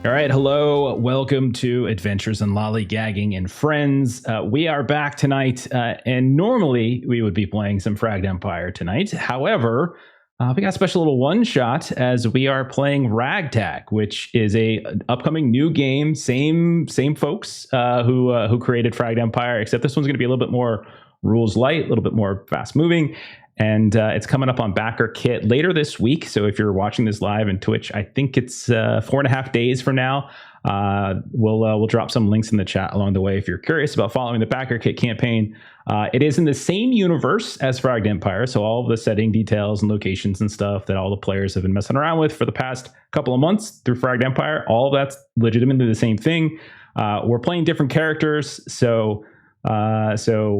All right, hello, welcome to Adventures in Lollygagging and Friends. We are back tonight, and normally we would be playing some Fragged Empire tonight. However, we got a special little one-shot as we are playing Ragtag, which is an upcoming new game. Same folks who created Fragged Empire, except this one's going to be a little bit more rules light, a little bit more fast-moving. And it's coming up on Backer Kit later this week. So if you're watching this live on Twitch, I think it's 4.5 days from now. We'll drop some links in the chat along the way if you're curious about following the Backer Kit campaign. It is in the same universe as Fragged Empire, so all of the setting details and locations and stuff that all the players have been messing around with for the past couple of months through Fragged Empire, all of that's legitimately the same thing. We're playing different characters, so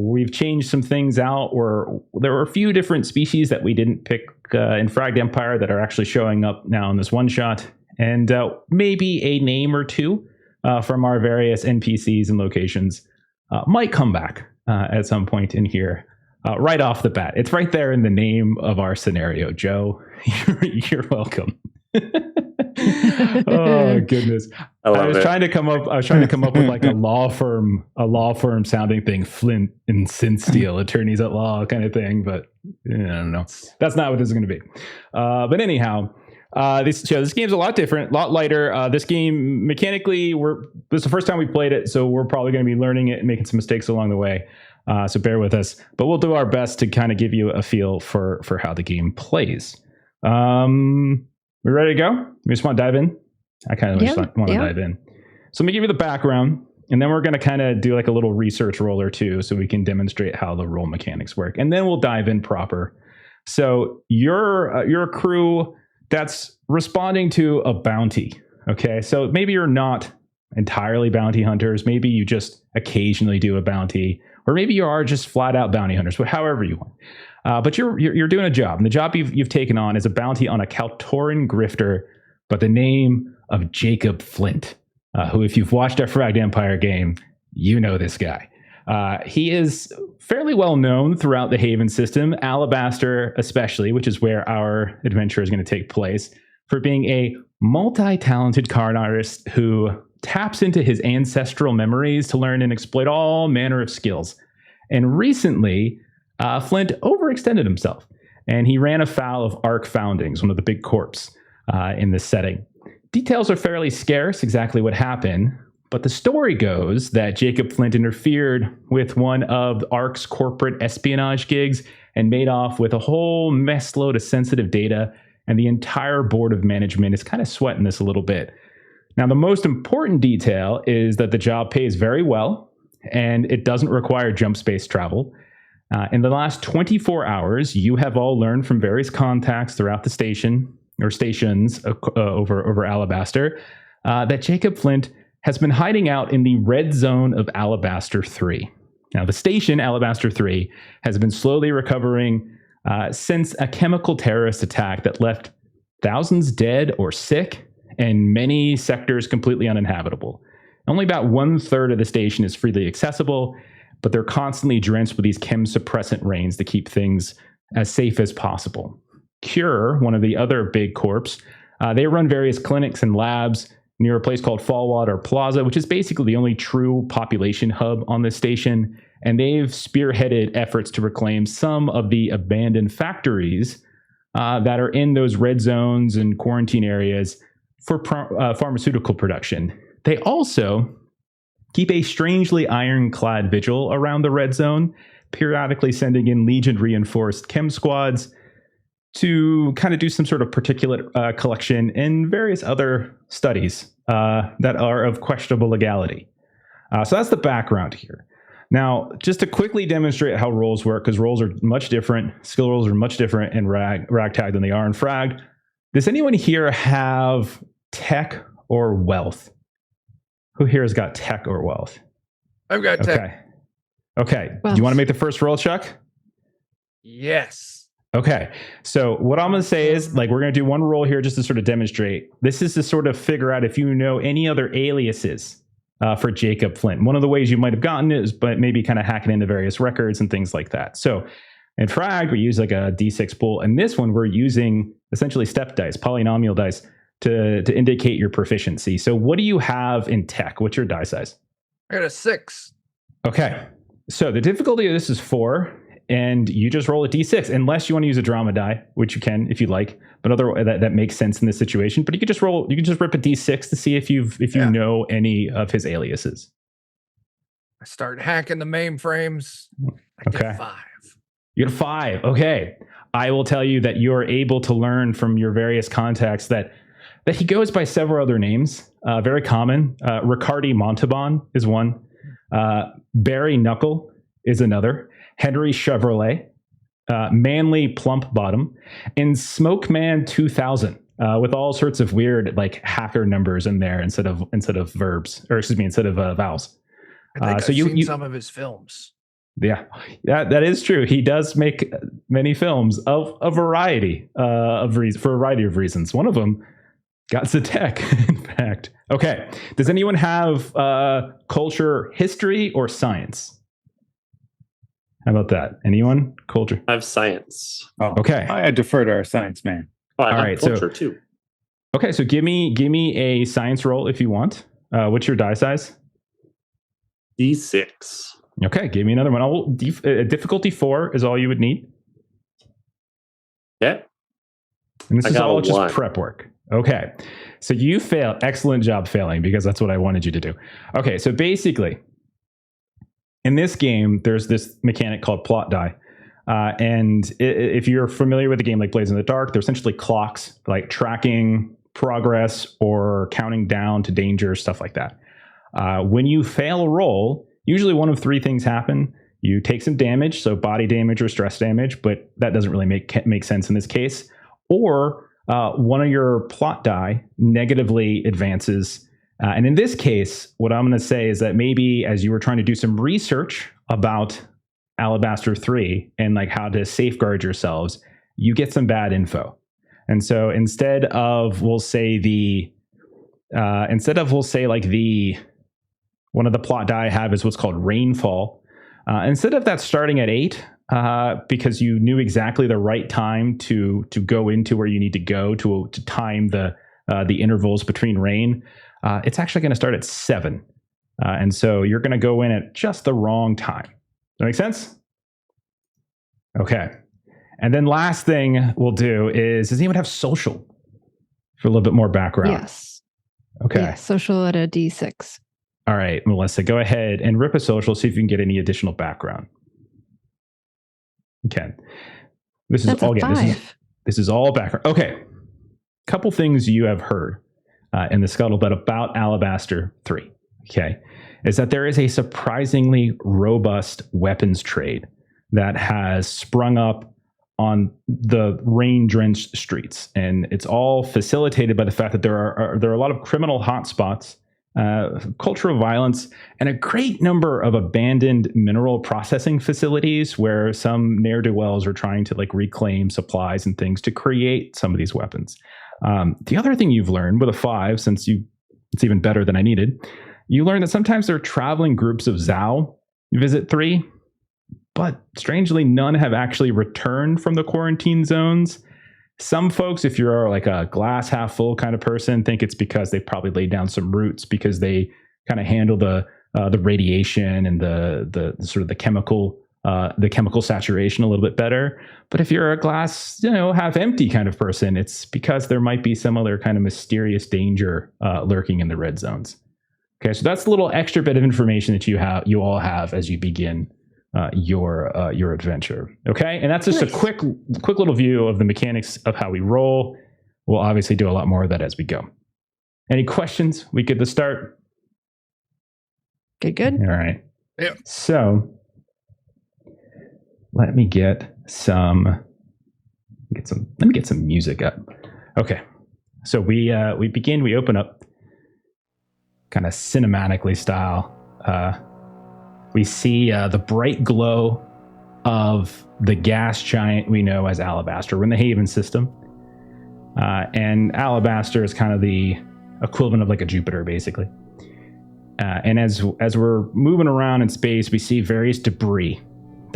we've changed some things out. There were a few different species that we didn't pick in Fragged Empire that are actually showing up now in this one shot, and maybe a name or two from our various NPCs and locations might come back at some point in here. Right off the bat, it's right there in the name of our scenario. Joe, you're welcome. Oh goodness! I was trying to come up with like a law firm sounding thing, Flint and SynthSteel, attorneys at law kind of thing. But I don't know. That's not what this is going to be. But anyhow, this game's a lot different, a lot lighter. This game mechanically, this is the first time we played it, so we're probably going to be learning it and making some mistakes along the way. So bear with us. But we'll do our best to kind of give you a feel for how the game plays. We ready to go? We just want to dive in? I kind of just want to dive in. So let me give you the background, and then we're going to kind of do like a little research roll or two so we can demonstrate how the role mechanics work. And then we'll dive in proper. So you're a crew that's responding to a bounty. Okay, so maybe you're not entirely bounty hunters. Maybe you just occasionally do a bounty, or maybe you are just flat out bounty hunters, however you want. But you're doing a job, and the job you've taken on is a bounty on a Kaltoran grifter by the name of Jacob Flint, who, if you've watched our Fragged Empire game, you know this guy. He is fairly well known throughout the Haven system, Alabaster especially, which is where our adventure is going to take place, for being a multi-talented card artist who taps into his ancestral memories to learn and exploit all manner of skills. And recently, Flint overextended himself, and he ran afoul of Ark Foundings, one of the big corps in this setting. Details are fairly scarce, exactly what happened, but the story goes that Jacob Flint interfered with one of Ark's corporate espionage gigs and made off with a whole mess load of sensitive data, and the entire board of management is kind of sweating this a little bit. Now, the most important detail is that the job pays very well, and it doesn't require jump space travel. In the last 24 hours, you have all learned from various contacts throughout the station, or stations over Alabaster, that Jacob Flint has been hiding out in the red zone of Alabaster 3. Now, the station, Alabaster 3, has been slowly recovering since a chemical terrorist attack that left thousands dead or sick, and many sectors completely uninhabitable. Only about 1/3 of the station is freely accessible, but they're constantly drenched with these chem suppressant rains to keep things as safe as possible. Cure, one of the other big corps, they run various clinics and labs near a place called Fallwater Plaza, which is basically the only true population hub on this station, and they've spearheaded efforts to reclaim some of the abandoned factories that are in those red zones and quarantine areas for pharmaceutical production. They also keep a strangely ironclad vigil around the red zone, periodically sending in Legion-reinforced chem squads to kind of do some sort of particulate collection and various other studies that are of questionable legality. So that's the background here. Now, just to quickly demonstrate how roles work, because roles are much different, skill roles are much different in Ragtag than they are in Frag. Does anyone here have tech or wealth? Who here has got tech or wealth? I've got tech. Okay. Do you want to make the first roll, Chuck? Yes. Okay. So what I'm going to say is, we're going to do one roll here just to sort of demonstrate. This is to sort of figure out if you know any other aliases for Jacob Flint. One of the ways you might have gotten it is but maybe kind of hacking into various records and things like that. So in Frag, we use like a D6 pool. And this one, we're using essentially step dice, polynomial dice, to indicate your proficiency. So what do you have in tech? What's your die size? I got a 6. Okay. So the difficulty of this is 4, and you just roll a d6, unless you want to use a drama die, which you can if you like. But otherwise, that makes sense in this situation. But you could just roll. You can just rip a d6 to see if you know any of his aliases. I start hacking the mainframes. I get 5. You get a 5. Okay. I will tell you that you're able to learn from your various contacts that he goes by several other names. Very common. Ricardi Montalban is one. Barry Knuckle is another. Henry Chevrolet. Manly Plump Bottom. And Smokeman 2000. With all sorts of weird like hacker numbers in there instead of verbs, or excuse me, instead of vowels. I think I've seen some of his films. Yeah, that is true. He does make many films of a variety for a variety of reasons. One of them got to tech, in fact. Okay. Does anyone have culture, history, or science? How about that? Anyone? Culture? I have science. Oh, okay. I defer to our science man. Oh, I have culture too. Okay, so give me a science roll if you want. What's your die size? D6. Okay, give me another one. Difficulty 4 is all you would need. Yeah. And this is all just prep work. Okay. So you failed. Excellent job failing, because that's what I wanted you to do. Okay, so basically, in this game, there's this mechanic called plot die. And if you're familiar with a game like Blaze in the Dark, they're essentially clocks, like tracking progress or counting down to danger, stuff like that. When you fail a roll, usually one of 3 things happen. You take some damage, so body damage or stress damage, but that doesn't really make sense in this case. Or one of your plot die negatively advances. And in this case, what I'm going to say is that maybe as you were trying to do some research about Alabaster 3 and like how to safeguard yourselves, you get some bad info. And so instead of we'll say one of the plot die I have is what's called rainfall. Instead of that starting at 8, because you knew exactly the right time to go into where you need to go to time the intervals between rain, it's actually going to start at 7. And so you're going to go in at just the wrong time. Does that make sense? Okay. And then last thing we'll do is, does anyone have social for a little bit more background? Yes. Okay. Yeah, social at a D6. All right, Melissa, go ahead and rip a social, see if you can get any additional background. Okay. This is all again. This is all background. Okay. Couple things you have heard in the scuttlebutt about Alabaster 3. Okay. Is that there is a surprisingly robust weapons trade that has sprung up on the rain-drenched streets, and it's all facilitated by the fact that there are a lot of criminal hotspots, cultural violence, and a great number of abandoned mineral processing facilities where some ne'er-do-wells are trying to like reclaim supplies and things to create some of these weapons. The other thing you've learned with a 5, since it's even better than I needed, you learn that sometimes there are traveling groups of Zao visit 3, but strangely, none have actually returned from the quarantine zones. Some folks, if you're like a glass half full kind of person, think it's because they've probably laid down some roots because they kind of handle the radiation and the sort of the chemical saturation a little bit better. But if you're a glass, half empty kind of person, it's because there might be some other kind of mysterious danger lurking in the red zones. Okay, so that's a little extra bit of information that you all have as you begin your adventure. Okay, and that's just a quick little view of the mechanics of how we roll. We'll obviously do a lot more of that as we go. Any questions? We good to start? Good. All right. Yeah. So let me get some music up. Okay. So we open up kind of cinematically style. We see the bright glow of the gas giant we know as Alabaster. We're in the Haven system. And Alabaster is kind of the equivalent of like a Jupiter, basically. And as we're moving around in space, we see various debris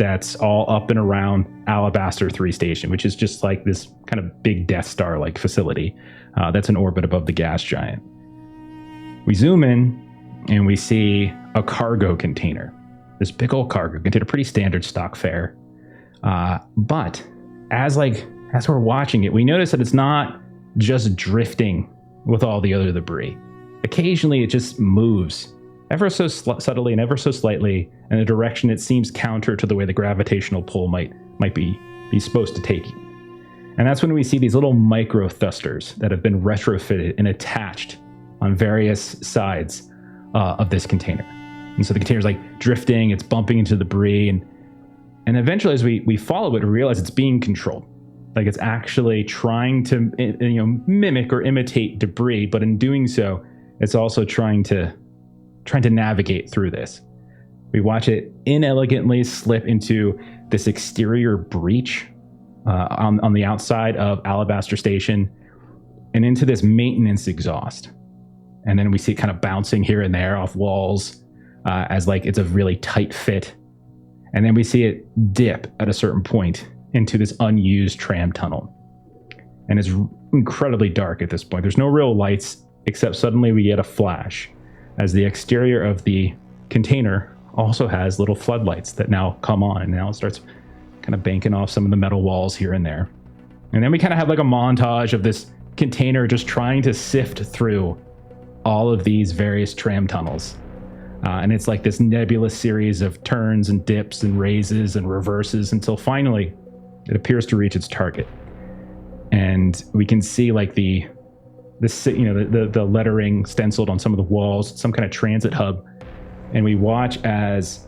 that's all up and around Alabaster 3 Station, which is just like this kind of big Death Star-like facility that's in orbit above the gas giant. We zoom in and we see a cargo container. This big old cargo container, pretty standard stock fare. But as we're watching it, we notice that it's not just drifting with all the other debris. Occasionally, it just moves ever so subtly and ever so slightly in a direction it seems counter to the way the gravitational pull might be supposed to take you. And that's when we see these little micro thrusters that have been retrofitted and attached on various sides of this container. And so the container's like drifting, it's bumping into the debris, and eventually as we follow it, we realize it's being controlled. Like it's actually trying to mimic or imitate debris, but in doing so, it's also trying to navigate through this. We watch it inelegantly slip into this exterior breach on the outside of Alabaster Station and into this maintenance exhaust. And then we see it kind of bouncing here and there off walls as like it's a really tight fit. And then we see it dip at a certain point into this unused tram tunnel. And it's incredibly dark at this point. There's no real lights, except suddenly we get a flash as the exterior of the container also has little floodlights that now come on, and now it starts kind of banking off some of the metal walls here and there. And then we kind of have like a montage of this container just trying to sift through all of these various tram tunnels. And it's like this nebulous series of turns and dips and raises and reverses until finally it appears to reach its target. And we can see like the lettering stenciled on some of the walls, some kind of transit hub. And we watch as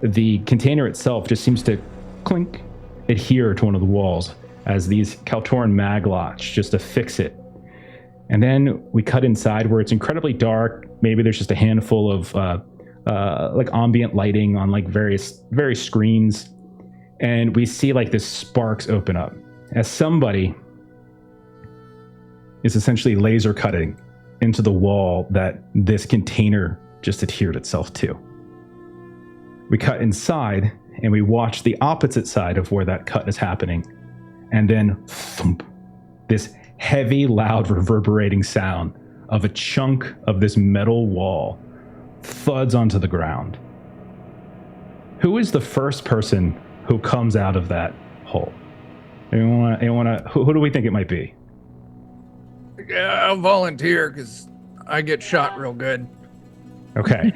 the container itself just seems to clink, adhere to one of the walls as these Kaltoran maglots just affix it. And then we cut inside where it's incredibly dark. Maybe there's just a handful of like ambient lighting on like various screens. And we see like this sparks open up as somebody is essentially laser cutting into the wall that this container just adhered itself to. We cut inside and we watch the opposite side of where that cut is happening. And then thump, this heavy, loud, reverberating sound of a chunk of this metal wall thuds onto the ground. Who is the first person who comes out of that hole? Who do we think it might be? Yeah, I'll volunteer because I get shot real good. Okay.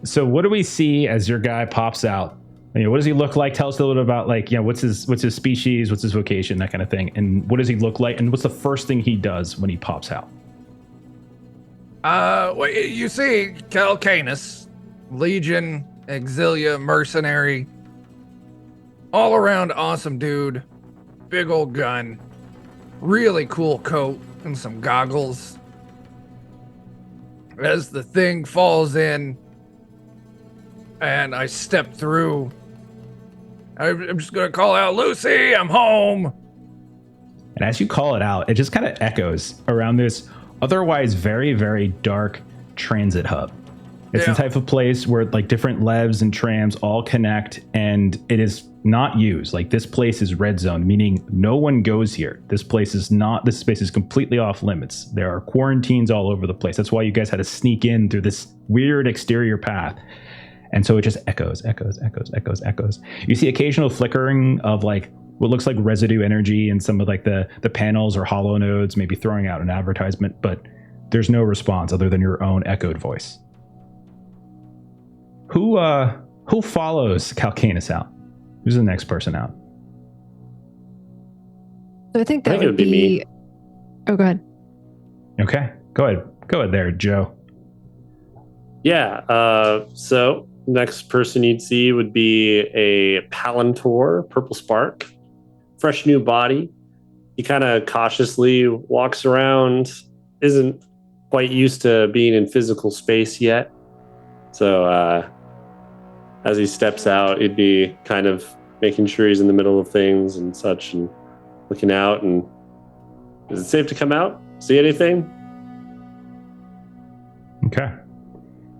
So what do we see as your guy pops out? What does he look like? Tell us a little bit about what's his species, what's his vocation, that kind of thing. And what does he look like? And what's the first thing he does when he pops out? Well, you see Calcanus, Legion, Exilia, mercenary, all around awesome dude, big old gun, really cool coat and some goggles. As the thing falls in and I step through, I'm just going to call out, Lucy, I'm home. And as you call it out, it just kind of echoes around this otherwise very, very dark transit hub. It's the type of place where like different levs and trams all connect, and it is not used. Like this place is red zone, meaning no one goes here. This space is completely off limits. There are quarantines all over the place. That's why you guys had to sneak in through this weird exterior path. And so it just echoes. You see occasional flickering of like what looks like residue energy in some of like the panels or hollow nodes, maybe throwing out an advertisement, but there's no response other than your own echoed voice. Who follows Calcanus out? Who's the next person out? So I think that would be me. Oh, go ahead. Okay, go ahead there, Joe. Yeah, so next person you'd see would be a Palantor, Purple Spark, fresh new body. He kind of cautiously walks around, isn't quite used to being in physical space yet. So as he steps out, he'd be kind of making sure he's in the middle of things and such and looking out. And is it safe to come out? See anything? Okay.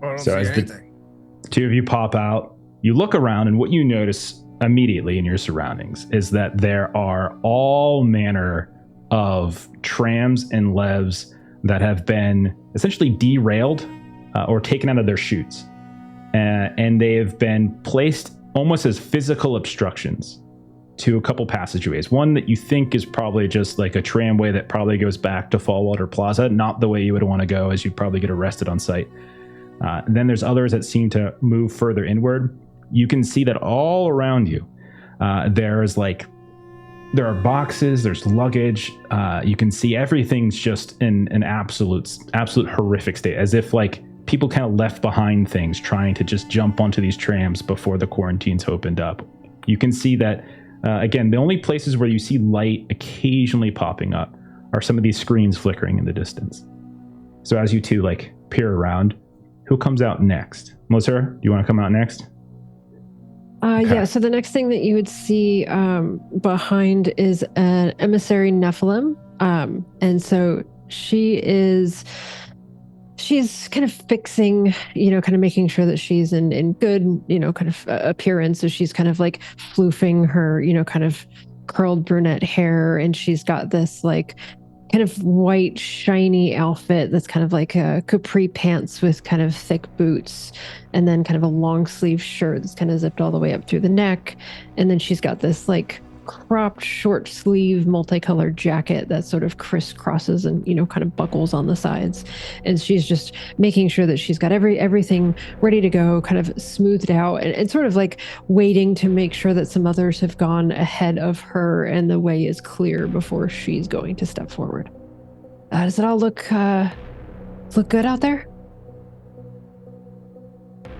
I don't So see as anything. the two of you pop out, you look around, and what you notice immediately in your surroundings is that there are all manner of trams and levs that have been essentially derailed or taken out of their chutes. And they have been placed almost as physical obstructions to a couple passageways. One that you think is probably just like a tramway that probably goes back to Fallwater Plaza, not the way you would want to go, as you'd probably get arrested on sight. Then there's others that seem to move further inward. You can see that all around you, there are boxes, there's luggage. You can see everything's just in an absolute horrific state, as if like people kind of left behind things trying to just jump onto these trams before the quarantines opened up. You can see that, again, the only places where you see light occasionally popping up are some of these screens flickering in the distance. So as you two like peer around, who comes out next? Melissa, do you want to come out next? Okay. Yeah, so the next thing that you would see behind is an emissary Nephilim. And so she's kind of fixing, kind of making sure that she's in good, kind of appearance. So she's kind of like floofing her, kind of curled brunette hair. And she's got this like kind of white, shiny outfit that's kind of like a capri pants with kind of thick boots, and then kind of a long sleeve shirt that's kind of zipped all the way up through the neck. And then she's got this like cropped short sleeve multicolored jacket that sort of crisscrosses and kind of buckles on the sides, and she's just making sure that she's got everything ready to go, kind of smoothed out, and sort of like waiting to make sure that some others have gone ahead of her and the way is clear before she's going to step forward. Does it all look good out there?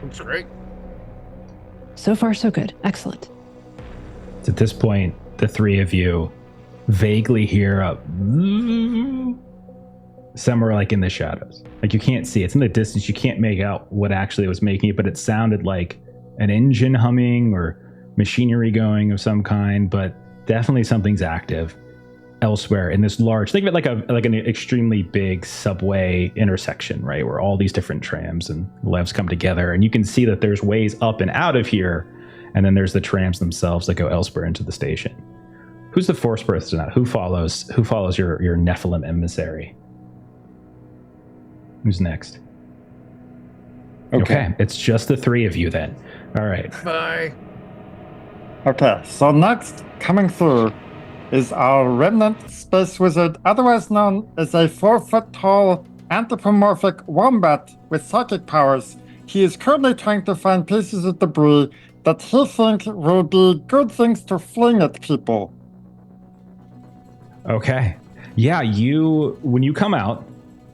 Looks great. So far so good. Excellent. At this point, the three of you vaguely hear a somewhere like in the shadows. Like you can't see. It's in the distance. You can't make out what actually was making it, but it sounded like an engine humming or machinery going of some kind, but definitely something's active elsewhere in this large, think of it like an extremely big subway intersection, right? Where all these different trams and levs come together, and you can see that there's ways up and out of here. And then there's the trams themselves that go elsewhere into the station. Who's the first person out? Who follows your Nephilim emissary? Who's next? Okay. It's just the three of you then. All right. Bye. Okay, so next coming through is our Remnant space wizard, otherwise known as a 4-foot-tall anthropomorphic wombat with psychic powers. He is currently trying to find pieces of debris that he thinks will be good things to fling at people. Okay. Yeah, when you come out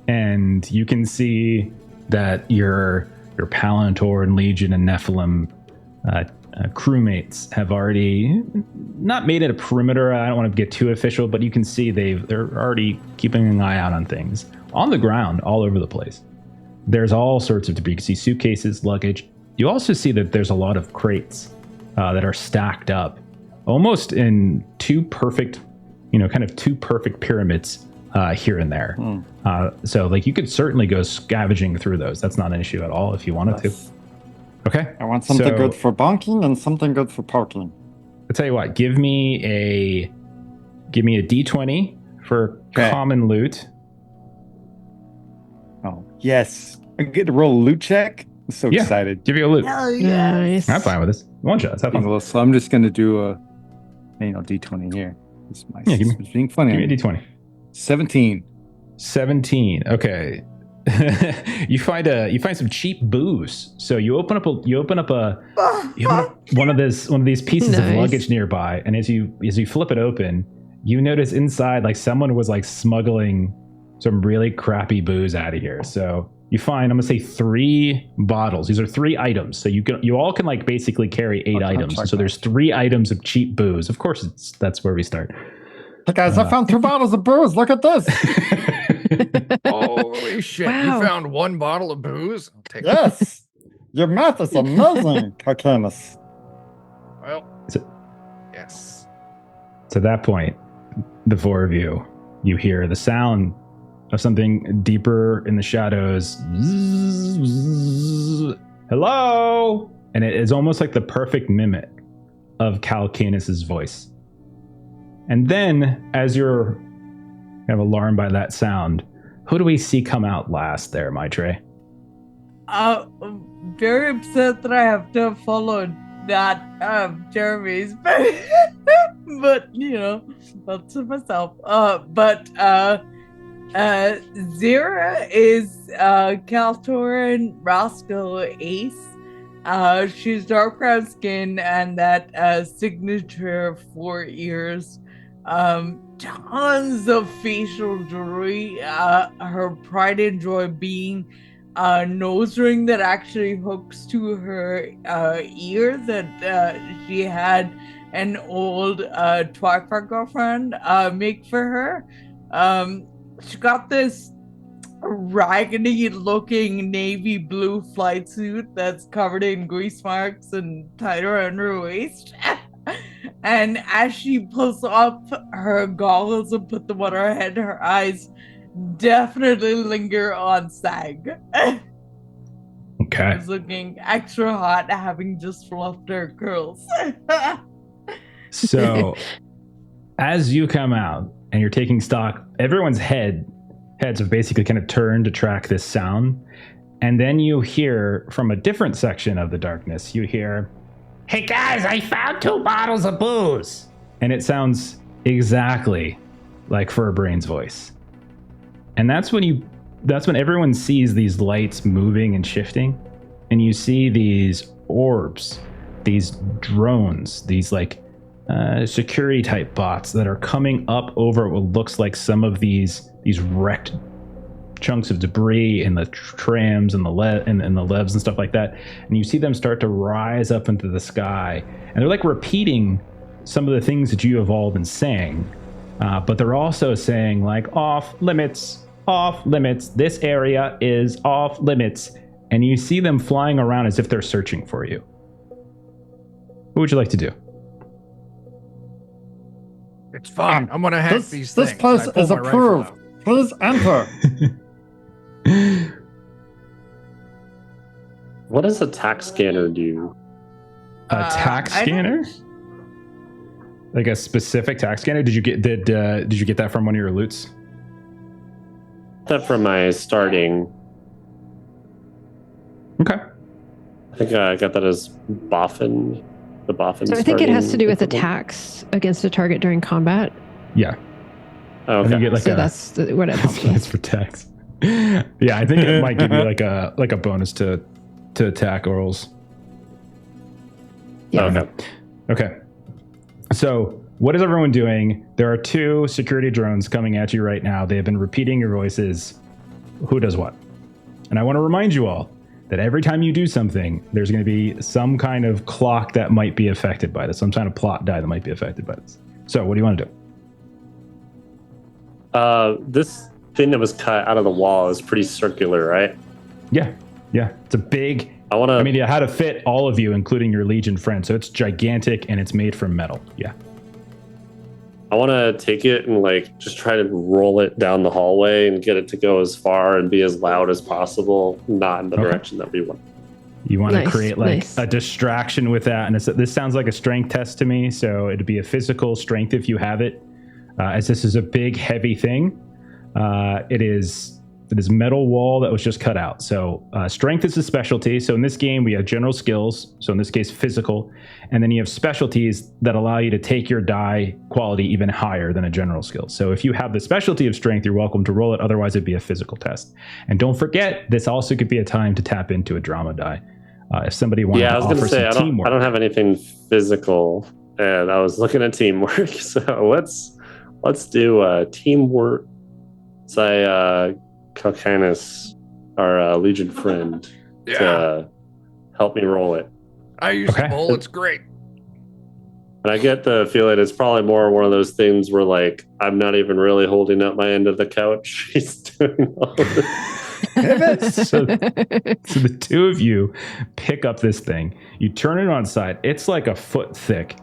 and you can see that your Palantor and Legion and Nephilim crewmates have already not made it a perimeter. I don't want to get too official, but you can see they're already keeping an eye out on things on the ground all over the place. There's all sorts of debris. You can see suitcases, luggage. You also see that there's a lot of crates that are stacked up almost in two perfect pyramids here and there. So like you could certainly go scavenging through those. That's not an issue at all if you wanted to. Okay. I want something good for bonking and something good for poking. I'll tell you what, give me a D20 for common loot. Oh, yes. I get to roll a loot check. I'm so excited. Give you a loot. Nice. I'm fine with this. One shot. Have fun. So I'm just going to do a D20 here. This is being funny. Give me a D20. 17. Okay. you find some cheap booze. So you open up one of these pieces of luggage nearby, and as you flip it open, you notice inside like someone was like smuggling some really crappy booze out of here. So you find, I'm gonna say 3 bottles. These are 3 items. So you all can like basically carry 8 items. So there's 3 items of cheap booze. Of course, that's where we start. Hey guys, I found 2 bottles of booze. Look at this. Holy shit! Wow. You found 1 bottle of booze? I'll take yes, your math is amazing, Carcanus. Well, yes. To that point, the 4 of you hear the sound of something deeper in the shadows. Hello, and it is almost like the perfect mimic of Calcanus's voice. And then, as you're kind of alarmed by that sound, who do we see come out last there, Maitre? Very upset that I have to follow that Jeremy's, but you know, that's to myself. Zira is Kaltoran Rascal Ace. She's dark brown skin and that signature 4 ears. Tons of facial jewelry. Her pride and joy being a nose ring that actually hooks to her ear that she had an old Twyford girlfriend make for her. She got this raggedy looking navy blue flight suit that's covered in grease marks and tied around her waist. And as she pulls up her goggles and put them on her head, her eyes definitely linger on Sag. Okay. She's looking extra hot, having just fluffed her curls. So, as you come out and you're taking stock, everyone's heads have basically kind of turned to track this sound. And then you hear from a different section of the darkness, you hear, "Hey guys, I found 2 bottles of booze." And it sounds exactly like Furbrayne's voice. And that's when everyone sees these lights moving and shifting, and you see these orbs, these drones, these like security type bots that are coming up over what looks like some of these wrecked chunks of debris in the trams and the levs and stuff like that. And you see them start to rise up into the sky, and they're like repeating some of the things that you have all been saying, but they're also saying like off limits, this area is off limits. And you see them flying around as if they're searching for you. What would you like to do? It's fine. I'm gonna hack these This things. place I pull is my rifle approved. out. Please enter. What does a tack scanner do? A tack scanner? Like a specific tack scanner? Did you get that from one of your loots? That from my starting. Okay. I think I got that as Boffin. The Boffin. So I think it has to do with equivalent. attacks against a target during combat. Yeah. Oh, I think okay. you get like So that's what it helps it's with. for tax. Yeah, I think it might give you like a bonus to attack rolls. Yeah. Okay. So what is everyone doing? There are 2 security drones coming at you right now. They have been repeating your voices. Who does what? And I want to remind you all that every time you do something, there's going to be some kind of clock that might be affected by this, some kind of plot die that might be affected by this. So what do you want to do? This thing that was cut out of the wall is pretty circular, right? Yeah. It's a big... I mean, it had to fit all of you, including your Legion friend. So it's gigantic and it's made from metal. Yeah. I want to take it and like just try to roll it down the hallway and get it to go as far and be as loud as possible, not in the direction that we want. You want to create like a distraction with that. And this sounds like a strength test to me. So it'd be a physical strength if you have it. As this is a big, heavy thing. It is metal wall that was just cut out. So strength is a specialty. So in this game, we have general skills. So in this case, physical. And then you have specialties that allow you to take your die quality even higher than a general skill. So if you have the specialty of strength, you're welcome to roll it. Otherwise, it'd be a physical test. And don't forget, this also could be a time to tap into a drama die. If somebody wanted to offer some teamwork. I don't have anything physical. And I was looking at teamwork. So let's do teamwork. Say, Calcanus, our Legion friend, to help me roll it. I use the bowl. It's great. And I get the feeling it's probably more one of those things where, like, I'm not even really holding up my end of the couch. He's doing all this. So the 2 of you pick up this thing. You turn it on its side. It's like a foot thick.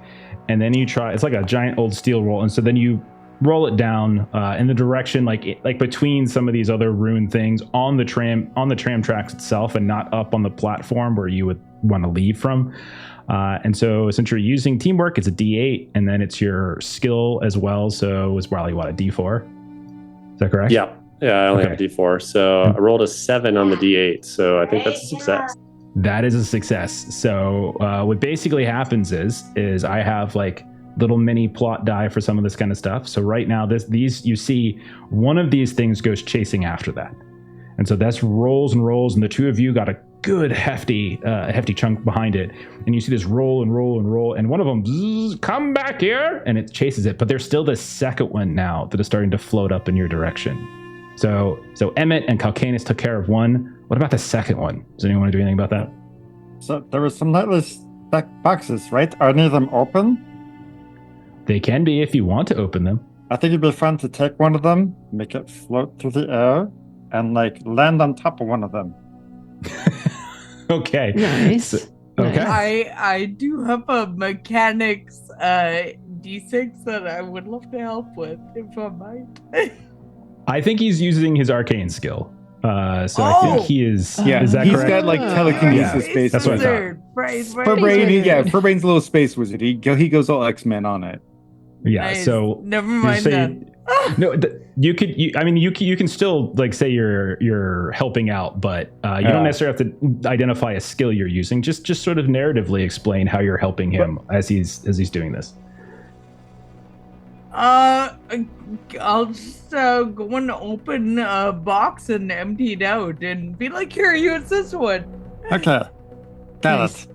And then you try, it's like a giant old steel roll. And so then you roll it down in the direction like between some of these other ruined things on the tram tracks itself, and not up on the platform where you would want to leave from. And so since you're using teamwork, it's a D8, and then it's your skill as well. So it's probably what, a D4? Is that correct? Yeah, I only have a D4. So I rolled a 7 on the D8. So I think that's a success. That is a success. So what basically happens is I have like little mini plot die for some of this kind of stuff. So right now, these you see one of these things goes chasing after that, and so that's rolls and rolls, and the two of you got a good hefty chunk behind it, and you see this roll and roll and roll, and one of them come back here, and it chases it. But there's still this second one now that is starting to float up in your direction. So Emmett and Calcanus took care of one. What about the second one? Does anyone want to do anything about that? So there were some lightly stacked boxes, right? Are any of them open? They can be if you want to open them. I think it'd be fun to take one of them, make it float through the air, and like land on top of one of them. Okay. Nice. Okay. I do have a mechanics D6 that I would love to help with, if I might. I think he's using his arcane skill. I think he is. Yeah, is that he's correct? got like telekinesis, Yeah, basically. that's what I thought. Furbrayne's a little space wizard. He goes all X-Men on it. Yeah. Nice. So Never mind that. No, you can still like say you're helping out, but you don't necessarily have to identify a skill you're using. Just sort of narratively explain how you're helping him as he's doing this. I'll just go and open a box and empty it out and be like, here, use this one. Okay. Got it.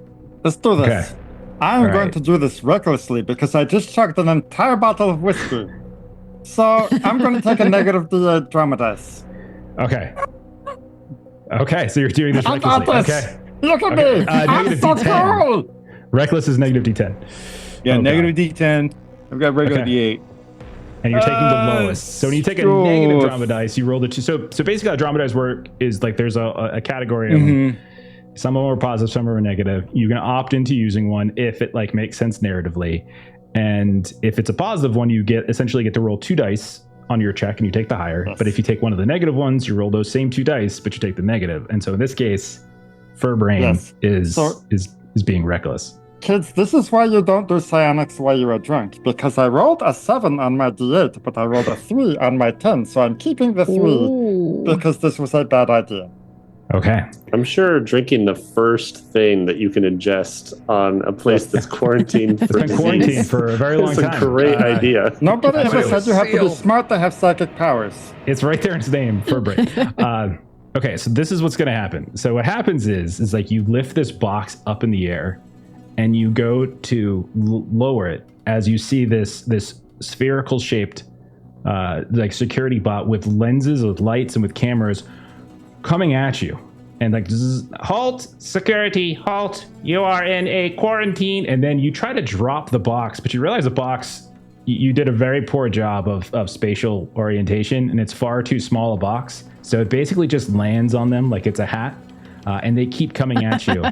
Let's do this. Okay. I'm All going right. to do this recklessly because I just chugged an entire bottle of whiskey. So I'm going to take a negative D8 drama dice. Okay. Okay, so you're doing this I recklessly. got this. Okay. Look at Okay. me. I'm Negative so D10. cool. Reckless is negative D10. Yeah, Oh, negative D10. I've got regular Okay. D8. And you're taking the lowest. So when you take a negative drama dice, you roll the two. So basically how drama dice work is like there's a category of them. Some of them are positive, some are negative. You can opt into using one if it like makes sense narratively. And if it's a positive one, you essentially get to roll 2 dice on your check and you take the higher. Yes. But if you take one of the negative ones, you roll those same 2 dice, but you take the negative. And so in this case, Furbrayne is being reckless. Kids, this is why you don't do psionics while you are drunk. Because I rolled a 7 on my D8, but I rolled a 3 on my 10. So I'm keeping the 3 Ooh. because this was a bad idea. Okay. I'm sure drinking the first thing that you can ingest on a place that's quarantined for It's been disease quarantined for a very long is time. a great idea. Nobody ever Absolutely. said you have to be Seal. smart to have psychic powers. It's right there in its name, Furbrayne. Okay, so this is what's going to happen. So what happens is like you lift this box up in the air and you go to lower it as you see this spherical shaped like security bot with lenses, with lights, and with cameras coming at you. And like, halt, security, halt, you are in a quarantine. And then you try to drop the box, but you realize the box, you did a very poor job of spatial orientation, and it's far too small a box. So it basically just lands on them like it's a hat. And they keep coming at you.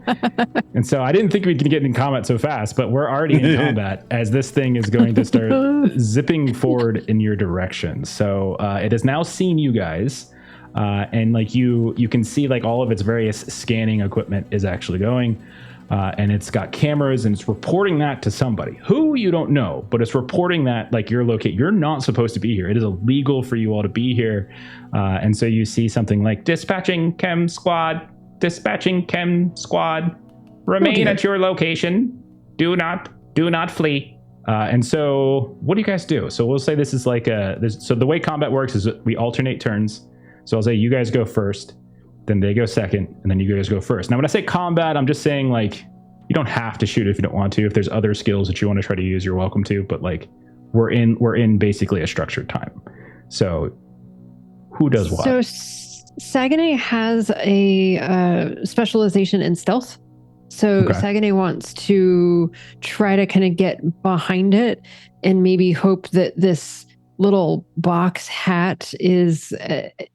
And so I didn't think we could get in combat so fast, but we're already in combat as this thing is going to start zipping forward in your direction. So it has now seen you guys. And like you can see like all of its various scanning equipment is actually going. And it's got cameras and it's reporting that to somebody who you don't know, but it's reporting that like you're not supposed to be here. It is illegal for you all to be here. And so you see something like dispatching Chem squad, remain at your location. Do not flee. And so what do you guys do? So we'll say this is like so the way combat works is we alternate turns. So I'll say you guys go first, then they go second, and then you guys go first. Now, when I say combat, I'm just saying like you don't have to shoot if you don't want to. If there's other skills that you want to try to use, you're welcome to. But like we're in basically a structured time. So who does what? So Saguenay has a specialization in stealth. So Okay. Saguenay wants to try to kind of get behind it and maybe hope that this little box hat is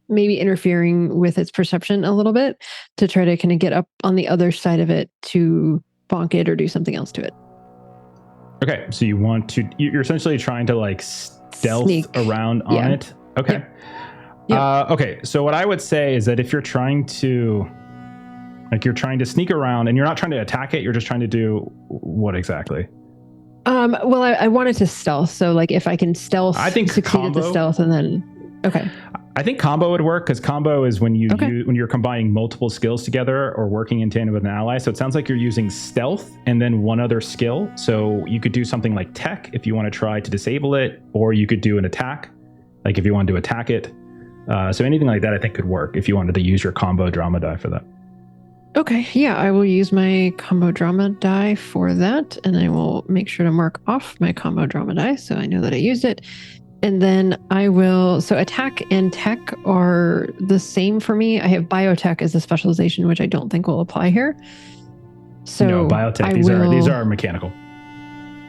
maybe interfering with its perception a little bit to try to kind of get up on the other side of it to bonk it or do something else to it. Okay, so you're essentially trying to like stealth Sneak. around on Yeah. it. Okay. Yep. Okay, so what I would say is that if you're trying to Like you're trying to sneak around and you're not trying to attack it. You're just trying to do what exactly? Well, I wanted to stealth. So like if I can stealth, I think succeed at the stealth and then, okay. I think combo would work because combo is when when you're combining multiple skills together or working in tandem with an ally. So it sounds like you're using stealth and then one other skill. So you could do something like tech if you want to try to disable it, or you could do an attack, like if you wanted to attack it. So anything like that I think could work if you wanted to use your combo drama die for that. Okay, yeah, I will use my combo drama die for that, and I will make sure to mark off my combo drama die so I know that I used it. And then I will, so attack and tech are the same for me. I have biotech as a specialization, which I don't think will apply here. So no, biotech, these are mechanical.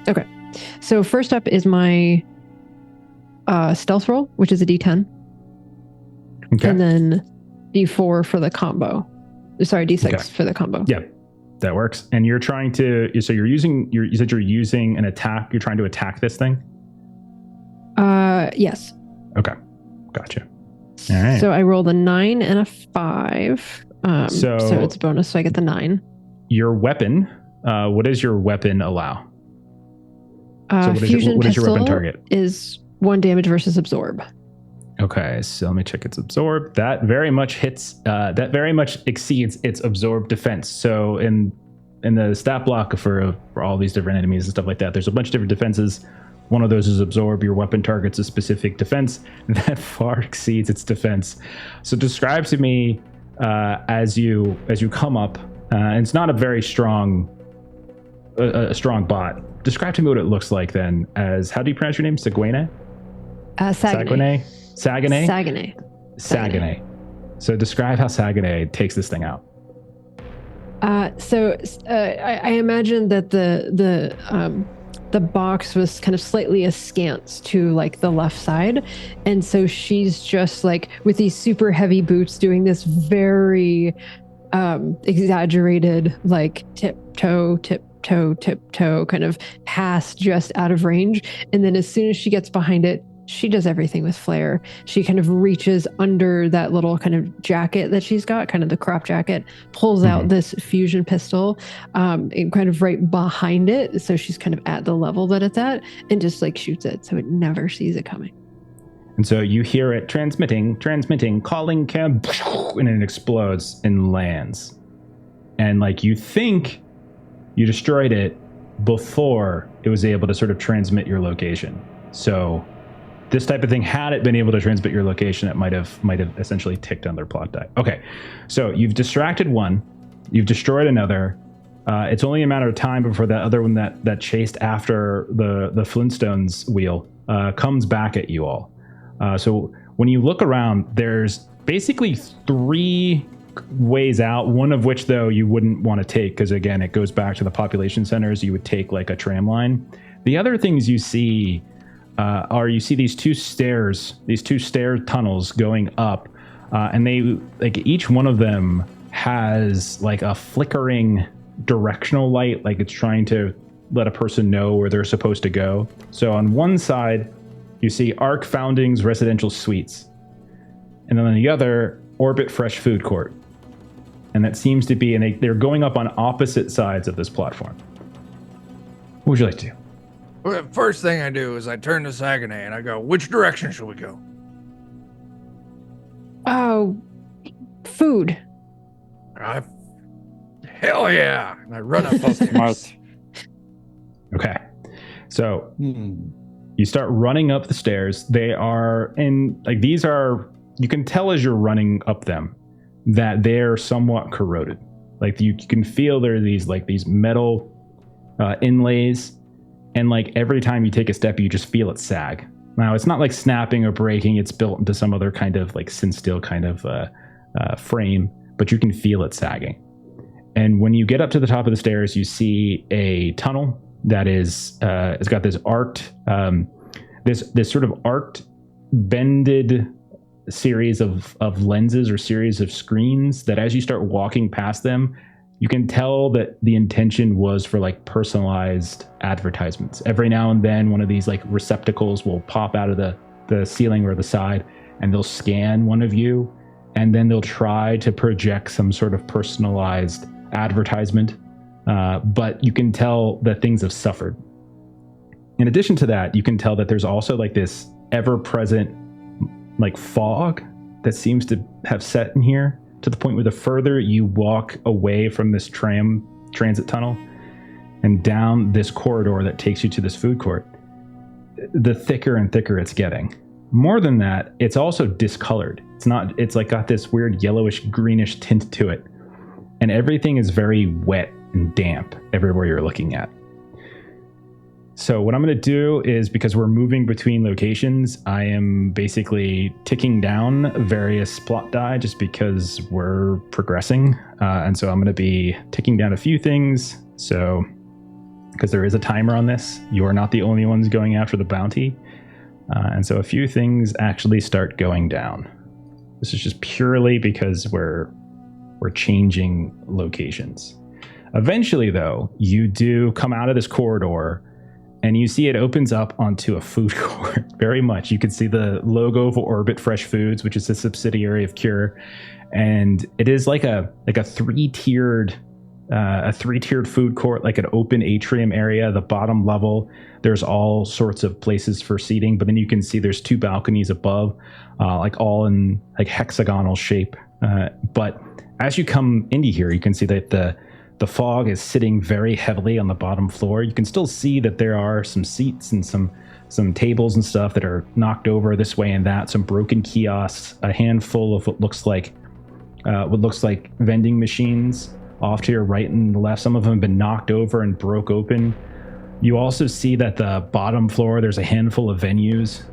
Okay, so first up is my stealth roll, which is a D10. Okay. And then D4 for the combo. Sorry, D6 for the combo. Yeah, that works. And you're trying to, so you said you're using an attack. You're trying to attack this thing? Yes. Okay, gotcha. All right. So I rolled a 9 and a 5. So it's a bonus, so I get the 9. Your weapon, what does your weapon allow? So what is your weapon target? Is 1 damage versus absorb. Okay, so let me check its absorb. That very much exceeds its absorb defense. So in the stat block for all these different enemies and stuff like that, there's a bunch of different defenses. One of those is absorb. Your weapon targets a specific defense that far exceeds its defense. So describe to me as you come up, and it's not a very strong bot. Describe to me what it looks like then. As how do you pronounce your name? Saguene? Saguene. Saguene. So describe how Saguene takes this thing out. I imagine that the box was kind of slightly askance to like the left side, and so she's just like with these super heavy boots doing this very exaggerated like tiptoe kind of pass just out of range, and then as soon as she gets behind it, she does everything with flair. She kind of reaches under that little kind of jacket that she's got, kind of the crop jacket, pulls out this fusion pistol, and kind of right behind it. So she's kind of at the level that it's at, and just like shoots it so it never sees it coming. And so you hear it transmitting, calling Chem, and it explodes and lands. And like you think you destroyed it before it was able to sort of transmit your location. So this type of thing, had it been able to transmit your location, it might have essentially ticked on their plot die. Okay, so you've distracted one, you've destroyed another. It's only a matter of time before that other one that chased after the Flintstones wheel comes back at you all. So when you look around, there's basically 3 ways out, one of which though you wouldn't want to take because again it goes back to the population centers. You would take like a tram line. The other things you see you see these two stair tunnels going up, and they like each one of them has like a flickering directional light, like it's trying to let a person know where they're supposed to go. So on one side you see Arc Foundings Residential Suites, and then on the other Orbit Fresh Food Court, and that seems to be, and they're going up on opposite sides of this platform. What would you like to do? Well, the first thing I do is I turn to Saguene and I go, which direction should we go? Oh, food. Hell yeah. And I run up those stairs. Okay. So you start running up the stairs. They are, and like these are, you can tell as you're running up them that they're somewhat corroded. Like you can feel there are these metal inlays. And like every time you take a step, you just feel it sag. Now it's not like snapping or breaking. It's built into some other kind of like SynthSteel kind of frame, but you can feel it sagging. And when you get up to the top of the stairs, you see a tunnel that is, it's got this arced, this sort of arced, bended series of lenses or series of screens that as you start walking past them, you can tell that the intention was for like personalized advertisements. Every now and then one of these like receptacles will pop out of the ceiling or the side, and they'll scan one of you, and then they'll try to project some sort of personalized advertisement, but you can tell that things have suffered. In addition to that, you can tell that there's also like this ever-present like fog that seems to have set in here, to the point where the further you walk away from this transit tunnel and down this corridor that takes you to this food court, the thicker and thicker it's getting. More than that, it's also discolored. It's like got this weird yellowish greenish tint to it. And everything is very wet and damp everywhere you're looking at. So what I'm going to do is, because we're moving between locations, I am basically ticking down various plot die just because we're progressing. And so I'm going to be ticking down a few things. So, because there is a timer on this, you are not the only ones going after the bounty. And so a few things actually start going down. This is just purely because we're changing locations. Eventually, though, you do come out of this corridor and you see it opens up onto a food court. Very much. You can see the logo of Orbit Fresh Foods, which is a subsidiary of Cure. And it is like a three-tiered food court, like an open atrium area. The bottom level, there's all sorts of places for seating, but then you can see there's two balconies above, like all in like hexagonal shape. But as you come into here, you can see that the fog is sitting very heavily on the bottom floor. You can still see that there are some seats and some tables and stuff that are knocked over this way and that, some broken kiosks, a handful of what looks like vending machines off to your right and left. Some of them have been knocked over and broke open. You also see that the bottom floor, there's a handful of venues.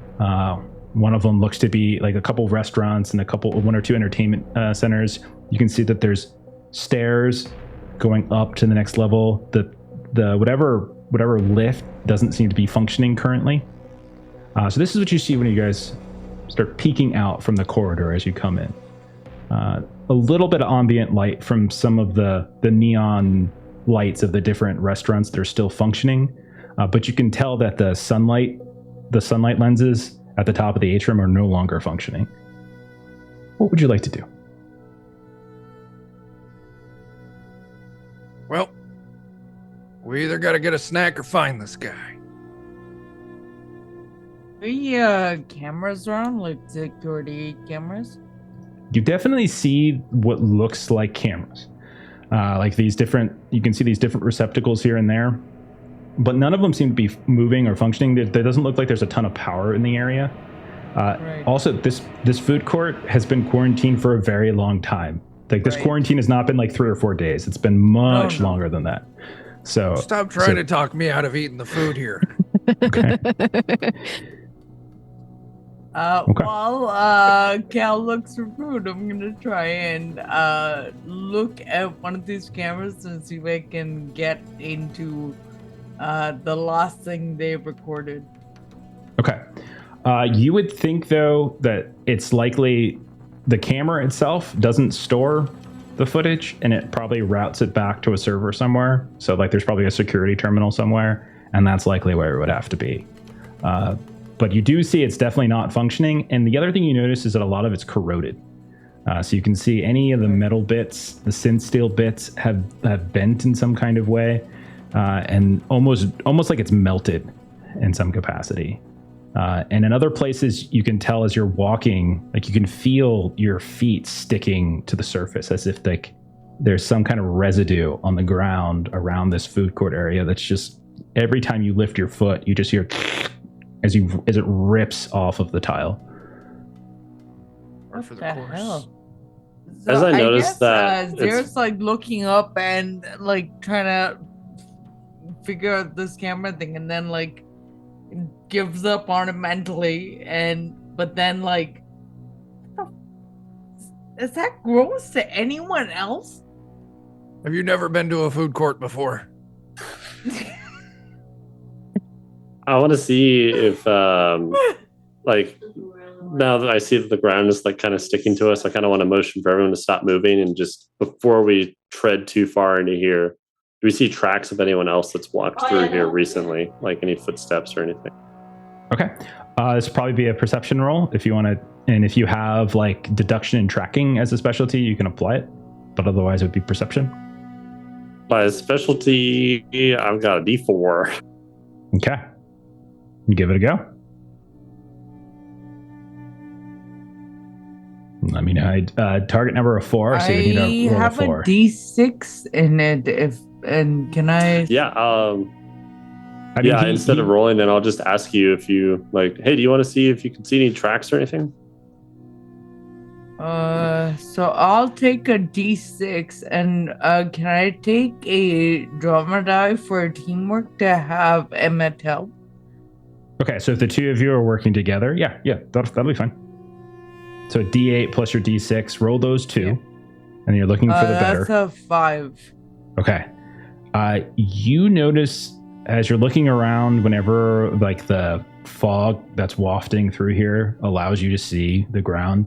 One of them looks to be like a couple restaurants and one or two entertainment centers. You can see that there's stairs going up to the next level. The whatever lift doesn't seem to be functioning currently. So this is what you see when you guys start peeking out from the corridor as you come in. A little bit of ambient light from some of the neon lights of the different restaurants. They're still functioning, but you can tell that the sunlight lenses at the top of the atrium are no longer functioning. What would you like to do? Well, we either got to get a snack or find this guy. Cameras around, like security cameras? You definitely see what looks like cameras. You can see these different receptacles here and there, but none of them seem to be moving or functioning. There doesn't look like there's a ton of power in the area. Right. Also, this food court has been quarantined for a very long time. Like this quarantine has not been like 3 or 4 days. It's been much longer than that. So stop trying to talk me out of eating the food here. Okay. While Cal looks for food, I'm gonna try and look at one of these cameras and see if I can get into the last thing they recorded. Okay. You would think, though, that it's likely the camera itself doesn't store the footage, and it probably routes it back to a server somewhere. So, like, there's probably a security terminal somewhere, and that's likely where it would have to be. But you do see it's definitely not functioning. And the other thing you notice is that a lot of it's corroded. So you can see any of the metal bits, the SynthSteel bits have bent in some kind of way, and almost like it's melted in some capacity. And in other places, you can tell as you're walking, like you can feel your feet sticking to the surface as if like there's some kind of residue on the ground around this food court area. That's just every time you lift your foot, you just hear as it rips off of the tile. What the hell? So as I noticed that Zero's like looking up and like trying to figure out this camera thing, and then like gives up on it mentally, but then like, is that gross to anyone else? Have you never been to a food court before? I want to see if like now that I see that the ground is like kind of sticking to us, I kind of want to motion for everyone to stop moving, and just before we tread too far into here, do we see tracks of anyone else that's walked through here recently, like any footsteps or anything? Okay. This will probably be a perception roll if you want to, and if you have like deduction and tracking as a specialty, you can apply it, but otherwise it would be perception. By specialty, I've got a D4. Okay. You give it a go. Let me know. Target number of 4, so you need to roll I have a 4. a D6 in it. Can I? Yeah. I mean, Instead of rolling, then I'll just ask you if you like. Hey, do you want to see if you can see any tracks or anything? So I'll take a D6, and can I take a drama die for teamwork to have Emmett help? Okay, so if the two of you are working together, yeah, that'll be fine. So a D8 plus your D6, roll those two, and you're looking for the better. That's a 5. Okay. You notice as you're looking around, whenever like the fog that's wafting through here allows you to see the ground,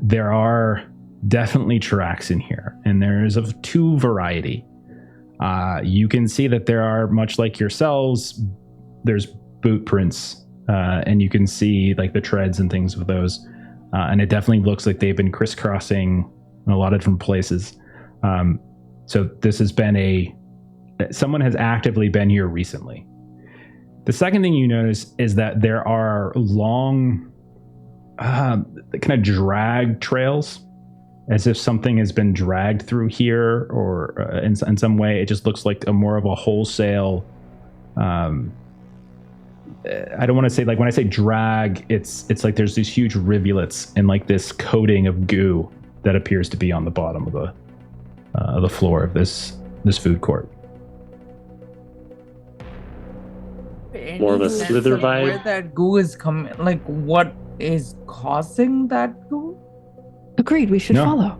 there are definitely tracks in here, and there's of two variety. You can see that there are, much like yourselves, there's boot prints, and you can see like the treads and things with those. And it definitely looks like they've been crisscrossing in a lot of different places. So this has been someone has actively been here recently. The second thing you notice is that there are long kind of drag trails, as if something has been dragged through here, or in some way it just looks like more of a wholesale. I don't want to say, like, when I say drag, it's like there's these huge rivulets and like this coating of goo that appears to be on the bottom of the floor of this food court. More of a slither vibe. Where that goo is coming, like what is causing that goo? Agreed, we should follow.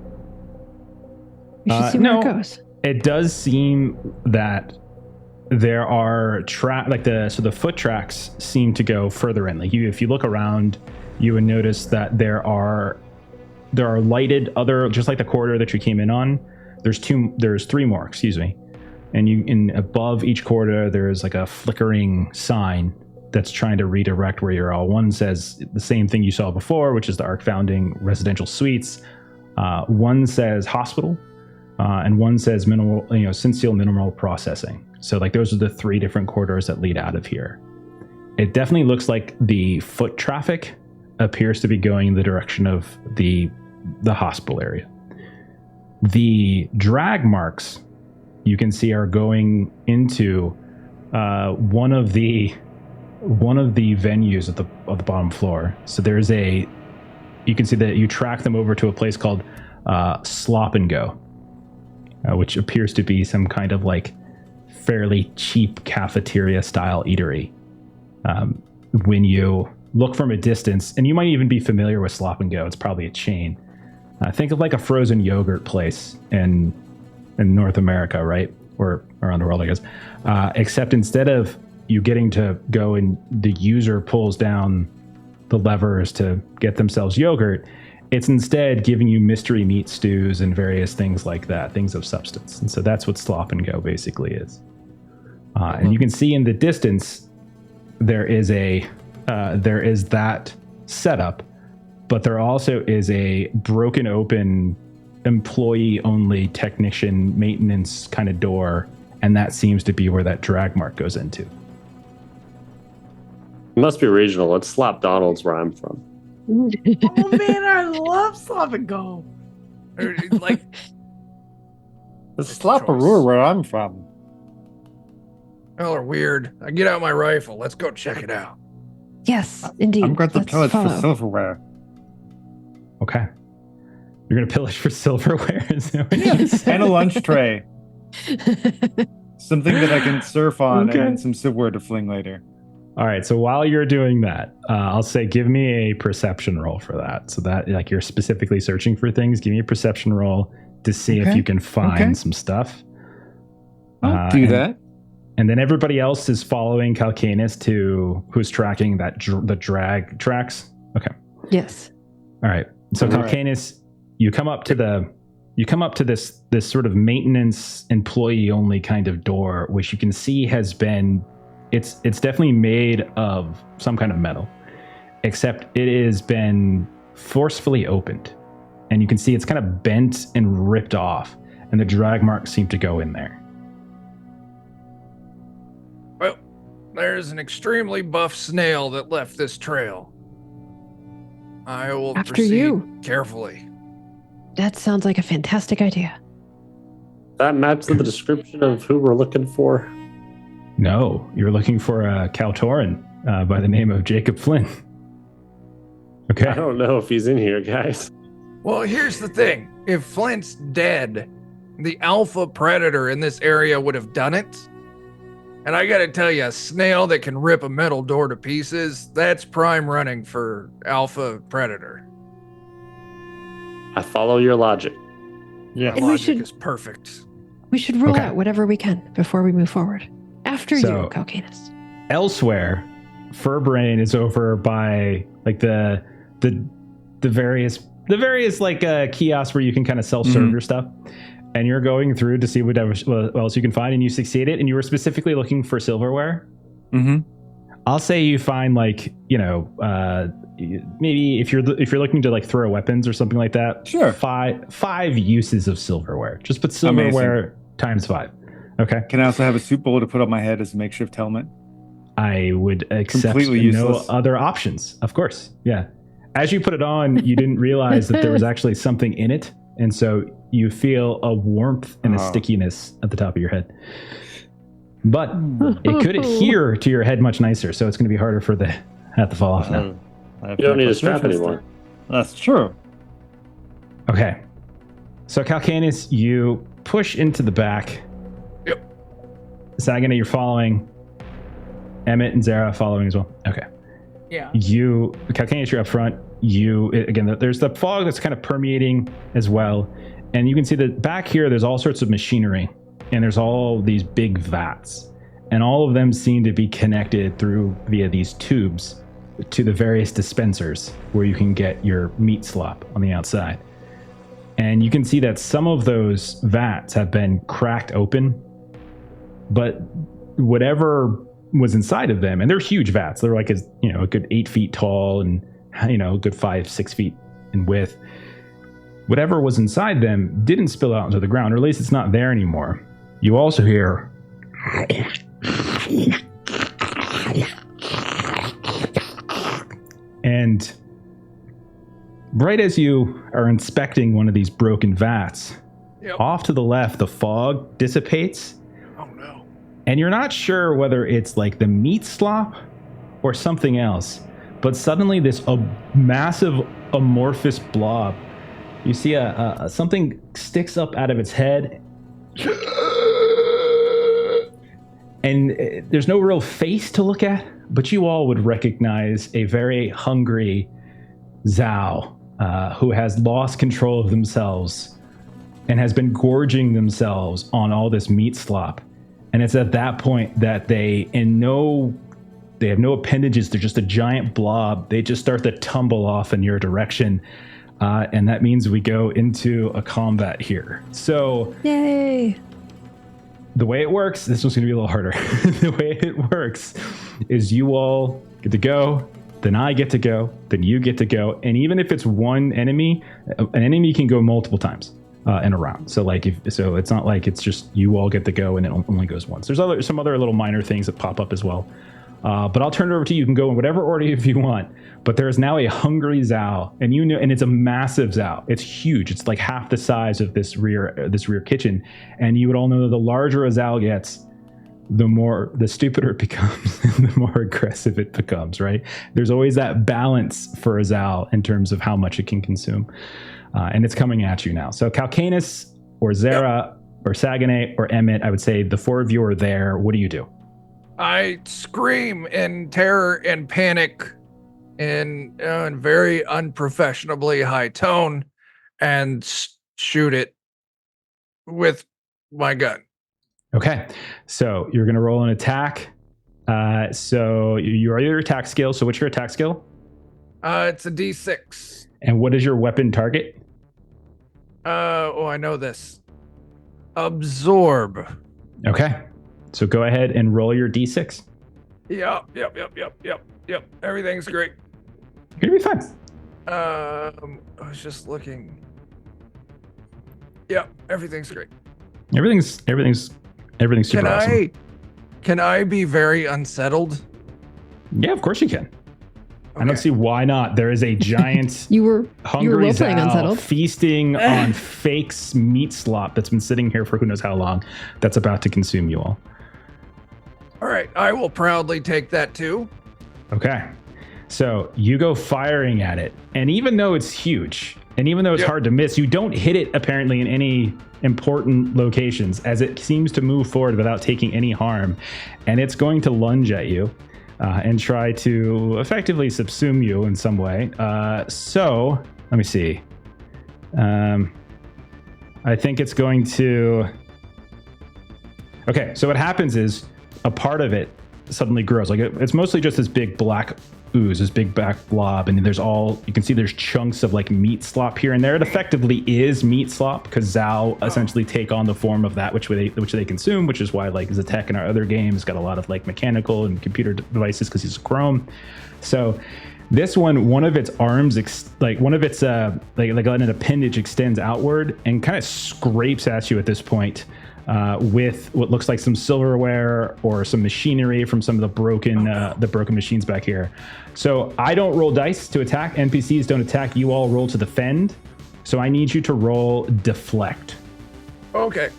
We should see where it goes. It does seem that there are the foot tracks seem to go further in. Like if you look around, you would notice that there are lighted other, just like the corridor that you came in on. There's 3 more, excuse me. And above each corridor, there's like a flickering sign that's trying to redirect where you're all. One says the same thing you saw before, which is the Arc Founding Residential Suites. One says hospital, and one says SynthSteel mineral processing. So like those are the 3 different corridors that lead out of here. It definitely looks like the foot traffic appears to be going in the direction of the hospital area. The drag marks you can see are going into one of the venues at the bottom floor. So there's you can see that you track them over to a place called Slop and Go, which appears to be some kind of like fairly cheap cafeteria style eatery. When you look from a distance, and you might even be familiar with Slop and Go, it's probably a chain. Think of like a frozen yogurt place in North America, right? Or around the world, I guess. Except instead of you getting to go and the user pulls down the levers to get themselves yogurt, it's instead giving you mystery meat stews and various things like that, things of substance. And so that's what Slop and Go basically is. And you can see in the distance, there is that setup, but there also is a broken open employee only technician maintenance kind of door, and that seems to be where that drag mark goes into. It must be regional. Let's slap Donald's where I'm from. Oh man, I love Slop and Go. Like, Let's slap a roar where I'm from. y'all are weird. I get out my rifle. Let's go check it out. Yes, indeed. I'm going to Let's pillage for follow. silverware. Okay. You're going to pillage for silverware? Is that what you said? And a lunch tray. Something that I can surf on, Okay. and some silverware to fling later. All right. So while you're doing that, I'll say give me a perception roll for that. So that like you're specifically searching for things. Give me a perception roll to see if you can find some stuff. I'll do that. And then everybody else is following Calcanus who's tracking the drag tracks. Okay. Yes. All right. So All right. Calcanus, you come up to this sort of maintenance employee only kind of door, which you can see has been It's definitely made of some kind of metal, except it has been forcefully opened. And you can see it's kind of bent and ripped off, and the drag marks seem to go in there. Well, there's an extremely buff snail that left this trail. I will After proceed you. carefully. That sounds like a fantastic idea. That matches the description of who we're looking for. No, you're looking for a Kaltoran by the name of Jacob Flint. Okay. I don't know if he's in here, guys. Well, here's the thing. If Flint's dead, the alpha predator in this area would have done it. And I gotta tell you, a snail that can rip a metal door to pieces, that's prime running for alpha predator. I follow your logic. Yeah. My And we logic should- is perfect. We should rule Okay. out whatever we can before we move forward. After So- you, Calcanus. Elsewhere, Furbrayne is over by like the various like kiosks where you can kind of self-serve your stuff, and you're going through to see what else you can find, and you succeeded, and you were specifically looking for silverware. Mm-hmm. I'll say you find like maybe if you're looking to like throw weapons or something like that. Sure. Five uses of silverware. Just put silverware times 5. Okay. Can I also have a soup bowl to put on my head as a makeshift helmet? I would accept Completely no useless. other options. Of course. Yeah. As you put it on, you didn't realize that there was actually something in it. And so you feel a warmth and a stickiness at the top of your head. But it could adhere to your head much nicer. So it's going to be harder for the hat to fall off now. You don't need a strap anymore. That's true. Okay. So Calcanus, you push into the back. Yep. Sagana, you're following. Emmett and Zara following as well. Okay. Yeah. Calcanus, you're up front. There's the fog that's kind of permeating as well. And you can see that back here, there's all sorts of machinery. And there's all these big vats. And all of them seem to be connected via these tubes to the various dispensers where you can get your meat slop on the outside. And you can see that some of those vats have been cracked open, but whatever was inside of them, and they're huge vats, they're like a good 8 feet tall and a good 5-6 feet in width. Whatever was inside them didn't spill out into the ground, or at least it's not there anymore. You also hear and right as you are inspecting one of these broken vats, off to the left, the fog dissipates. Oh no. And you're not sure whether it's like the meat slop or something else. But suddenly this massive amorphous blob, you see something sticks up out of its head. And there's no real face to look at, but you all would recognize a very hungry Zhao who has lost control of themselves and has been gorging themselves on all this meat slop. And it's at that point that they have no appendages. They're just a giant blob. They just start to tumble off in your direction. And that means we go into a combat here. So Yay! the way it works, this one's going to be a little harder. The way it works is you all get to go, then I get to go, then you get to go. And even if it's one enemy, an enemy can go multiple times in a round. So it's not like it's just you all get to go and it only goes once. There's some other little minor things that pop up as well. But I'll turn it over to you. You can go in whatever order if you want. But there is now a hungry Zhao, and it's a massive Zhao. It's huge. It's like half the size of this rear kitchen. And you would all know that the larger a Zhao gets, the stupider it becomes, and the more aggressive it becomes. Right? There's always that balance for a Zhao in terms of how much it can consume, and it's coming at you now. So Calcanus or Zara or Saganay or Emmett, I would say the 4 of you are there. What do you do? I scream in terror and panic in very unprofessionally high tone and shoot it with my gun. Okay, so you're going to roll an attack. So you are your attack skill. So what's your attack skill? It's a D6. And what is your weapon target? I know this. Absorb. Okay, so go ahead and roll your D6. Yep. Everything's great. You're gonna be fine. I was just looking. Yep, everything's great. Everything's super awesome. Can I be very unsettled? Yeah, of course you can. I don't see why not. There is a giant you were hungry role-playing Zal unsettled. feasting on Fake's meat slop that's been sitting here for who knows how long that's about to consume you all. All right, I will proudly take that too. Okay. So you go firing at it, and even though it's huge, and even though it's hard to miss, you don't hit it apparently in any important locations as it seems to move forward without taking any harm, and it's going to lunge at you. And try to effectively subsume you in some way. So, let me see. I think it's going to... Okay, so what happens is a part of it suddenly grows. Like it's mostly just this big black ooze, this big black blob, and you can see there's chunks of like meat slop here and there. It effectively is meat slop because Zal essentially take on the form of that which they consume, which is why like Zatek in our other games got a lot of like mechanical and computer devices because he's a chrome. So this one of its arms, one of its like an appendage extends outward and kind of scrapes at you at this point. With what looks like some silverware or some machinery from some of the broken machines back here. So I don't roll dice to attack. NPCs don't attack. You all roll to defend. So I need you to roll deflect. Okay.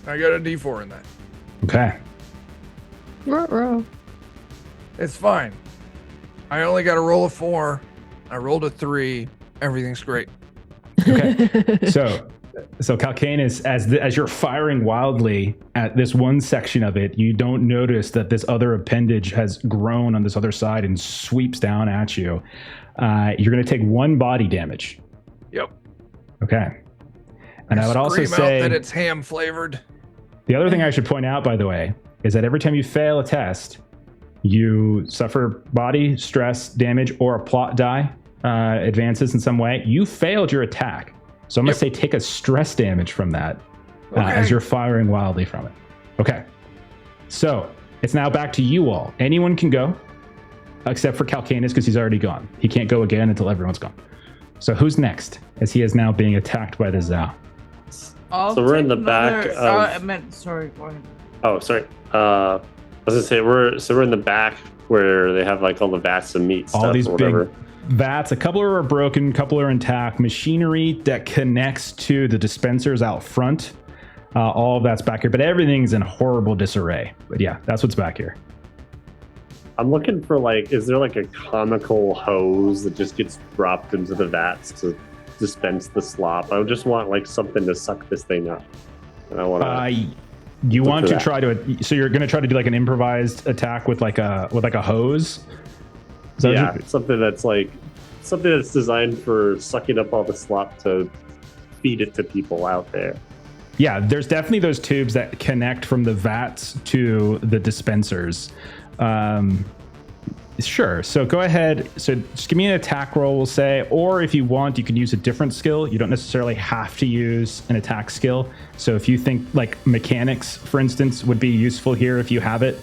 I got a D4 in that. Okay. Ruh-roh. It's fine. I only got to roll a 4. I rolled a 3. Everything's great. Okay. So Calcanus, as you're firing wildly at this one section of it, you don't notice that this other appendage has grown on this other side and sweeps down at you. You're going to take 1 body damage. Yep. Okay. And I would also say that it's ham flavored. The other thing I should point out, by the way, is that every time you fail a test, you suffer body stress damage or a plot die advances in some way. You failed your attack. So I'm going to say take a stress damage from that as you're firing wildly from it. Okay. So it's now back to you all. Anyone can go, except for Calcanus because he's already gone. He can't go again until everyone's gone. So who's next? As he is now being attacked by the Zal. So we're in the back of... sorry, go ahead. Oh, sorry. I was going to say, we're in the back where they have like all the vats of meat stuff all these or whatever. Big vats, a couple are broken, a couple are intact. Machinery that connects to the dispensers out front. All of that's back here, but everything's in horrible disarray. But yeah, that's what's back here. I'm looking for like, is there like a comical hose that just gets dropped into the vats to dispense the slop? I just want like something to suck this thing up. And I want to. You want to try to? So you're going to try to do like an improvised attack with like a hose? Yeah, something that's designed for sucking up all the slop to feed it to people out there. Yeah, there's definitely those tubes that connect from the vats to the dispensers. Sure. So go ahead. So just give me an attack roll, we'll say, or if you want, you can use a different skill. You don't necessarily have to use an attack skill. So if you think like mechanics, for instance, would be useful here if you have it.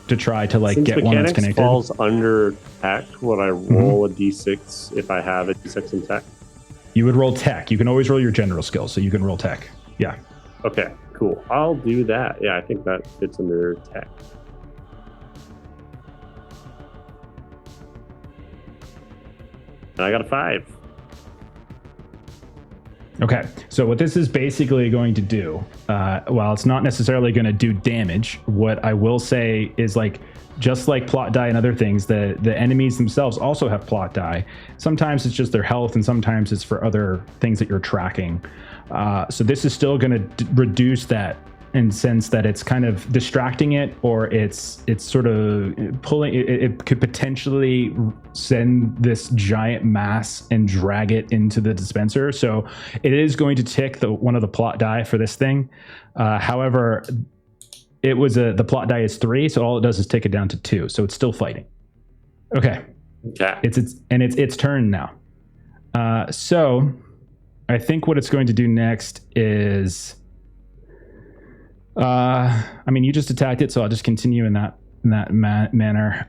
To try to like get one that's connected. Falls under tech. Would I roll a d6 if I have a d6 in tech? You would roll tech. You can always roll your general skill, so you can roll tech. Yeah. Okay, cool. I'll do that. Yeah, I think that fits under tech. And I got a 5. Okay, so what this is basically going to do, while it's not necessarily going to do damage, what I will say is like, just like plot die and other things, the enemies themselves also have plot die. Sometimes it's just their health, and sometimes it's for other things that you're tracking. So this is still going to reduce that in the sense that it's kind of distracting it, or it's sort of pulling it could potentially send this giant mass and drag it into the dispenser. So it is going to tick one of the plot die for this thing. However, the plot die is 3, so all it does is take it down to 2. So it's still fighting. Okay. It's its turn now. So I think what it's going to do next is I mean, you just attacked it, so I'll just continue in that manner.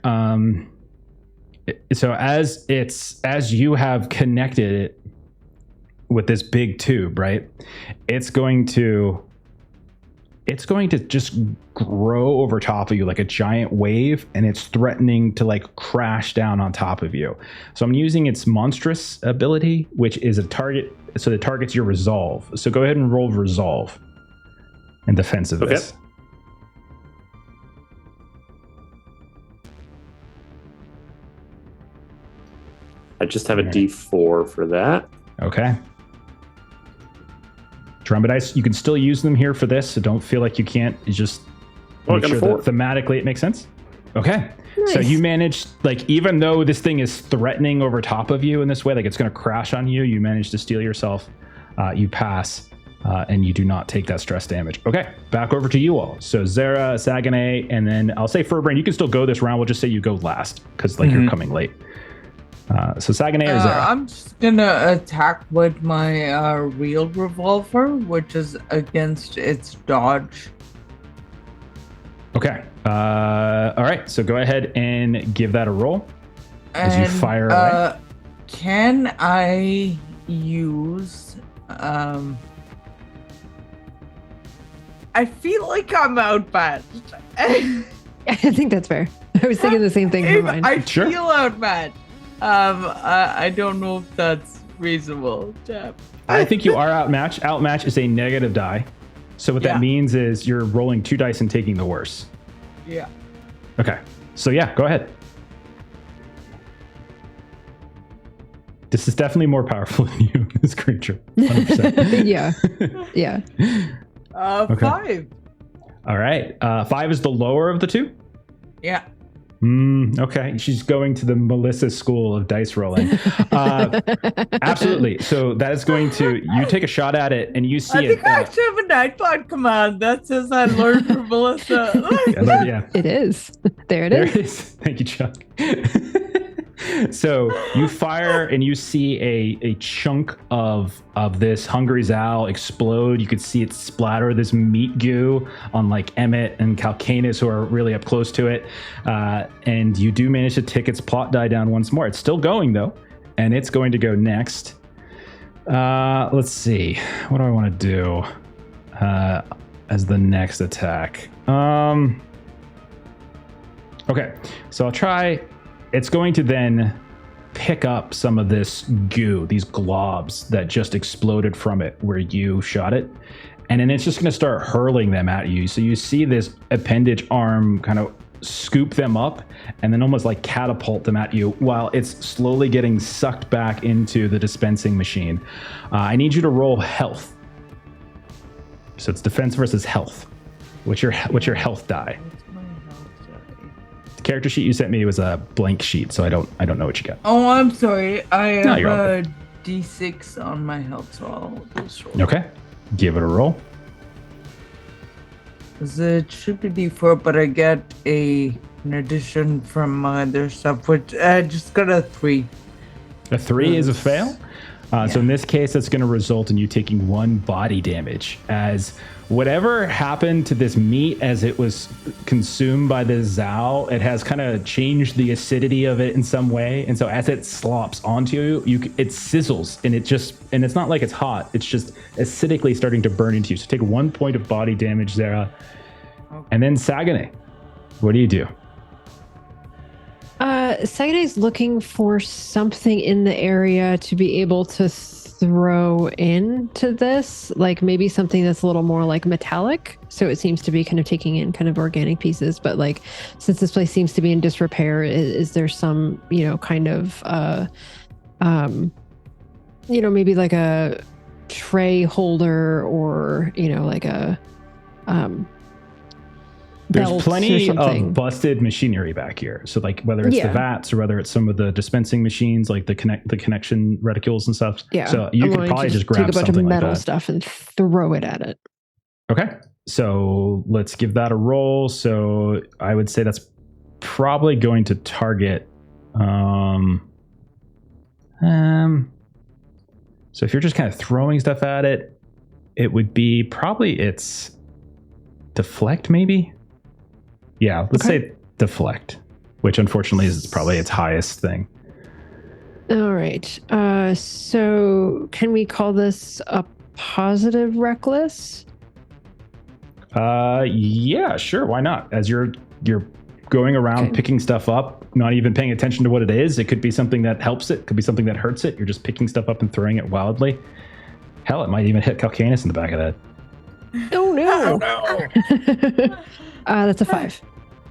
So as you have connected it with this big tube, right? It's going to just grow over top of you like a giant wave, and it's threatening to like crash down on top of you. So I'm using its monstrous ability, which is a target. So it targets your resolve. So go ahead and roll resolve in defense of this. I just have a D4 for that. Okay. Drum dice, you can still use them here for this, so don't feel like you can't. You just make sure that thematically it makes sense. Okay. Nice. So you managed, like, even though this thing is threatening over top of you in this way, like it's going to crash on you, you managed to steel yourself. You pass, and you do not take that stress damage. Okay, back over to you all. So Zara, Saguenay, and then I'll say Furbrayne. You can still go this round. We'll just say you go last because like you're coming late. So Saguenay or Zara? I'm just gonna attack with my real revolver, which is against its dodge. Okay. All right. So go ahead and give that a roll as you fire away. Can I use? I feel like I'm outmatched. I think that's fair. I was thinking the same thing in mind. I feel outmatched. I don't know if that's reasonable. I think you are outmatched. Outmatch is a negative die. So what that means is you're rolling 2 dice and taking the worst. Yeah. Okay. So yeah, go ahead. This is definitely more powerful than you, this creature. 100%. Yeah. Okay. 5. All right. 5 is the lower of the 2? Yeah. Okay. She's going to the Melissa school of dice rolling. Absolutely. So that is going to, you take a shot at it and you see I think I actually have a Nightbot command that says I learned from Melissa. Yeah. It is. There it is. Thank you, Chuck. So you fire and you see a chunk of this hungry Zal explode. You could see it splatter this meat goo on like Emmett and Calcanus, who are really up close to it. And you do manage to tick its plot die down once more. It's still going though, and it's going to go next. Let's see. What do I want to do as the next attack? Okay, so I'll try. It's going to then pick up some of this goo, these globs that just exploded from it where you shot it. And then it's just going to start hurling them at you. So you see this appendage arm kind of scoop them up and then almost like catapult them at you while it's slowly getting sucked back into the dispensing machine. I need you to roll health. So it's defense versus health. What's your health die? Character sheet you sent me was a blank sheet, so I don't know what you got. Oh, I'm sorry. I have a D6 on my health, so I'll just roll. Okay, give it a roll. It should be D4, but I get an addition from my other stuff, which I just got a 3. A 3 is a fail. So in this case, that's going to result in you taking 1 body damage, as whatever happened to this meat as it was consumed by the Zal, it has kind of changed the acidity of it in some way. And so as it slops onto you, it sizzles, and it's not like it's hot. It's just acidically starting to burn into you. So take 1 point of body damage, Zara. Okay. And then Saguenay, what do you do? Saguenay's looking for something in the area to be able to throw into this, like maybe something that's a little more like metallic. So it seems to be kind of taking in kind of organic pieces. But like, since this place seems to be in disrepair, is there some, kind of, maybe like a tray holder or, like a, there's plenty of busted machinery back here. So like whether it's the vats or whether it's some of the dispensing machines, like the connection reticules and stuff. Yeah. So you could probably just grab take a bunch of something metal like that. stuff and throw it at it. Okay. So let's give that a roll. So I would say that's probably going to target. So if you're just kind of throwing stuff at it, it would be probably its deflect, maybe? Yeah, let's say deflect, which unfortunately is probably its highest thing. All right. So can we call this a positive reckless? Yeah, sure. Why not? As you're going around picking stuff up, not even paying attention to what it is. It could be something that helps it. Could be something that hurts it. You're just picking stuff up and throwing it wildly. Hell, it might even hit Calcanus in the back of the head. Oh no! Oh, no. That's a 5.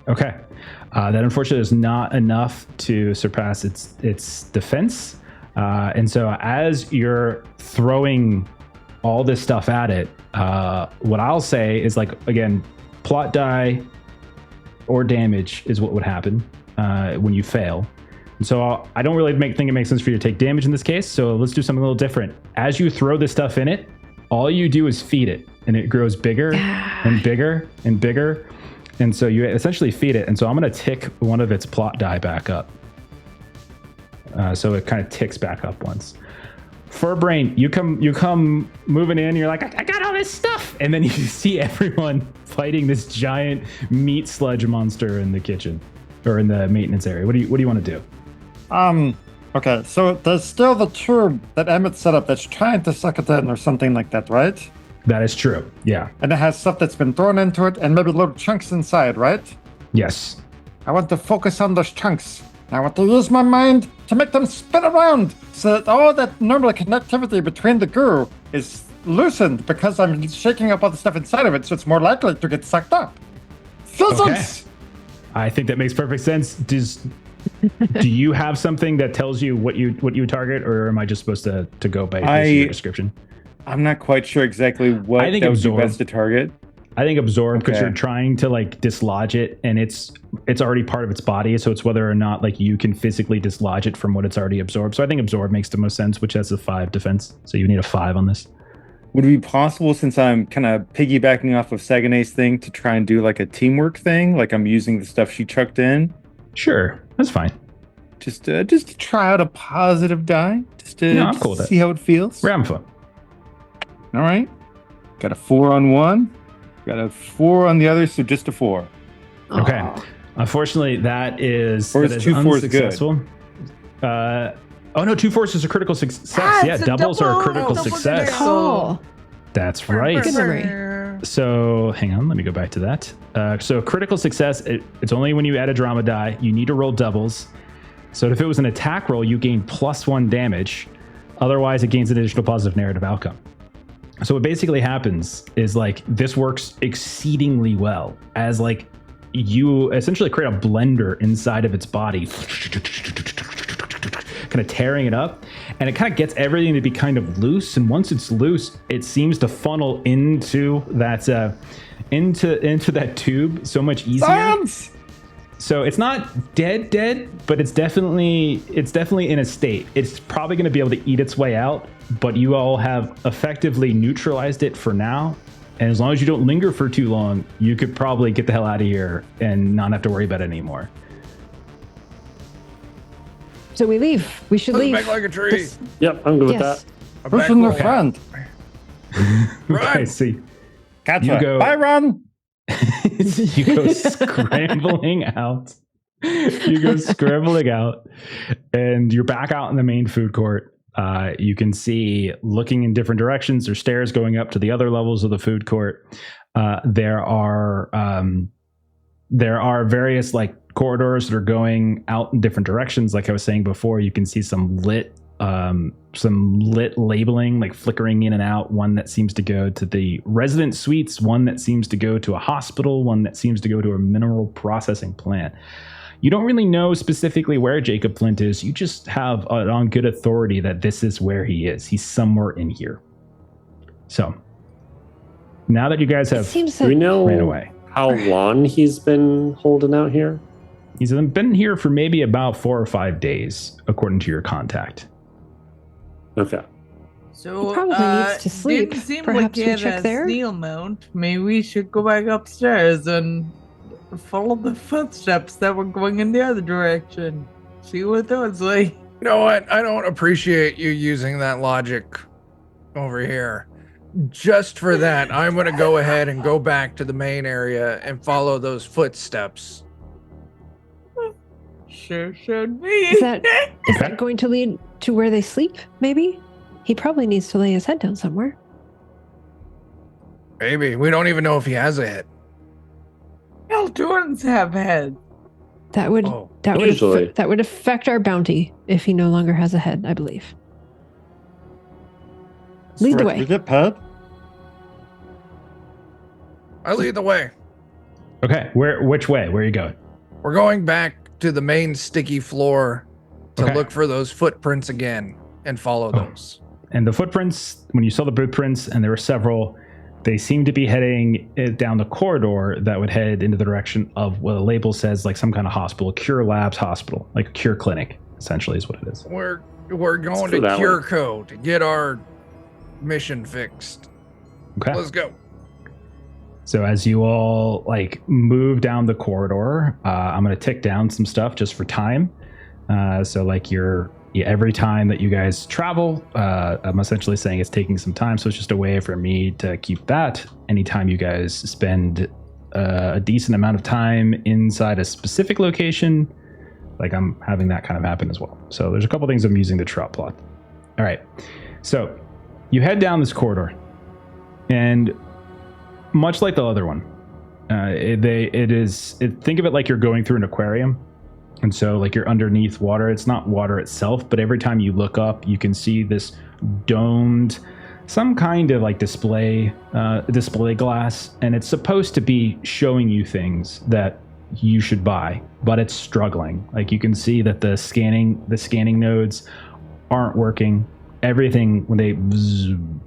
Okay. That unfortunately is not enough to surpass its defense. And so as you're throwing all this stuff at it, what I'll say is, like, again, plot die or damage is what would happen when you fail. And so I don't really think it makes sense for you to take damage in this case. So let's do something a little different. As you throw this stuff in it, all you do is feed it, and it grows bigger and bigger and bigger. And so you essentially feed it. And so I'm going to tick one of its plot die back up. So it kind of ticks back up once. Furbrayne, you come moving in. You're like, I got all this stuff. And then you see everyone fighting this giant meat sludge monster in the kitchen or in the maintenance area. What do you want to do? Okay, so there's still the tube that Emmett set up that's trying to suck it in or something like that, right? That is true. Yeah. And it has stuff that's been thrown into it and maybe little chunks inside, right? Yes. I want to focus on those chunks. I want to use my mind to make them spin around so that all that normal connectivity between the goo is loosened because I'm shaking up all the stuff inside of it, so it's more likely to get sucked up. Physics! Okay. I think that makes perfect sense. Do you have something that tells you what you target, or am I just supposed to go by your description? I'm not quite sure exactly what I think that would be absorb. best to target. I think absorb, because Okay. you're trying to like dislodge it, and it's already part of its body, so it's whether or not like you can physically dislodge it from what it's already absorbed. So I think absorb makes the most sense, which has a 5 defense. So you need a 5 on this. Would it be possible, since I'm kind of piggybacking off of Saganay's thing, to try and do like a teamwork thing? Like I'm using the stuff she chucked in? Sure, that's fine. Just to try out a positive die? Just to No, I'm cool with see how it feels? We're having fun. All right. Got a 4 on one. Got a 4 on the other, so just a 4. Okay. Aw. Unfortunately, that is Or is 2 4s good? unsuccessful. Oh no, 2 4s is a critical success. Yeah, it's a doubles are a critical double success. success. That's right. Good memory. So hang on, let me go back to that. So critical success, it's only when you add a drama die. You need to roll doubles. So if it was an attack roll, you gain +1 damage. Otherwise, it gains an additional positive narrative outcome. So what basically happens is like this works exceedingly well as like you essentially create a blender inside of its body, kind of tearing it up, and it kind of gets everything to be kind of loose. And once it's loose, it seems to funnel into that into that tube so much easier. Science! So it's not dead, but it's definitely in a state. It's probably going to be able to eat its way out, but you all have effectively neutralized it for now. And as long as you don't linger for too long, you could probably get the hell out of here and not have to worry about it anymore. So we leave. We should leave. Back like a tree. This- Yep, I'm good with yes. that. A back Pushing the roll. front. Okay, see. Gotcha. You go- Bye, Ron. You go scrambling out. You go scrambling out, and you're back out in the main food court. You can see, looking in different directions, there's stairs going up to the other levels of the food court. There are various like corridors that are going out in different directions. Like I was saying before, you can see some lit labeling like flickering in and out. One that seems to go to the resident suites, one that seems to go to a hospital, one that seems to go to a mineral processing plant. You don't really know specifically where Jacob Flint is. You just have on good authority that this is where he is. He's somewhere in here. So now that you guys It have seems Do we that know ran away, how long he's been holding out here? he's been here for maybe about 4 or 5 days, according to your contact. Okay. So He probably needs to sleep. Didn't seem Perhaps like he we had check a there? snail mount. Maybe we should go back upstairs and follow the footsteps that were going in the other direction. See what those like. You know what? I don't appreciate you using that logic over here. just for that, I'm going to go ahead and go back to the main area and follow those footsteps. Sure should be. Is that going to lead to where they sleep, maybe? He probably needs to lay his head down somewhere. Maybe. We don't even know if he has a head. Eldorans have heads. That would affect our bounty if he no longer has a head, I believe. Lead the way. We get paid? I lead the way. Okay, which way? Where are you going? We're going back to the main sticky floor to Okay. look for those footprints again and follow those. And the footprints, when you saw the footprints, and there were several, they seem to be heading down the corridor that would head into the direction of what a label says, like some kind of hospital, Cure Labs hospital, like a cure clinic, essentially is what it is. We're going go to that Cure way. Co to get our mission fixed. Okay. Let's go. So as you all like move down the corridor, I'm going to tick down some stuff just for time. So like every time that you guys travel, I'm essentially saying it's taking some time. So it's just a way for me to keep that. Anytime you guys spend a decent amount of time inside a specific location, like I'm having that kind of happen as well. So there's a couple things I'm using the trot plot. All right. So you head down this corridor, and much like the other one, think of it like you're going through an aquarium. And so like you're underneath water. It's not water itself, but every time you look up, you can see this domed, some kind of like display glass. And it's supposed to be showing you things that you should buy, but it's struggling. Like you can see that the scanning nodes aren't working. Everything, when they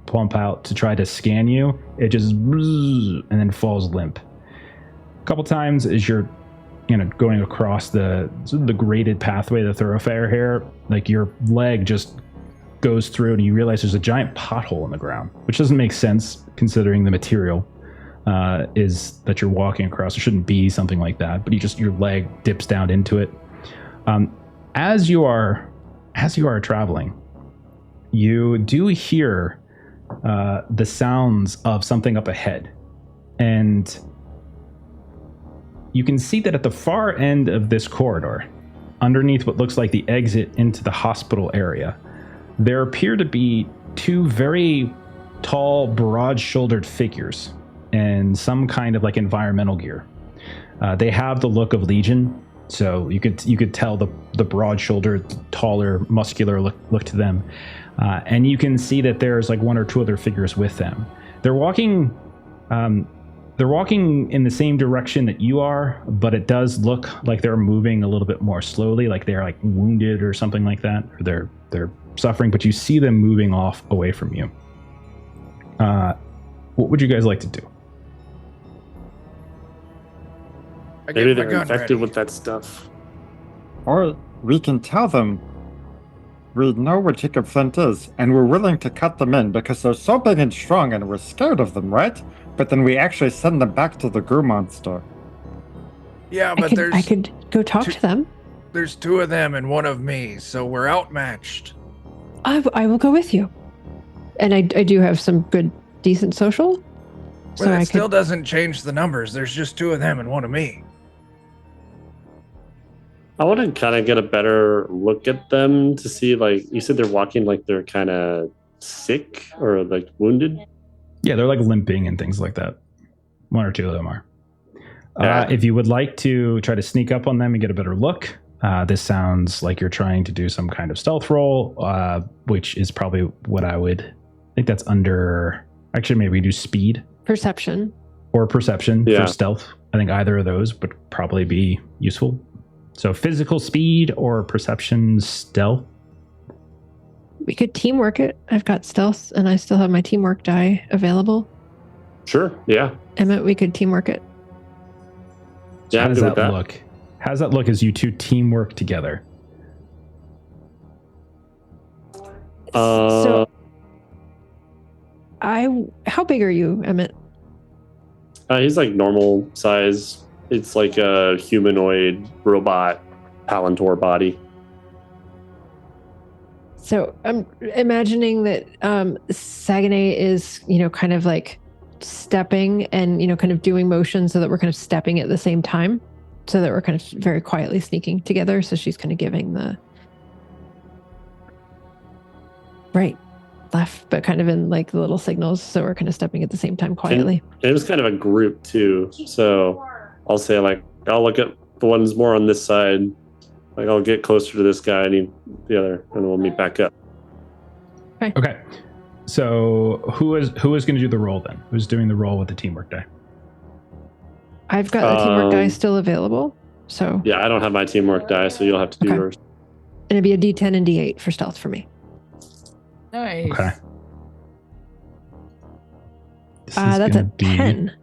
plump out to try to scan you, it just and then falls limp. A couple times as you're going across the graded pathway, the thoroughfare here, like your leg just goes through and you realize there's a giant pothole in the ground, which doesn't make sense considering the material is that you're walking across. It shouldn't be something like that, but your leg dips down into it. As you are traveling, you do hear the sounds of something up ahead, and you can see that at the far end of this corridor, underneath what looks like the exit into the hospital area, there appear to be two very tall, broad-shouldered figures in some kind of like environmental gear. They have the look of Legion, so you could tell the broad-shouldered, taller, muscular look to them. And you can see that there's like one or two other figures with them. They're walking in the same direction that you are, but it does look like they're moving a little bit more slowly, like they're like wounded or something like that, or they're suffering, but you see them moving off away from you. What would you guys like to do? Maybe they're infected with that stuff. Or we can tell them we know what Jacob Flint is, and we're willing to cut them in because they're so big and strong and we're scared of them, right? But then we actually send them back to the Gru monster. Yeah, but I could go talk to them. There's two of them and one of me, so we're outmatched. I will go with you. And I do have some good, decent social. But it still doesn't change the numbers. There's just two of them and one of me. I want to kind of get a better look at them to see, like, you said they're walking like they're kind of sick or like wounded. Yeah, they're like limping and things like that. One or two of them are. Yeah. If you would like to try to sneak up on them and get a better look, this sounds like you're trying to do some kind of stealth roll, which is probably what I think that's under. Actually, maybe do speed. Perception. Or perception for stealth. I think either of those would probably be useful. So physical speed or perception stealth. We could teamwork it. I've got stealth and I still have my teamwork die available. Sure, yeah. Emmett, we could teamwork it. Yeah, How does that look? How does that look as you two teamwork together? How big are you, Emmett? He's like normal size. It's like a humanoid robot Palantor body. So I'm imagining that Saguenay is, kind of like stepping and, kind of doing motion so that we're kind of stepping at the same time, so that we're kind of very quietly sneaking together. So she's kind of giving the right, left, but kind of in like the little signals. So we're kind of stepping at the same time quietly. And it was kind of a group too. So I'll say like, I'll look at the ones more on this side. Like I'll get closer to this guy and the other, and we'll meet back up. Okay. So who is going to do the roll then? Who's doing the roll with the teamwork die? I've got the teamwork die still available. So yeah, I don't have my teamwork die, so you'll have to do yours. And it'd be a D10 and D8 for stealth for me. Nice. Okay. That's a 10.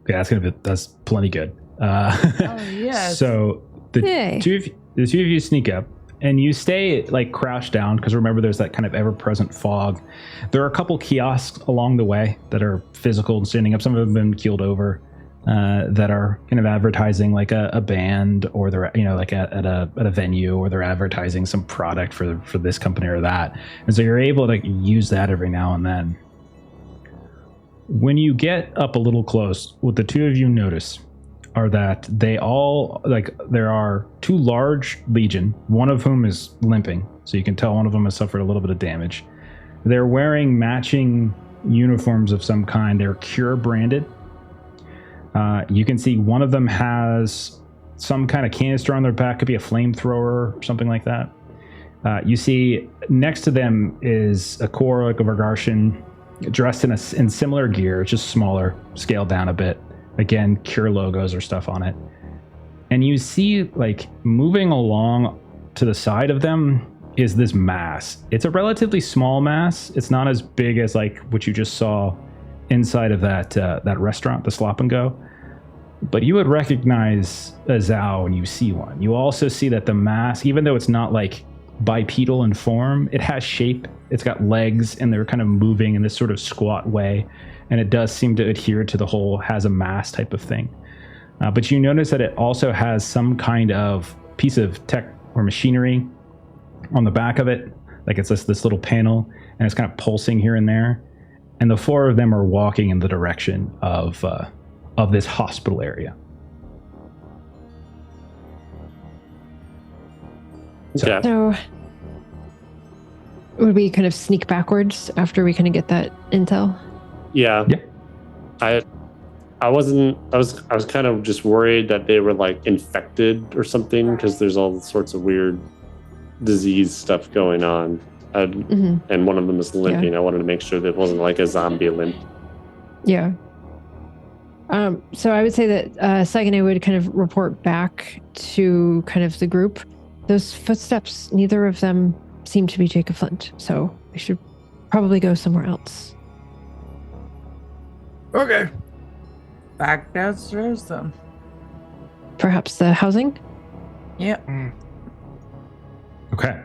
Yeah, that's plenty good. Yes. So the two of you sneak up, and you stay like crouched down because remember there's that kind of ever-present fog. There are a couple kiosks along the way that are physical and standing up. Some of them have been keeled over that are kind of advertising like a band, or they're like at a venue, or they're advertising some product for this company or that. And so you're able to use that every now and then. When you get up a little close, what the two of you notice are that they all, there are two large Legion, one of whom is limping, so you can tell one of them has suffered a little bit of damage. They're wearing matching uniforms of some kind. They're Cure branded. You can see one of them has some kind of canister on their back, could be a flamethrower or something like that. You see next to them is a Corps like a Vargarshan, dressed in similar gear, just smaller, scaled down a bit. Again, Cure logos or stuff on it. And you see, like, moving along to the side of them is this mass. It's a relatively small mass. It's not as big as, like, what you just saw inside of that restaurant, the Slop and Go. But you would recognize a Zao when you see one. You also see that the mass, even though it's not, like, bipedal in form, it has shape. It's got legs, and they're kind of moving in this sort of squat way. And it does seem to adhere to the whole has a mass type of thing. But you notice that it also has some kind of piece of tech or machinery on the back of it. Like it's this little panel, and it's kind of pulsing here and there. And the four of them are walking in the direction of this hospital area. So would we kind of sneak backwards after we kind of get that intel? Yeah. I was kind of just worried that they were like infected or something, because there's all sorts of weird disease stuff going on. And one of them is limping. Yeah. I wanted to make sure that it wasn't like a zombie limp. Yeah. So I would say that Saguenay would kind of report back to kind of the group. Those footsteps, neither of them seem to be Jacob Flint, so we should probably go somewhere else. Okay. Back downstairs then. Perhaps the housing? Yeah. Okay.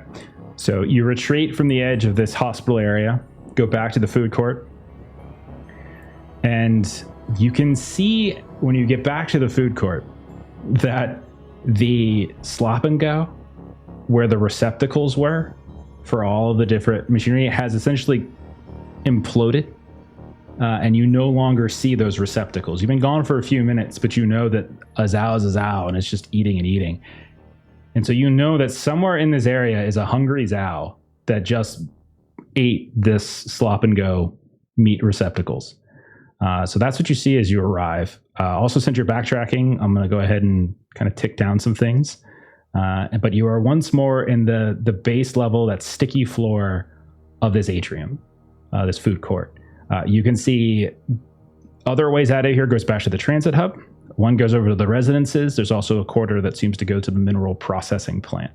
So you retreat from the edge of this hospital area, go back to the food court, and you can see when you get back to the food court that the Slop and Go, where the receptacles were for all of the different machinery, has essentially imploded. And you no longer see those receptacles. You've been gone for a few minutes, but you know that a Zao is a Zao, and it's just eating and eating. And so you know that somewhere in this area is a hungry Zao that just ate this Slop and Go meat receptacles. So that's what you see as you arrive. Also, since you're backtracking, I'm going to go ahead and kind of tick down some things. But you are once more in the base level, that sticky floor of this atrium, this food court. You can see other ways out of here goes back to the transit hub. One goes over to the residences. There's also a corridor that seems to go to the mineral processing plant.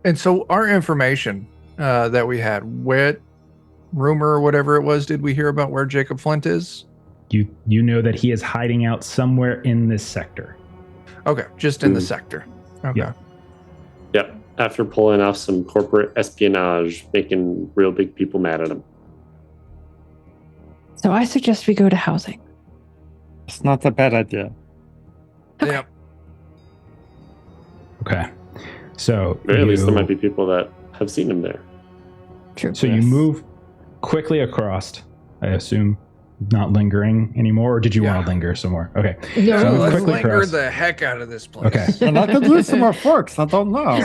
And so our information that we had, what rumor or whatever it was, did we hear about where Jacob Flint is? You know that he is hiding out somewhere in this sector. Okay, just in the sector. Okay. Yeah. Yep. After pulling off some corporate espionage, making real big people mad at him. So I suggest we go to housing. It's not a bad idea. Okay. Yep. Okay. So Or at least there might be people that have seen him there. True. So you move quickly across, I assume, not lingering anymore, or did you want to linger some more? Okay. No, So Let's quickly linger across. the heck out of this place. Okay. And I could use some more forks. I don't know.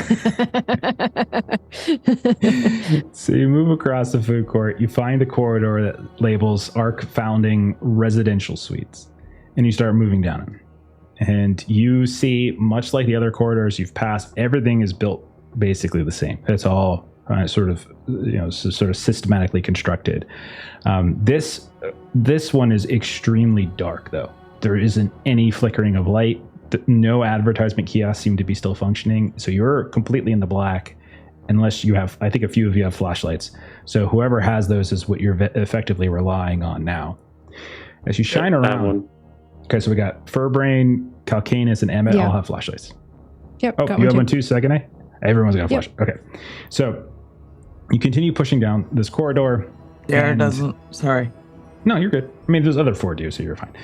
So you move across the food court, you find the corridor that labels Arc Founding Residential Suites, and you start moving down it. And you see, much like the other corridors you've passed, everything is built basically the same. It's all sort of systematically constructed. This one is extremely dark, though. There isn't any flickering of light. No advertisement kiosks seem to be still functioning. So you're completely in the black, unless you have, I think a few of you have flashlights. So whoever has those is what you're effectively relying on now. As you shine around. Okay, so we got Furbrayne, Calcanus, and Emmett all have flashlights. Yep. Oh, you have one too, Second A? Everyone's got a flash. Okay. So you continue pushing down this corridor. There doesn't. Sorry. No, you're good. I mean, there's other 4 do, so you're fine.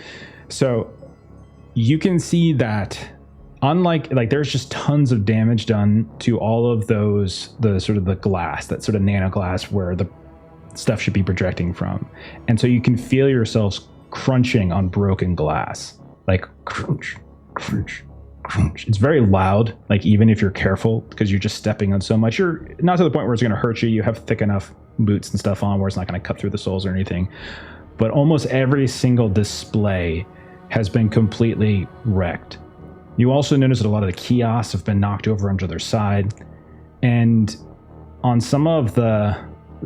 So you can see that unlike, there's just tons of damage done to all of those, the sort of the glass, that sort of nano glass where the stuff should be projecting from. And so you can feel yourselves crunching on broken glass. Like crunch, crunch, crunch. It's very loud, even if you're careful, because you're just stepping on so much. You're not to the point where it's going to hurt you. You have thick enough boots and stuff on where it's not going to cut through the soles or anything. But almost every single display has been completely wrecked. You also notice that a lot of the kiosks have been knocked over onto their side. And on some of the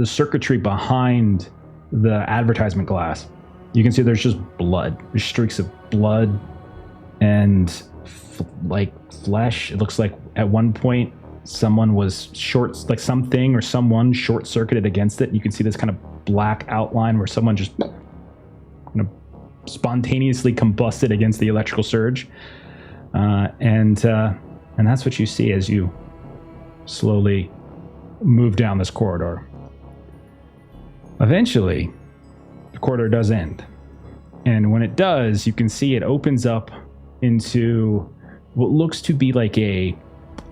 circuitry behind the advertisement glass, you can see there's just blood. There's streaks of blood and flesh. It looks like at one point someone was someone short-circuited against it. You can see this kind of black outline where someone just spontaneously combusted against the electrical surge. And that's what you see as you slowly move down this corridor. Eventually, the corridor does end. And when it does, you can see it opens up into what looks to be like a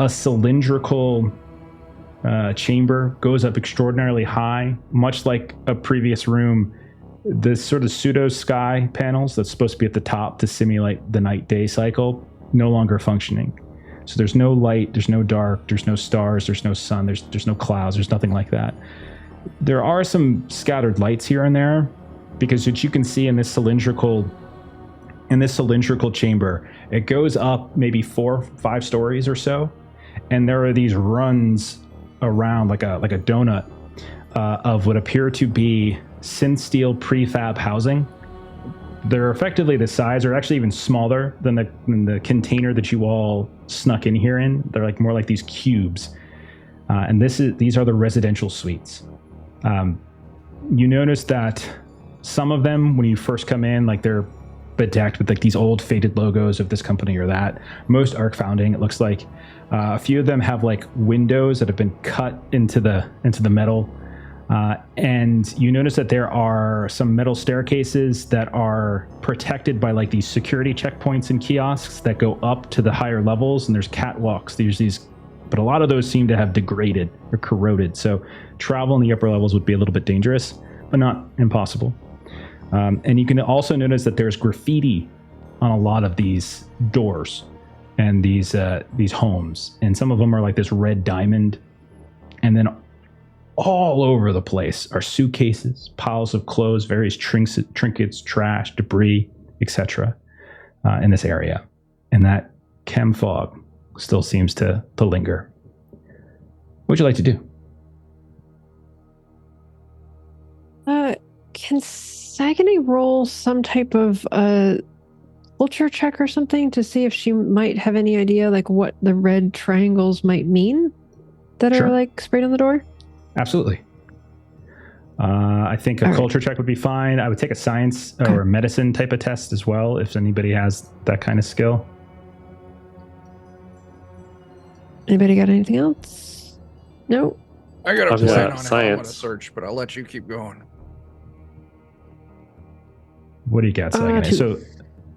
cylindrical chamber, goes up extraordinarily high, much like a previous room. This sort of pseudo sky panels that's supposed to be at the top to simulate the night-day cycle, no longer functioning. So there's no light, there's no dark, there's no stars, there's no sun, there's no clouds, there's nothing like that. There are some scattered lights here and there, because what you can see in this cylindrical chamber, it goes up maybe 4-5 stories or so, and there are these runs around like a donut of what appear to be SynthSteel prefab housing. They're effectively the size, or actually even smaller than the container that you all snuck in here in. They're more like these cubes, and these are the residential suites. You notice that some of them, when you first come in, they're bedecked with these old faded logos of this company or that. Most Arc Founding, it looks like. A few of them have windows that have been cut into the metal. And you notice that there are some metal staircases that are protected by these security checkpoints and kiosks that go up to the higher levels, and there's catwalks. There's these, but a lot of those seem to have degraded or corroded. So travel in the upper levels would be a little bit dangerous, but not impossible. And you can also notice that there's graffiti on a lot of these doors and these homes, and some of them are this red diamond, and then all over the place are suitcases, piles of clothes, various trinkets, trash, debris, etc. In this area. And that chem fog still seems to linger. What would you like to do? Can Saganay roll some type of culture check or something to see if she might have any idea what the red triangles might mean that are sprayed on the door? Absolutely. I think a culture check would be fine. I would take a science or a medicine type of test as well, if anybody has that kind of skill. Anybody got anything else? No. I got a plan on science. how I'm going to search, but I'll let you keep going. What do you got, Saganay? 2. So,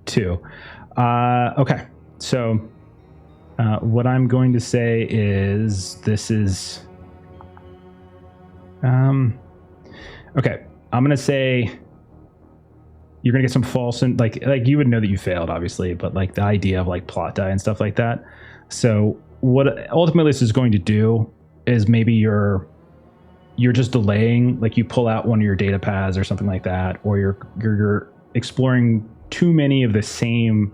2. Okay. So, what I'm going to say is this is Okay, I'm gonna say you're gonna get some false and like you would know that you failed, obviously, but like the idea of like plot die and stuff like that. So what ultimately this is going to do is maybe you're just delaying, like you pull out one of your data pads or something like that, or you're exploring too many of the same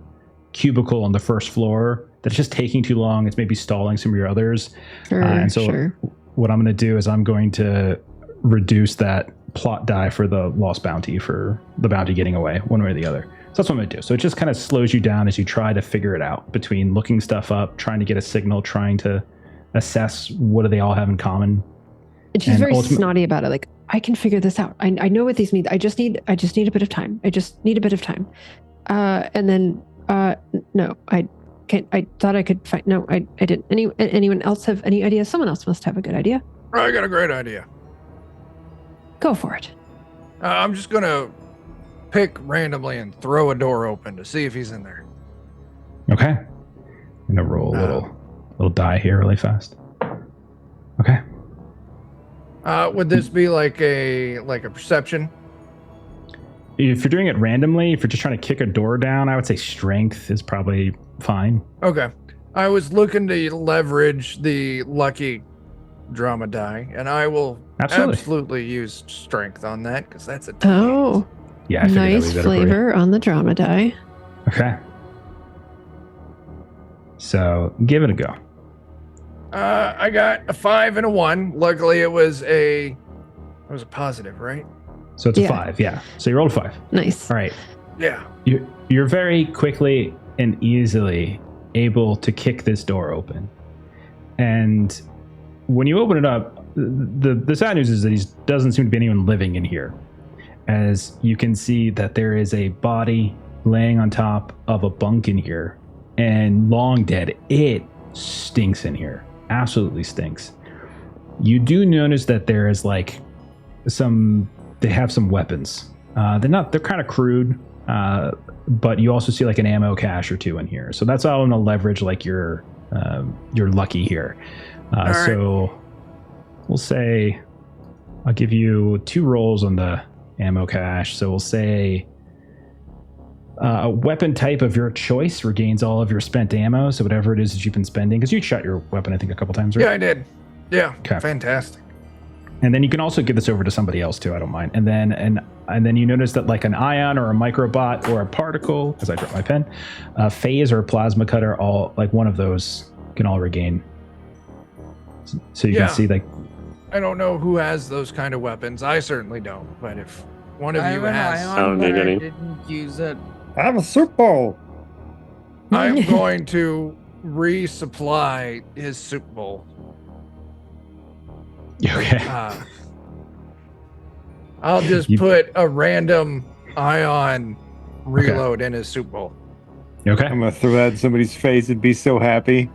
cubicle on the first floor that's just taking too long. It's maybe stalling some of your others. Sure, and so what I'm going to do is I'm going to reduce that plot die for the lost bounty, for the bounty getting away, one way or the other. So that's what I'm going to do. So it just kind of slows you down as you try to figure it out between looking stuff up, trying to get a signal, trying to assess what do they all have in common. And she's very snotty about it. Like, I can figure this out. I know what these mean. I just need a bit of time. I just need a bit of time. And then, no, I can't. I thought I could find. No, I didn't. Anyone else have any idea? Someone else must have a good idea. I got a great idea. Go for it. I'm just gonna pick randomly and throw a door open to see if he's in there. Okay. I'm gonna roll a little die here really fast. Okay. Would this be like a perception? If you're doing it randomly, if you're just trying to kick a door down, I would say strength is probably fine. Okay. I was looking to leverage the lucky drama die, and I will absolutely use strength on that because that's a 28. Oh, yeah, nice flavor on the drama die. Okay. So give it a go. I got a 5 and a 1. Luckily, it was a positive, right? So it's a 5, yeah. So you rolled a 5. Nice. All right. Yeah. You're very quickly and easily able to kick this door open. And when you open it up, the sad news is that there doesn't seem to be anyone living in here. As you can see that there is a body laying on top of a bunk in here, and long dead. It stinks in here. Absolutely stinks. You do notice that there is like they have some weapons. They're kind of crude, but you also see like an ammo cache or two in here. So that's how I'm gonna leverage like your lucky here. So we'll say I'll give you 2 rolls on the ammo cache. So we'll say a weapon type of your choice regains all of your spent ammo. So whatever it is that you've been spending, because you shot your weapon, I think, a couple times, right? Yeah, I did. Yeah. Okay. Fantastic. And then you can also give this over to somebody else too. I don't mind. And then you notice that like an ion or a microbot or a particle, as I drop my pen, a phase or a plasma cutter, all like one of those can all regain. So you can see like. I don't know who has those kind of weapons. I certainly don't. But if one of you has, I don't need any. I didn't use it. I have a soup bowl. I'm going to resupply his soup bowl. Okay. I'll just put a random ion reload in his soup bowl. Okay. I'm gonna throw that in somebody's face and be so happy.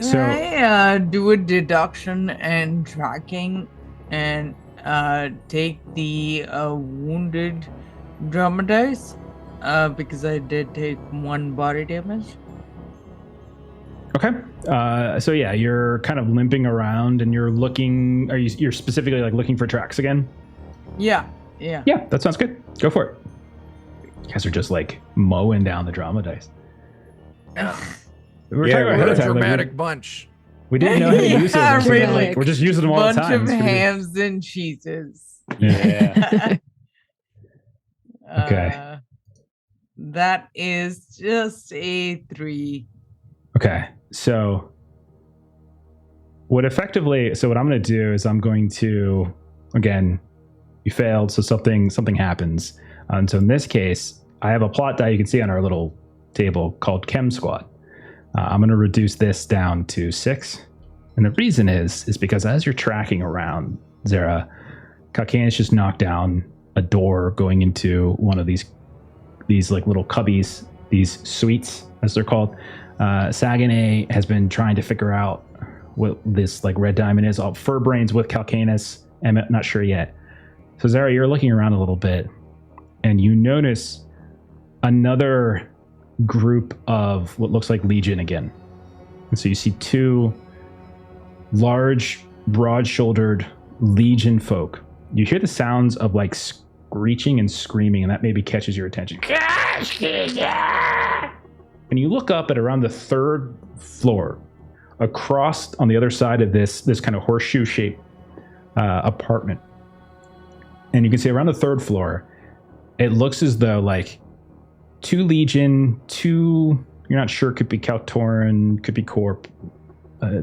So I do a deduction and tracking and take the wounded drama dice because I did take 1 body damage. Okay. So yeah, you're kind of limping around and you're looking. You're specifically like looking for tracks again? Yeah. Yeah, that sounds good. Go for it. You guys are just like mowing down the drama dice. We're talking about a dramatic bunch. We didn't know how to use them. So really. like, we're just using them all the time. Bunch of hams and cheeses. Yeah. Okay. That is just a 3. Okay. So what I'm going to do is I'm going to, again, you failed. So something happens. And so in this case, I have a plot die you can see on our little table called Chem Squad. I'm going to reduce this down to 6. And the reason is because as you're tracking around, Zara, Kalkanis just knocked down a door going into one of these like little cubbies, these suites, as they're called. Saganay has been trying to figure out what this like red diamond is. Furbrayne's with Kalkanis. I'm not sure yet. So Zara, you're looking around a little bit and you notice another group of what looks like Legion again. And so you see 2 large broad-shouldered Legion folk. You hear the sounds of like screeching and screaming, and that maybe catches your attention. And you look up at around the 3rd floor, across on the other side of this kind of horseshoe-shaped apartment. And you can see around the 3rd floor, it looks as though like 2 Legion, 2, you're not sure, could be Kaltoran, could be Corp,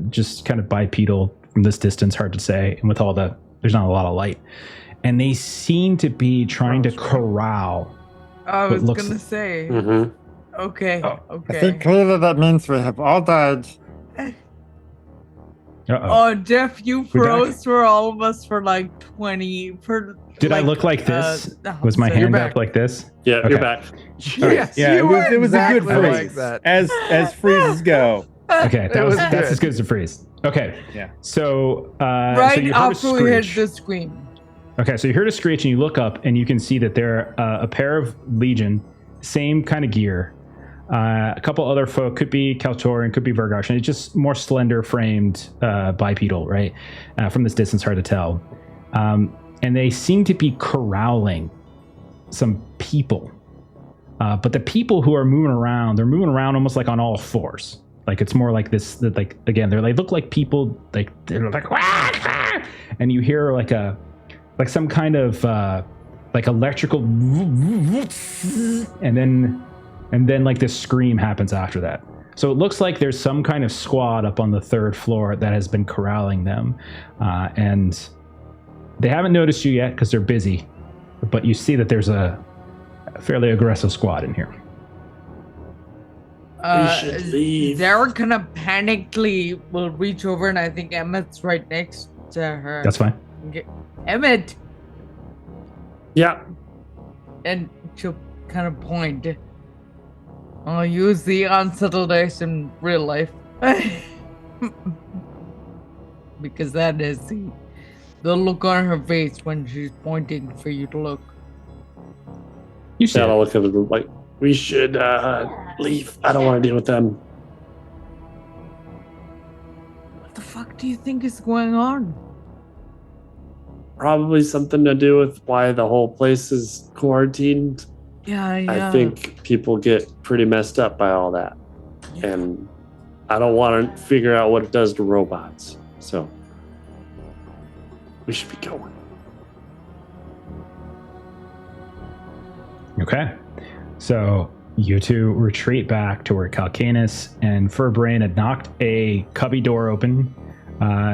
just kind of bipedal from this distance, hard to say. And with all there's not a lot of light. And they seem to be trying to corral. I was going to say. Mm-hmm. Okay. Oh. Okay. I think clearly that means we have all died. Oh, Jeff, you froze for all of us for like 20. Did I look like this? Was my hand up like this? Yeah, Okay. you're back. Yes, Yeah, it was a good exactly freeze. like that. As freezes go. Okay, was that's good. as good as a freeze. Okay. Yeah. So, right so you heard a after we hit screech. the scream. Okay, so you heard a screech and you look up and you can see that there are a pair of Legion, same kind of gear. A couple other folk, could be Kaltoran, could be Vergosh, and it's just more slender framed bipedal, right? From this distance, hard to tell. And they seem to be corralling some people. But the people who are moving around, they're moving around almost like on all fours. Like it's more like this, that like, again, they look like people, like they're like, "Wah!" And you hear like some kind of like electrical, and then like this scream happens after that. So it looks like there's some kind of squad up on the 3rd floor that has been corralling them, and they haven't noticed you yet because they're busy. But you see that there's a fairly aggressive squad in here. We should leave. Zara kind of panically will reach over, and I think Emmett's right next to her. That's fine. Okay. Emmett! Yeah. And she'll kind of point. I'll use the unsettled dice in real life. Because that is the look on her face when she's pointing for you to look. You see Yeah, it. I'll look at them like, we should leave. I don't want to deal with them. What the fuck do you think is going on? Probably something to do with why the whole place is quarantined. Yeah. I think people get pretty messed up by all that. And I don't want to figure out what it does to robots. So we should be going. Okay. So you two retreat back to where Calcanus and Furbrayne had knocked a cubby door open.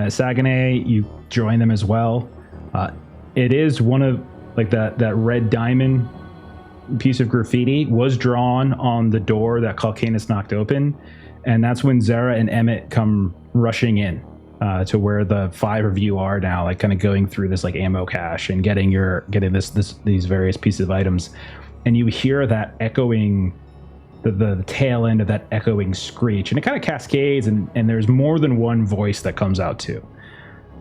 Saguenay, you join them as well. It is one of like that red diamond piece of graffiti was drawn on the door that Calcanus knocked open, and that's when Zara and Emmett come rushing in to where the 5 of you are now, like kind of going through this like ammo cache and getting these various pieces of items, and you hear that echoing, the tail end of that echoing screech, and it kind of cascades, and there's more than one voice that comes out too.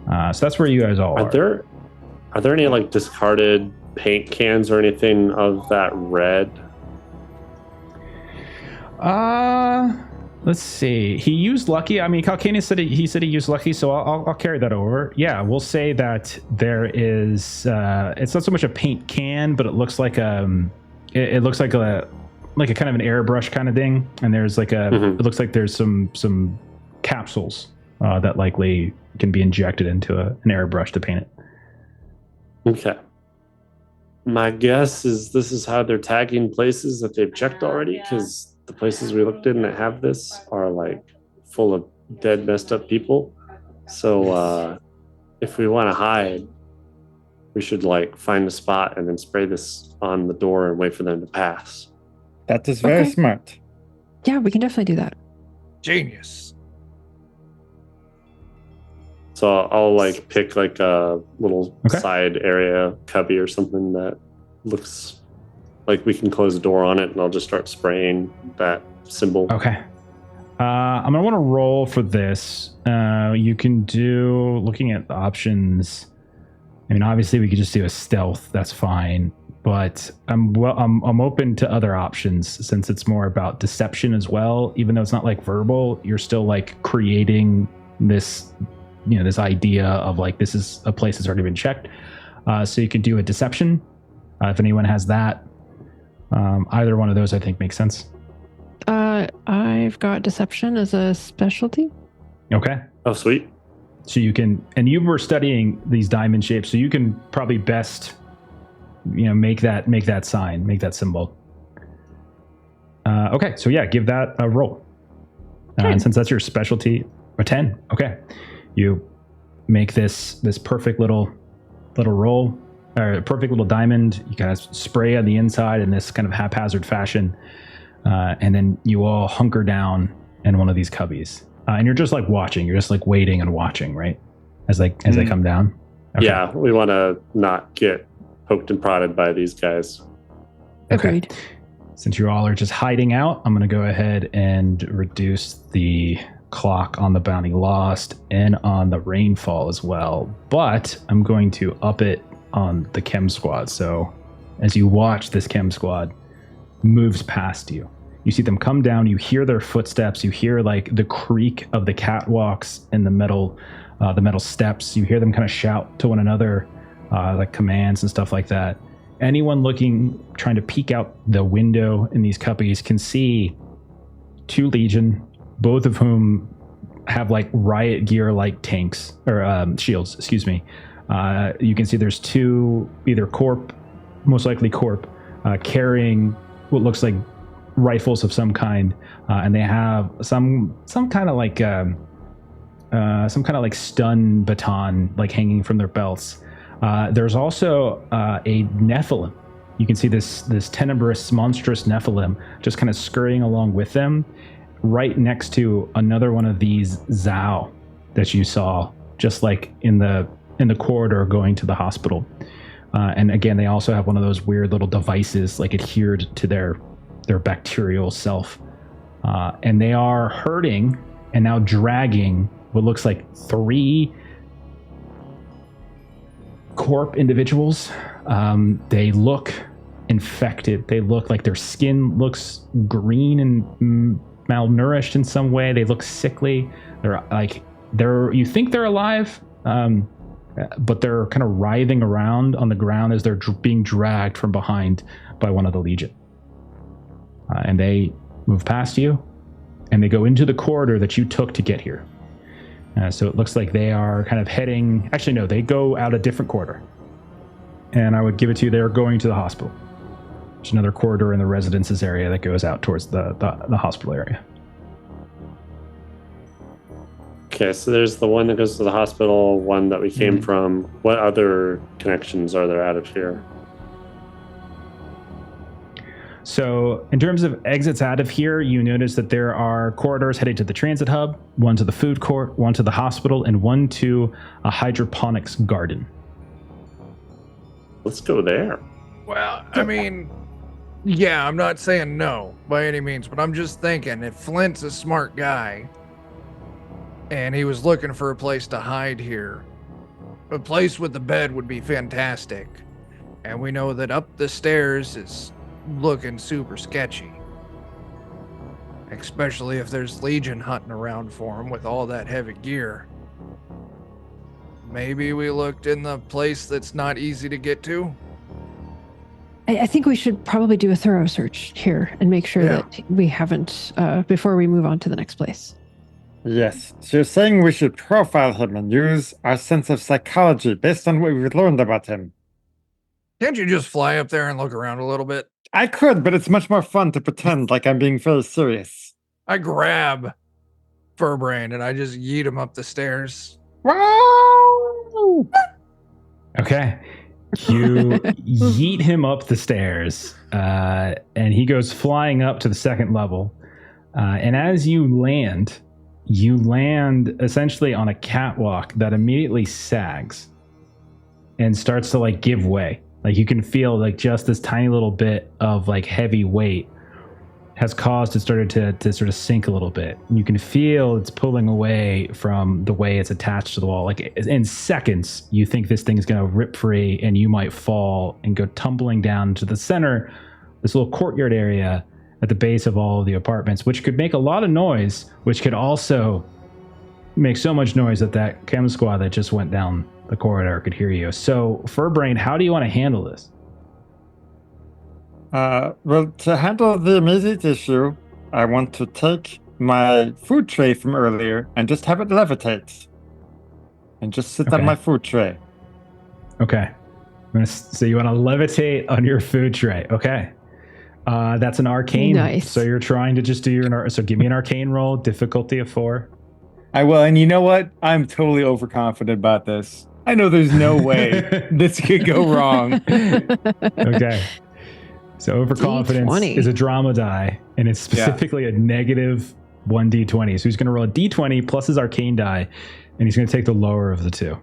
So that's where you guys all are. Are there any like discarded paint cans or anything of that red? Let's see. He used Lucky. I mean, Calcanus said he used Lucky, so I'll carry that over. Yeah, we'll say that there is. It's not so much a paint can, but it looks like it looks like a kind of an airbrush kind of thing. And there's like a. Mm-hmm. It looks like there's some capsules that likely can be injected into an airbrush to paint it. Okay. My guess is this is how they're tagging places that they've checked already, because the places we looked in that have this are like full of dead, messed up people. So if we want to hide, we should like find a spot and then spray this on the door and wait for them to pass. That is very Okay. smart. Yeah, we can definitely do that. Genius. So I'll like pick like a little Okay. side area cubby or something that looks like we can close the door on it, and I'll just start spraying that symbol. Okay. I'm gonna want to roll for this. You can do, looking at the options. I mean, obviously we could just do a stealth. That's fine. But I'm open to other options, since it's more about deception as well. Even though it's not like verbal, you're still like creating this this idea of like this is a place that's already been checked. So you can do a deception if anyone has that. Either one of those I think makes sense. I've got deception as a specialty. Okay. Oh, sweet. So you can, and you were studying these diamond shapes, so you can probably best, make that sign, make that symbol. Okay, so yeah, give that a roll. And since that's your specialty, a 10. Okay, you make this perfect little roll, or perfect little diamond. You kind of spray on the inside in this kind of haphazard fashion, and then you all hunker down in one of these cubbies. And you're just like watching. You're just like waiting and watching, right? As they come down. Okay. Yeah, we want to not get poked and prodded by these guys. Okay. Agreed. Since you all are just hiding out, I'm going to go ahead and reduce the clock on the bounty lost and on the rainfall as well. But I'm going to up it on the chem squad. So as you watch this chem squad moves past you, you see them come down, you hear their footsteps, you hear like the creak of the catwalks and the metal steps. You hear them kind of shout to one another, like commands and stuff like that. Anyone trying to peek out the window in these cubbies can see 2 Legion, both of whom have like riot gear like tanks or shields, excuse me. You can see there's 2 either most likely corp, carrying what looks like rifles of some kind, and they have some kind of like stun baton like hanging from their belts. There's also a Nephilim. You can see this tenebrous, monstrous Nephilim just kind of scurrying along with them, right next to another one of these Zao that you saw just like in the corridor going to the hospital. And again, they also have one of those weird little devices like adhered to their bacterial self. And they are hurting and now dragging what looks like 3 corp individuals. They look infected. They look like their skin looks green and malnourished in some way. They look sickly. You think they're alive, but they're kind of writhing around on the ground as they're being dragged from behind by one of the Legion. And they move past you, and they go into the corridor that you took to get here. So it looks like they are kind of heading... Actually, no, they go out a different corridor. And I would give it to you, they're going to the hospital. There's another corridor in the residences area that goes out towards the hospital area. Okay, so there's the one that goes to the hospital, one that we came from. What other connections are there out of here? So in terms of exits out of here, you notice that there are corridors heading to the transit hub, one to the food court, one to the hospital, and one to a hydroponics garden. Let's go there. Well, I mean, yeah, I'm not saying no by any means, but I'm just thinking if Flint's a smart guy and he was looking for a place to hide here, a place with a bed would be fantastic. And we know that up the stairs is looking super sketchy, especially if there's Legion hunting around for him with all that heavy gear. Maybe we looked in the place that's not easy to get to. I think we should probably do a thorough search here and make sure that we haven't before we move on to the next place. Yes, so you're saying we should profile him and use our sense of psychology based on what we've learned about him. Can't you just fly up there and look around a little bit? I could, but it's much more fun to pretend like I'm being very serious. I grab Furbrayne and I just yeet him up the stairs. Wow! Okay. You yeet him up the stairs, and he goes flying up to the 2nd level. And as you land essentially on a catwalk that immediately sags and starts to like give way. Like you can feel like just this tiny little bit of like heavy weight has caused it started to sort of sink a little bit. You can feel it's pulling away from the way it's attached to the wall. Like in seconds, you think this thing's going to rip free and you might fall and go tumbling down to the center, this little courtyard area at the base of all of the apartments, which could make a lot of noise, which could also make so much noise that chem squad that just went down the corridor could hear you. So, Furbrayne, how do you want to handle this? Well, to handle the immediate issue, I want to take my food tray from earlier and just have it levitate. And just sit on my food tray. Okay. So you want to levitate on your food tray. Okay. That's an arcane. Nice. So you're trying to just do your... So give me an arcane roll, difficulty of 4. I will. And you know what? I'm totally overconfident about this. I know there's no way this could go wrong. Okay. So overconfidence D20. is a drama die, and it's specifically a negative 1d20. So he's going to roll a d20 plus his arcane die, and he's going to take the lower of the two.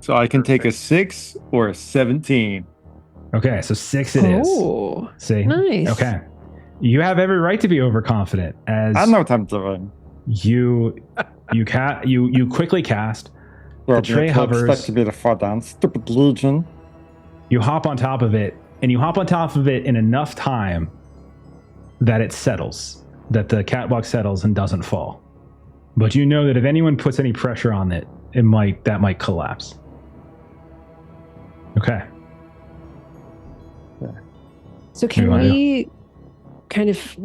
So I can take a 6 or a 17. Okay, so 6 it is. Oh, See? nice. Okay. You have every right to be overconfident as I know what I'm doing. you quickly cast. Well, The tray hovers. Expect to be the far down. Stupid Legion. You hop on top of it, and you hop on top of it in enough time that it settles, that the catwalk settles and doesn't fall. But you know that if anyone puts any pressure on it, that might collapse. Okay. So can we kind of,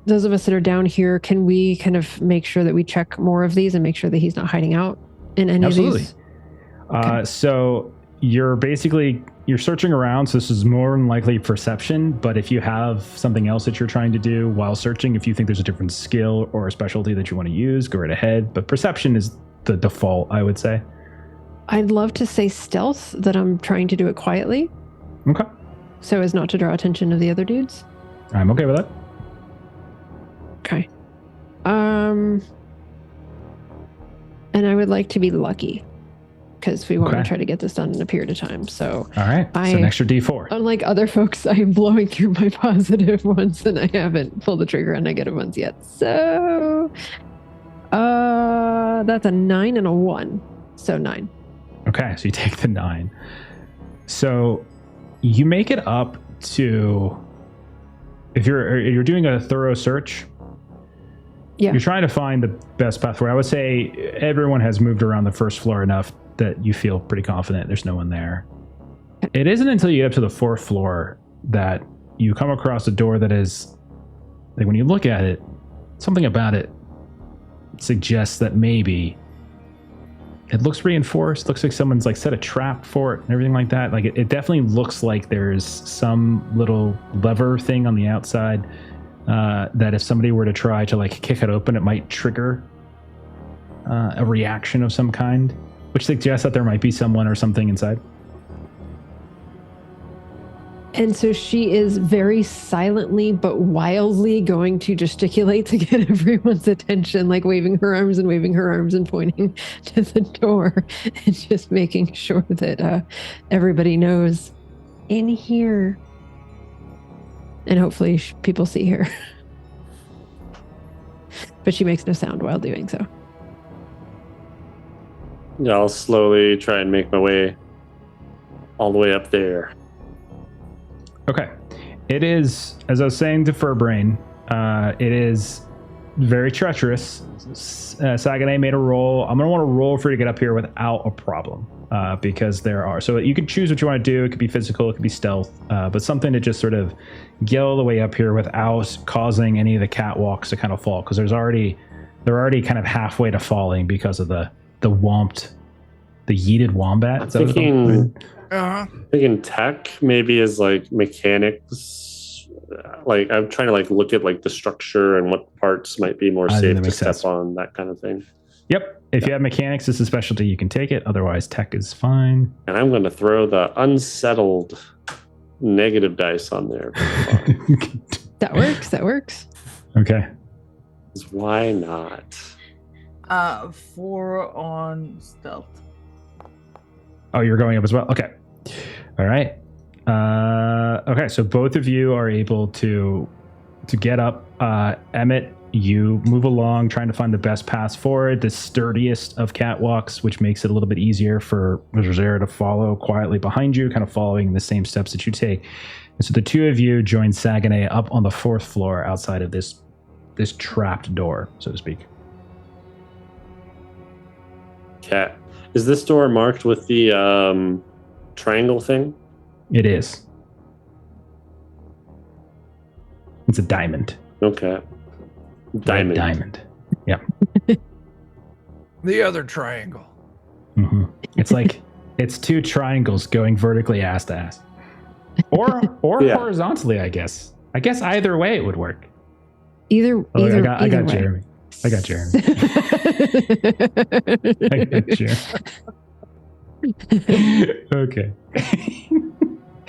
those of us that are down here, can we kind of make sure that we check more of these and make sure that he's not hiding out in any of these? So you're searching around. So this is more than likely perception. But if you have something else that you're trying to do while searching, if you think there's a different skill or a specialty that you want to use, go right ahead. But perception is the default, I would say. I'd love to say stealth, that I'm trying to do it quietly. Okay. So as not to draw attention of the other dudes. I'm okay with that. Okay. And I would like to be lucky, because we want to try to get this done in a period of time. So all right. So an extra D4. Unlike other folks, I am blowing through my positive ones and I haven't pulled the trigger on negative ones yet. So that's a 9 and a 1. So 9. Okay, so you take the 9. So you make it up to, if you're doing a thorough search, you're trying to find the best path forward. I would say everyone has moved around the first floor enough that you feel pretty confident there's no one there. It isn't until you get up to the 4th floor that you come across a door that is, like, when you look at it, something about it suggests that maybe it looks reinforced. Looks like someone's like set a trap for it and everything like that. Like it definitely looks like there's some little lever thing on the outside that if somebody were to try to like kick it open, it might trigger a reaction of some kind, which suggests that there might be someone or something inside. And so she is very silently but wildly going to gesticulate to get everyone's attention, like waving her arms and pointing to the door and just making sure that everybody knows in here. And hopefully people see her. But she makes no sound while doing so. Yeah, I'll slowly try and make my way all the way up there. Okay. It is, as I was saying to Furbrayne, it is very treacherous. Saganay made a roll. I'm going to want to roll for you to get up here without a problem, because there are. So you can choose what you want to do. It could be physical, it could be stealth, but something to just sort of get all the way up here without causing any of the catwalks to kind of fall, because they're already kind of halfway to falling because of the yeeted wombat. I'm thinking tech maybe is like mechanics. Like I'm trying to like look at like the structure and what parts might be more safe to step on, that kind of thing. Yep. If you have mechanics as a specialty, you can take it. Otherwise, tech is fine. And I'm going to throw the unsettled negative dice on there. That works. Okay. Why not? 4 on stealth. Oh, you're going up as well? Okay. All right. Okay, so both of you are able to get up. Emmett, you move along trying to find the best path forward, the sturdiest of catwalks, which makes it a little bit easier for Rosera to follow quietly behind you, kind of following the same steps that you take. And so the two of you join Saganay up on the 4th floor outside of this trapped door, so to speak. Okay. Is this door marked with the triangle thing? It is. It's a diamond. Okay. Red diamond. Yeah. The other triangle. Mm-hmm. It's like it's two triangles going vertically ass to ass, or Yeah. horizontally. I guess either way it would work. Either I got way. Jeremy. I got Jeremy. I got Jeremy. Okay.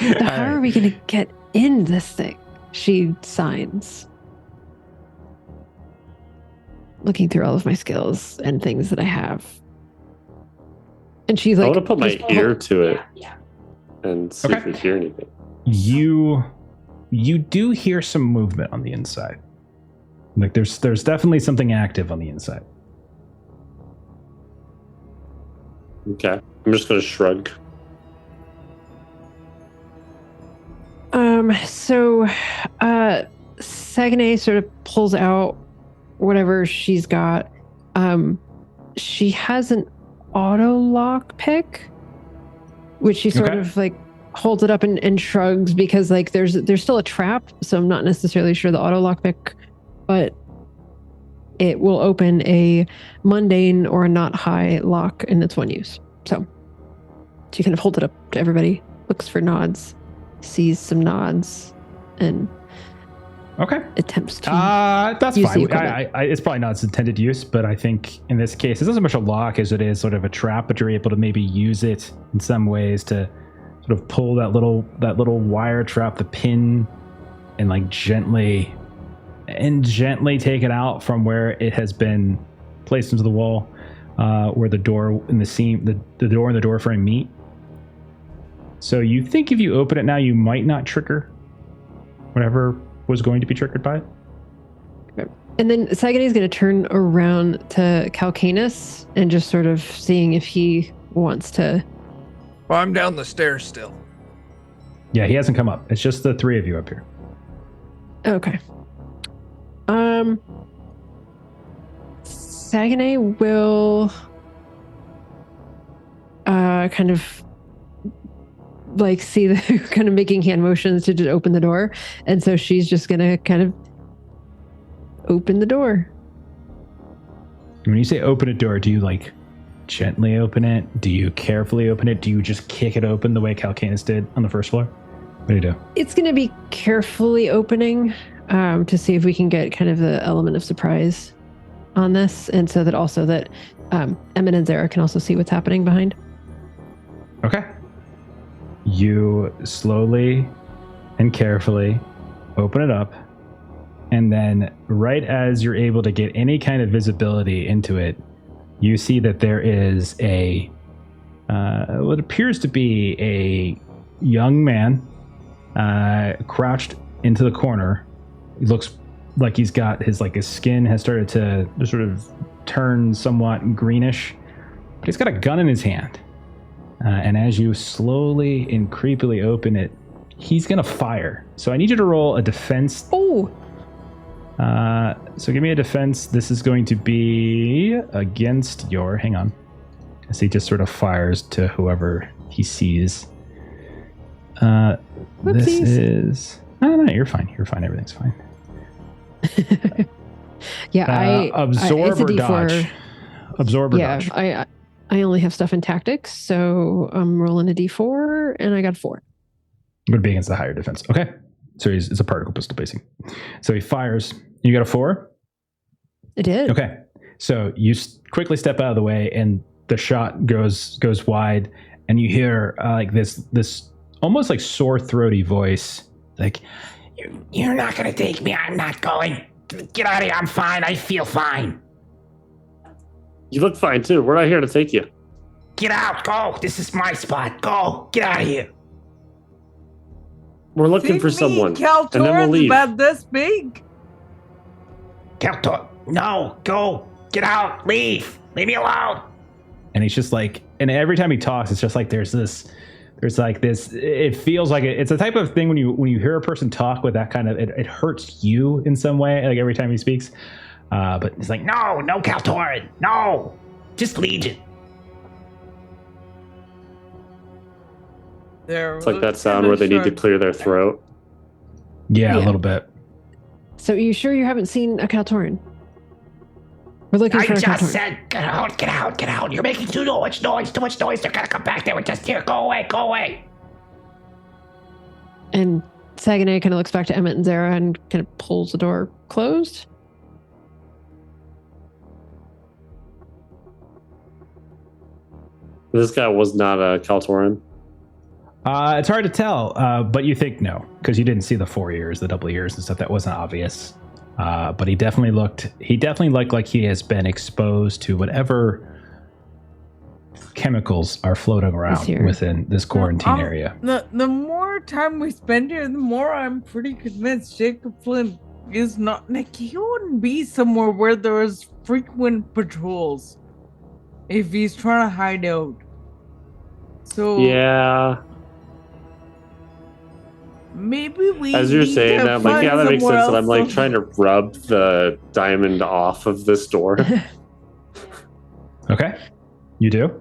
So how are we going to get in this thing? She signs. Looking through all of my skills and things that I have. And she's like, I want to put my ear to it Yeah. and see if we hear anything. You do hear some movement on the inside. Like there's definitely something active on the inside. Okay. I'm just going to shrug. So Saguenay sort of pulls out whatever she's got. She has an auto lock pick, which she sort of like holds it up and shrugs because like there's still a trap, so I'm not necessarily sure the auto lock pick, but it will open a mundane or a not high lock in its one use. So she kind of holds it up to everybody, looks for nods, sees some nods, and attempts to that's use fine. the It's probably not its intended use, but I think in this case it's not so much a lock as it is sort of a trap, but you're able to maybe use it in some ways to sort of pull that little wire trap, the pin, and like gently take it out from where it has been placed into the wall, where the door and the seam, the door and the door frame meet. So you think if you open it now, you might not trigger whatever was going to be triggered by it. Okay. And then Saguenay is going to turn around to Calcanus and just sort of seeing if he wants to. Well, I'm down the stairs still. Yeah, he hasn't come up. It's just the three of you up here. Okay. Saguenay will kind of like see the kind of making hand motions to just open the door, and so she's just gonna kind of open the door. When you say open a door, do you like gently open it? Do you carefully open it? Do you just kick it open the way Calcanus did on the first floor? What do you do? It's gonna be carefully opening to see if we can get kind of the element of surprise on this, and so that also that Emmett and Zara can also see what's happening behind. Okay. You slowly and carefully open it up, and then right as you're able to get any kind of visibility into it, you see that there is a what appears to be a young man crouched into the corner. He looks like he's got his skin has started to sort of turn somewhat greenish, but he's got a gun in his hand. And as you slowly and creepily open it, he's going to fire. So I need you to roll a defense. Oh! So give me a defense. This is going to be against your... Hang on. As he just sort of fires to whoever he sees. This is... No, you're fine. You're fine. Everything's fine. Yeah, Absorb or D4. dodge. Absorb or dodge. Yeah, I only have stuff in tactics, so I'm rolling a D4, and I got 4. Would be against the higher defense. Okay. So it's a particle pistol, basically. So he fires. You got a 4? I did. Okay. So you quickly step out of the way, and the shot goes wide, and you hear like this almost like sore throaty voice, like, "You're not gonna take me. I'm not going. Get out of here. I'm fine. I feel fine. You look fine too. We're not here to take you. Get out. Go. This is my spot. Go. Get out of here." We're looking for someone, and then we'll leave. About this big. Caltor, no. Go. Get out. Leave. Leave me alone. And he's just like, and every time he talks, it's just like there's like this. It feels like it's a type of thing when you hear a person talk with that kind of it hurts you in some way. Like every time he speaks. But he's like, no, Caltor, no, just Legion. It's like that sound where they need to clear their throat. Yeah, a little bit. So you sure you haven't seen a Kaltoran? We're looking for a Kaltoran. I just said, get out. You're making too much noise. They're gonna come back. They were just here. Go away. And Saganay kind of looks back to Emmett and Zara and kind of pulls the door closed. This guy was not a Kaltoran. It's hard to tell, but you think no, because you didn't see the 4 ears, the double ears and stuff. That wasn't obvious. But he definitely looked like he has been exposed to whatever chemicals are floating around within this quarantine area. The more time we spend here, the more I'm pretty convinced Jacob Flint is not, like, he wouldn't be somewhere where there's frequent patrols if he's trying to hide out. So yeah. Maybe we. As you're saying that, I'm like, yeah, that makes sense. And I'm like trying to rub the diamond off of this door. Okay, you do.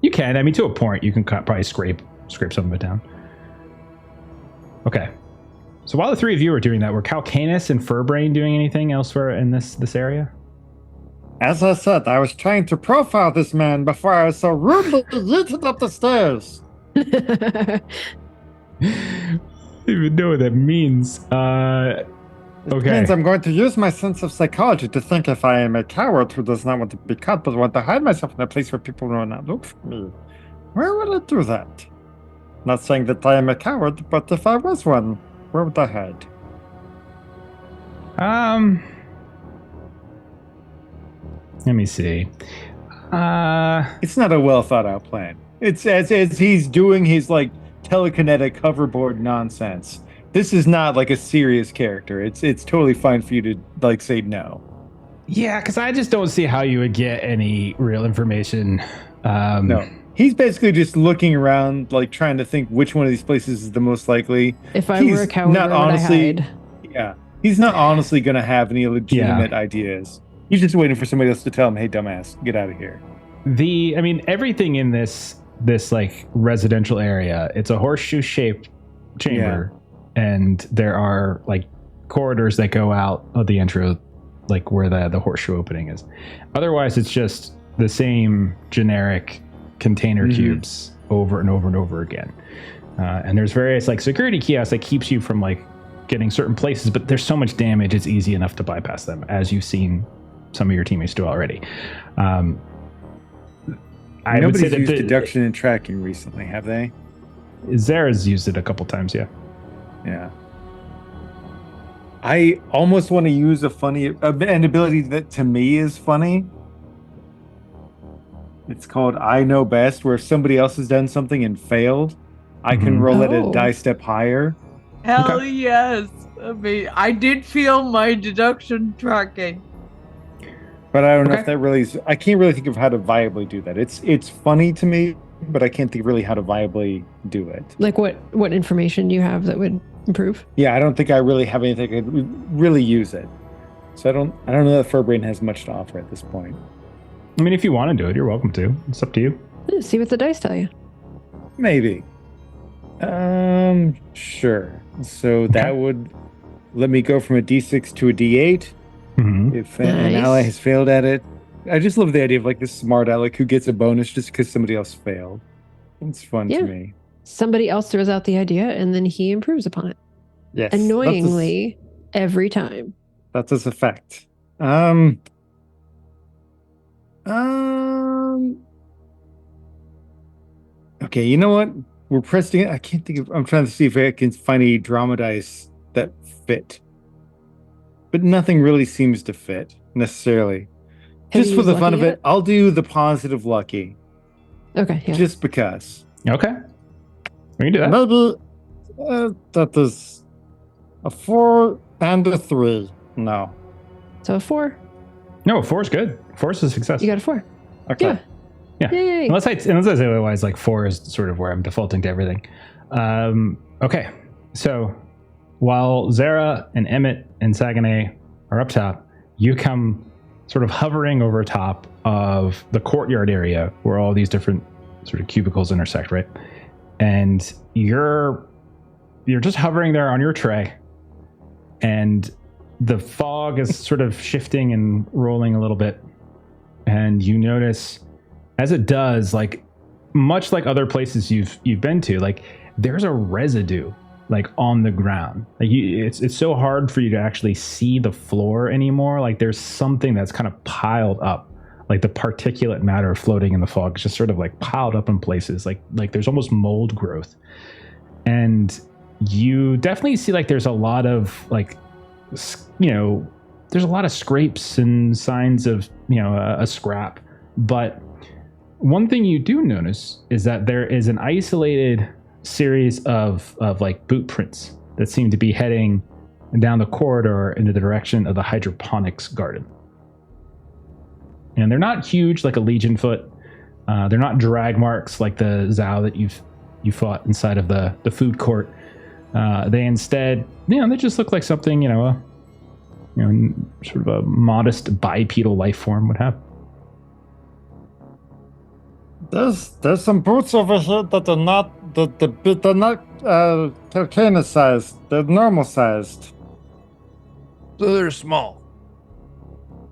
You can. I mean, to a point, you can probably scrape some of it down. Okay. So while the three of you were doing that, were Calcanus and Furbrayne doing anything elsewhere in this area? As I said, I was trying to profile this man before I was so rudely yeeted up the stairs. I don't even know what that means. Okay. It means I'm going to use my sense of psychology to think if I am a coward who does not want to be caught but want to hide myself in a place where people will not look for me. Where will I do that? Not saying that I am a coward, but if I was one, where would I hide? Let me see. It's not a well thought out plan. It's as he's doing his like telekinetic hoverboard nonsense. This is not like a serious character. It's totally fine for you to like say no. Yeah, because I just don't see how you would get any real information. No. He's basically just looking around, like trying to think which one of these places is the most likely. If I were a coward, where would I hide? Yeah. He's not honestly going to have any legitimate ideas. He's just waiting for somebody else to tell him, hey, dumbass, get out of here. Everything in this like residential area, it's a horseshoe-shaped chamber. Yeah. And there are like corridors that go out of the intro, like where the horseshoe opening is. Otherwise, it's just the same generic container cubes over and over and over again. And there's various like security kiosks that keeps you from like getting certain places, but there's so much damage, it's easy enough to bypass them, as you've seen some of your teammates do already. Nobody's used deduction and tracking recently, have they? Zara's used it a couple times, yeah. Yeah. I almost want to use an ability that to me is funny. It's called I Know Best, where if somebody else has done something and failed, I can roll it a die step higher. Hell yes. I mean, I did feel my deduction tracking. But I don't know if that really is. I can't really think of how to viably do that. It's funny to me, but I can't think really how to viably do it. Like what information you have that would improve? Yeah, I don't think I really have anything that could really use it. So I don't know that Furbrayne has much to offer at this point. I mean, if you want to do it, you're welcome to. It's up to you. See what the dice tell you. Maybe. Sure. So that would let me go from a D6 to a D8. If an ally has failed at it. I just love the idea of like this smart aleck who gets a bonus just because somebody else failed. It's fun to me. Somebody else throws out the idea and then he improves upon it. Yes. Annoyingly, every time. That's his effect. Okay, you know what? We're pressing it. I can't think of. I'm trying to see if I can find any drama dice that fit. But nothing really seems to fit necessarily. Just for the fun of it, I'll do the positive lucky. Okay, yeah. Just because. Okay. We can do that. Maybe that is a 4 and a 3. No. So a 4. No, 4 is good. 4 is a success. You got a 4. Okay. Yeah. Yay. Unless I say otherwise, like 4 is sort of where I'm defaulting to everything. Okay. So while Zara and Emmett and Saganay are up top, you come sort of hovering over top of the courtyard area where all these different sort of cubicles intersect, right? and you're just hovering there on your tray, and the fog is sort of shifting and rolling a little bit, and you notice as it does, like much like other places you've been to, like there's a residue like on the ground. Like it's so hard for you to actually see the floor anymore. Like there's something that's kind of piled up, like the particulate matter floating in the fog is just sort of like piled up in places. Like there's almost mold growth, and you definitely see like there's a lot of like, you know, there's a lot of scrapes and signs of, you know, a scrap. But one thing you do notice is that there is an isolated series of like boot prints that seem to be heading down the corridor in the direction of the hydroponics garden. And they're not huge like a legion foot. They're not drag marks like the Zao that you fought inside of the food court. They instead, you know, they just look like something, sort of a modest bipedal life form would have. There's some boots over here that are not they're not Calcana sized. They're normal sized. So they're small.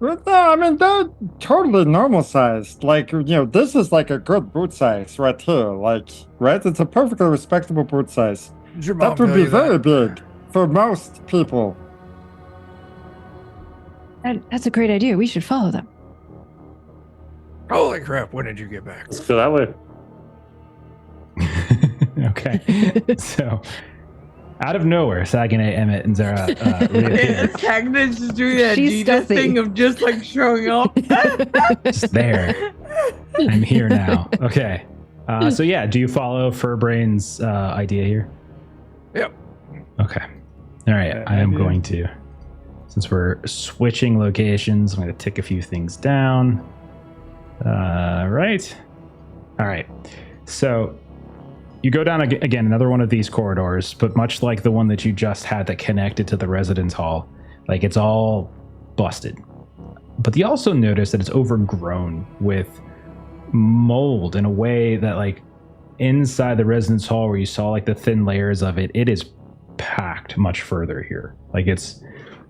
No, I mean they're totally normal sized. Like, you know, this is like a good boot size right here. Like, right? It's a perfectly respectable boot size. Did your mom That would tell be you very that? big for most people. That's a great idea. We should follow them. Holy crap! When did you get back? Let's go that way. Okay. So, out of nowhere, Saganay, Emmett, and Zara reappear. Cagney's just doing that She's Gita stealthy. thing of just like showing up. Just there. I'm here now. Okay. So yeah, do you follow Furbrayne's idea here? Yep. Okay. All right. I am do. going to, since we're switching locations, I'm going to tick a few things down. Right. All right. So you go down again, another one of these corridors, but much like the one that you just had that connected to the residence hall, like it's all busted. But you also notice that it's overgrown with mold in a way that, like, inside the residence hall where you saw like the thin layers of it, it is packed much further here. Like it's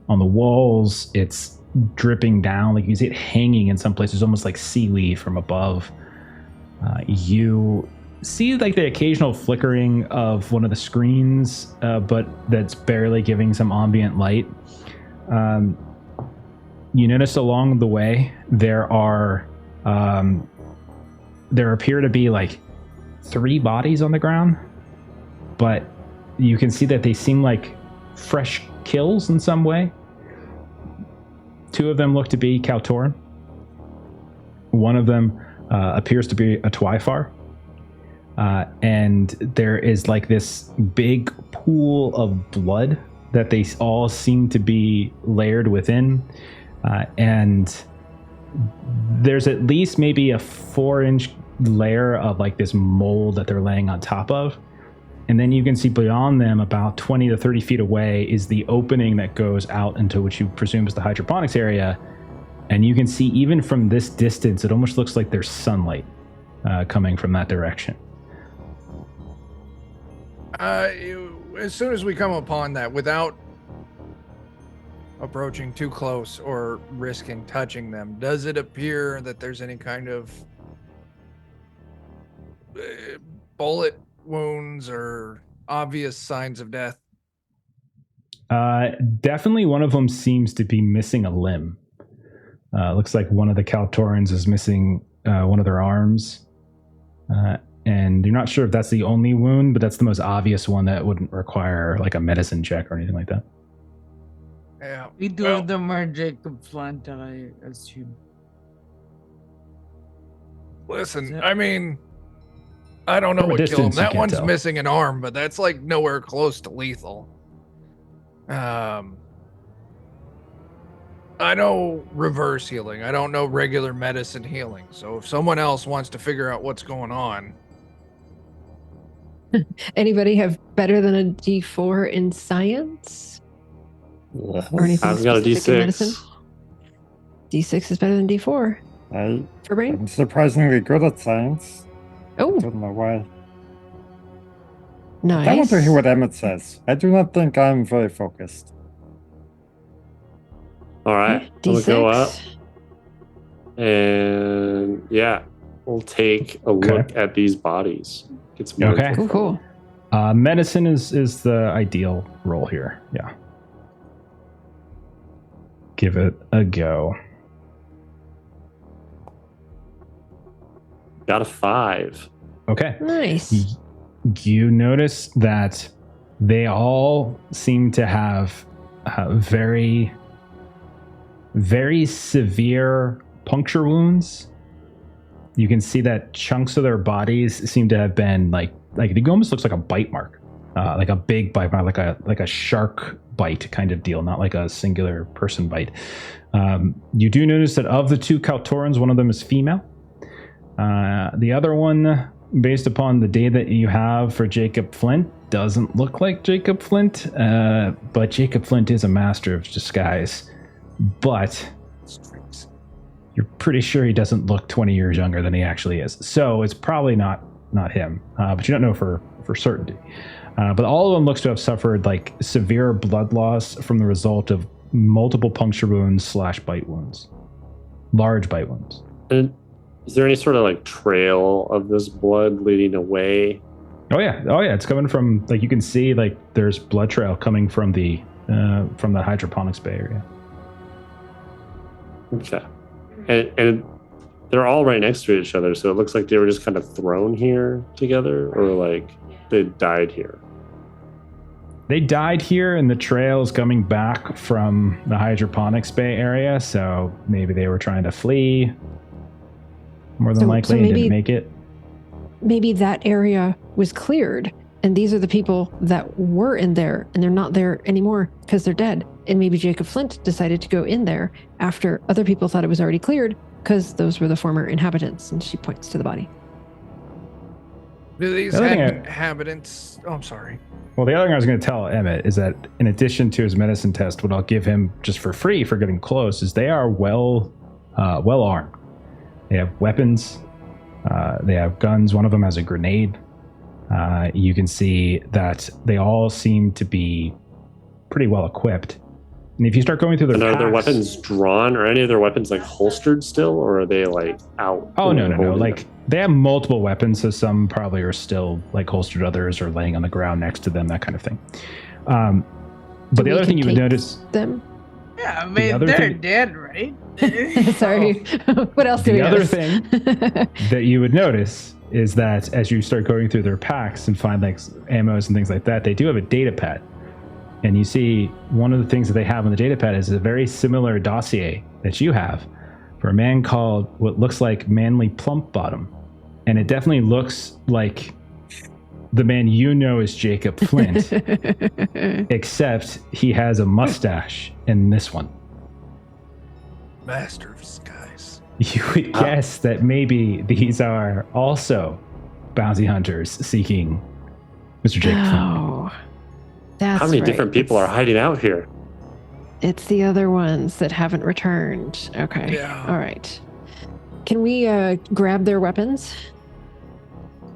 on the walls, it's dripping down. Like you see it hanging in some places, almost like seaweed from above. You see like the occasional flickering of one of the screens, but that's barely giving some ambient light. You notice along the way there appear to be like 3 bodies on the ground, but you can see that they seem like fresh kills in some way. 2 of them look to be Kaltoran. One of them appears to be a Twyfar. And there is like this big pool of blood that they all seem to be layered within. And there's at least maybe a 4-inch layer of like this mold that they're laying on top of. And then you can see beyond them, about 20 to 30 feet away, is the opening that goes out into what you presume is the hydroponics area. And you can see even from this distance, it almost looks like there's sunlight coming from that direction. As soon as we come upon that, without approaching too close or risking touching them, does it appear that there's any kind of bullet wounds or obvious signs of death? Definitely one of them seems to be missing a limb. Looks like one of the Kaltorans is missing one of their arms. And you're not sure if that's the only wound, but that's the most obvious one that wouldn't require like a medicine check or anything like that. Yeah. Either of them are Jacob Flint, I assume. Listen, I mean, I don't know From a what killed him. distance, you That can't one's tell. missing an arm, but that's like nowhere close to lethal. I know reverse healing. I don't know regular medicine healing. So if someone else wants to figure out what's going on. Anybody have better than a D4 in science? Or anything I've got a specific in medicine? D6. D6 is better than D4. I'm Furbrayne? surprisingly good at science. I Oh, don't know why. Nice. I want to hear what Emmett says. I do not think I'm very focused. All right, I'm gonna go up, and yeah, we'll take a look at these bodies. Get some more info. Cool. Medicine is the ideal roll here. Yeah. Give it a go. Got a 5. Okay. Nice. You notice that they all seem to have very, very severe puncture wounds. You can see that chunks of their bodies seem to have been like it almost looks like a bite mark, like a big bite mark, like a shark bite kind of deal, not like a singular person bite. You do notice that of the 2 Kaltorans, one of them is female. The other one, based upon the data that you have for Jacob Flint, doesn't look like Jacob Flint, but Jacob Flint is a master of disguise. But you're pretty sure he doesn't look 20 years younger than he actually is. So it's probably not him, but you don't know for certainty. But all of them looks to have suffered like severe blood loss from the result of multiple puncture wounds / bite wounds, large bite wounds. And is there any sort of like trail of this blood leading away? Oh yeah, it's coming from, like, you can see like there's blood trail coming from the Hydroponics Bay area. Okay, and they're all right next to each other, so it looks like they were just kind of thrown here together, or like they died here. They died here, and the trail is coming back from the Hydroponics Bay area, so maybe they were trying to flee. More than likely, maybe, didn't make it. Maybe that area was cleared, and these are the people that were in there, and they're not there anymore because they're dead. And maybe Jacob Flint decided to go in there after other people thought it was already cleared, because those were the former inhabitants. And she points to the body. Do these inhabitants... Oh, I'm sorry. Well, the other thing I was going to tell Emmett is that in addition to his medicine test, what I'll give him just for free for getting close is they are well armed. They have weapons. They have guns. One of them has a grenade. You can see that they all seem to be pretty well equipped. And if you start going through their are their weapons drawn, or any of their weapons like holstered still, or are they like out? Oh, no. Like, they have multiple weapons, so some probably are still like holstered, others are laying on the ground next to them, that kind of thing. But the other thing you would notice... them? Yeah, I mean, they're dead, right? Sorry. What else do we notice? The other thing that you would notice is that as you start going through their packs and find like ammos and things like that, they do have a data pad. And you see one of the things that they have on the data pad is a very similar dossier that you have for a man called what looks like Manly Plumpbottom. And it definitely looks like the man you know is Jacob Flint, except he has a mustache in this one. Master of disguise. You would guess that maybe these are also bounty hunters seeking Mr. Jacob Flint. That's How many right. different people are hiding out here? It's the other ones that haven't returned. Okay. Yeah. All right. Can we grab their weapons?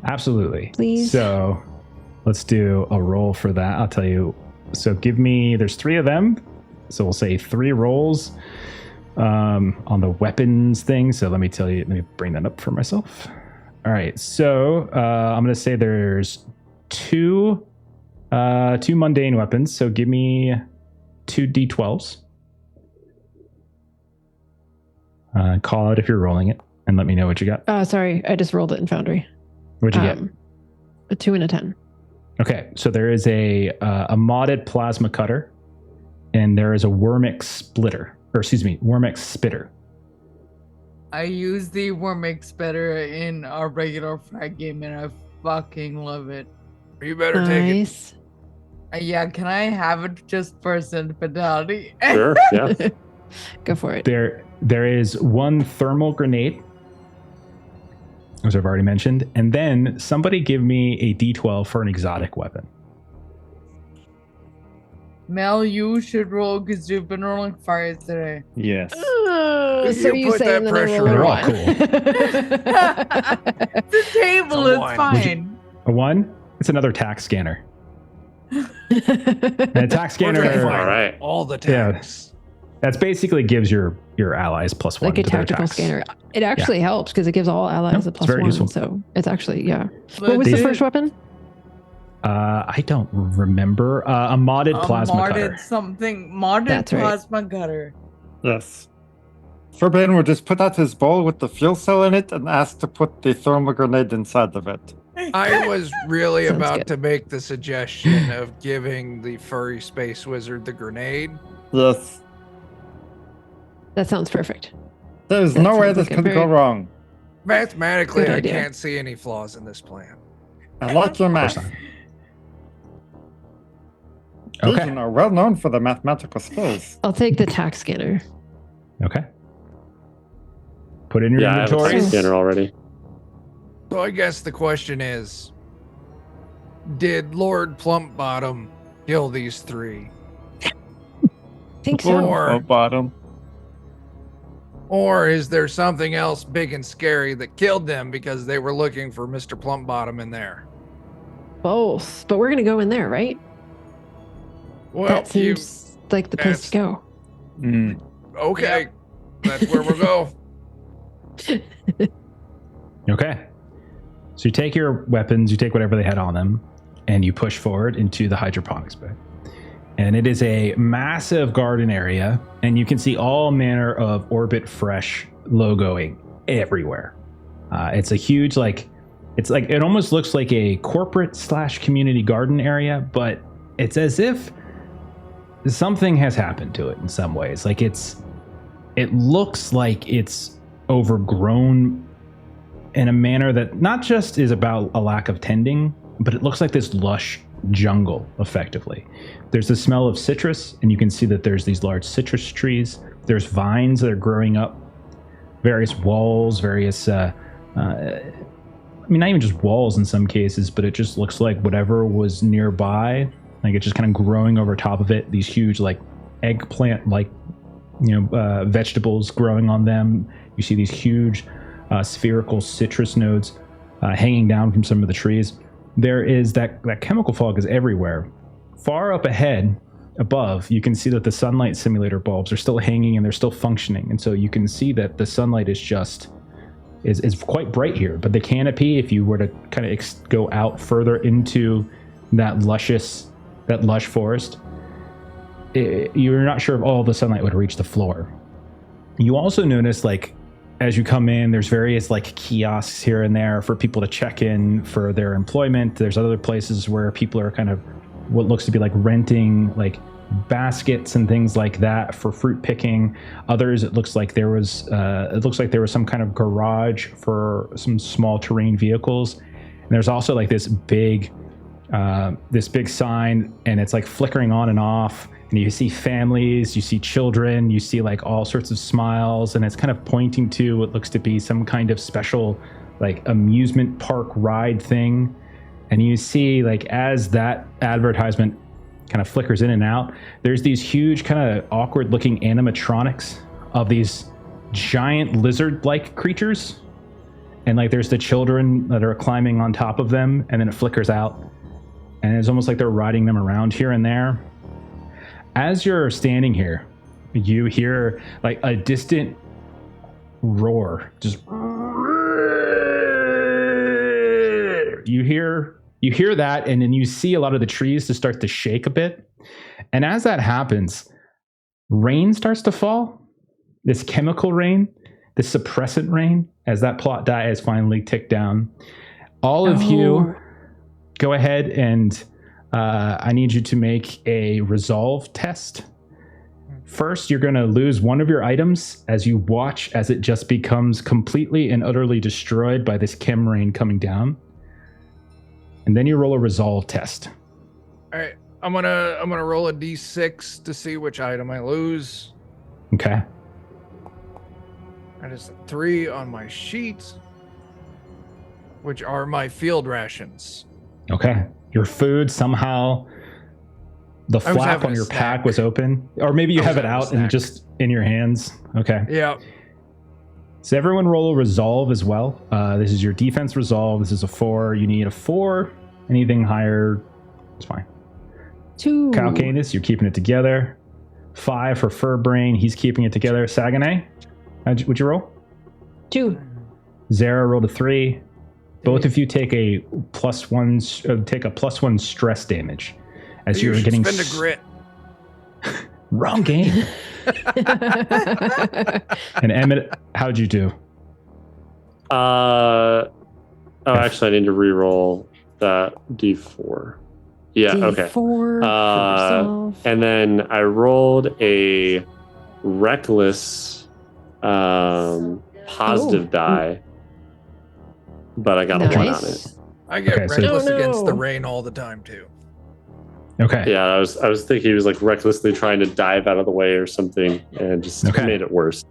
Absolutely. Please. So let's do a roll for that. I'll tell you. So there's 3 of them. So we'll say 3 rolls on the weapons thing. So let me bring that up for myself. All right. So I'm going to say there's 2 mundane weapons. So give me 2 d12s. Call out if you're rolling it and let me know what you got. Sorry. I just rolled it in Foundry. What'd you get? A 2 and a 10. Okay, so there is a modded plasma cutter, and there is a Wormix spitter. I use the Wormix spitter in our regular frag game, and I fucking love it. You better take it. Yeah, can I have it just for sentimentality? Sure, yeah. Go for it. There is 1 thermal grenade, as I've already mentioned, and then somebody give me a d12 for an exotic weapon. Mel, you should roll because you've been rolling fires today. Yes. So you put saying that that I pressure rolled on. a They're all 1. The table It's a is one. fine. A 1? It's another tax scanner. An attack scanner. All right. All the tags. That's basically gives your allies +1 like a to their tactical attacks. scanner. It actually helps because it gives all allies a it's very +1. useful. So it's actually what was the first weapon? I don't remember. A modded plasma cutter. Modded That's right. plasma cutter. Yes. Furbrayne will just put out his bowl with the fuel cell in it and ask to put the thermal grenade inside of it. I was really Sounds about good. to make the suggestion of giving the furry space wizard the grenade. Yes. That sounds perfect. There's That no way sounds this like a could go very- wrong. Mathematically, Good I idea. can't see any flaws in this plan. I like your Of course math. not. Legion Okay. are well known for their mathematical skills. I'll take the tax scanner. Okay. Put it in your Yeah, I have a inventory. tax scanner already. So I guess the question is, did Lord Plumpbottom kill these three? I think so. Or- Bottom. Or is there something else big and scary that killed them because they were looking for Mr. Plumpbottom in there? Both. But we're going to go in there, right? Well, That seems like the place to go. okay. That's where we'll go. Okay. So you take your weapons, you take whatever they had on them, and you push forward into the Hydroponics Bay. And it is a massive garden area, and you can see all manner of Orbit Fresh logoing everywhere. It's a huge, it almost looks like a corporate/community garden area, but it's as if something has happened to it in some ways. It looks like it's overgrown in a manner that not just is about a lack of tending, but it looks like this lush jungle, effectively. There's the smell of citrus, and you can see that there's these large citrus trees. There's vines that are growing up, various walls, not even just walls in some cases, but it just looks like whatever was nearby, like it's just kind of growing over top of it. These huge, eggplant, vegetables growing on them. You see these huge spherical citrus nodes hanging down from some of the trees. There is that chemical fog is everywhere. Far up ahead, above, you can see that the sunlight simulator bulbs are still hanging and they're still functioning. And so you can see that the sunlight is quite bright here. But the canopy, if you were to kind of go out further into that lush forest, you're not sure if all the sunlight would reach the floor. You also notice, as you come in, there's various kiosks here and there for people to check in for their employment. There's other places where people are kind of what looks to be renting baskets and things like that for fruit picking. Others, it looks like there was some kind of garage for some small terrain vehicles. And there's also this big sign, and it's flickering on and off. And you see families, you see children, you see all sorts of smiles, and it's kind of pointing to what looks to be some kind of special amusement park ride thing. And you see as that advertisement kind of flickers in and out, there's these huge kind of awkward looking animatronics of these giant lizard-like creatures. And there's the children that are climbing on top of them, and then it flickers out. And it's almost like they're riding them around here and there. As you're standing here, you hear a distant roar. Just you hear that, and then you see a lot of the trees to start to shake a bit. And as that happens, rain starts to fall. This chemical rain, this suppressant rain, as that plot die has finally ticked down. All of you, go ahead and I need you to make a resolve test. First, you're going to lose one of your items as you watch as it just becomes completely and utterly destroyed by this chem rain coming down. And then you roll a resolve test. All right, I'm gonna roll a d6 to see which item I lose. Okay. That is a 3 on my sheet, which are my field rations. Okay. Your food, somehow the I was flap having on a your snack. pack was open, or maybe you I was have it having a out and snack. just in your hands. Okay. Yeah. So everyone roll a resolve as well. This is your defense resolve. This is a 4. You need a 4 Anything higher, it's fine. 2. Calcanus, you're keeping it together. 5 for Furbrayne, he's keeping it together. Saguenay, what'd you roll? 2. Zara rolled a 3. Both of you take a +1 stress damage as you're getting spend a grit. Wrong game. And Emmett, how'd you do? Actually, I need to re-roll that D4. Yeah, okay. And then I rolled a reckless positive die, but I got a 1 on it. I get reckless against the rain all the time too. Okay. Yeah, I was thinking he was like recklessly trying to dive out of the way or something, and just made it worse.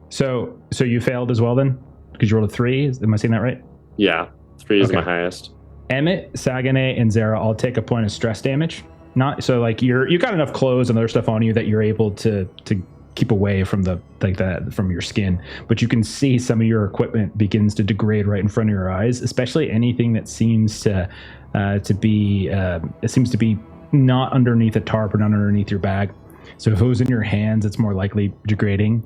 So you failed as well then, because you rolled a 3. Am I saying that right? Yeah, 3 is my highest. Emmett, Saguenay, and Zara all take a point of stress damage. Not so like you got enough clothes and other stuff on you that you're able to keep away from from your skin, but you can see some of your equipment begins to degrade right in front of your eyes, especially anything that seems to be not underneath a tarp or not underneath your bag. So if it was in your hands, it's more likely degrading.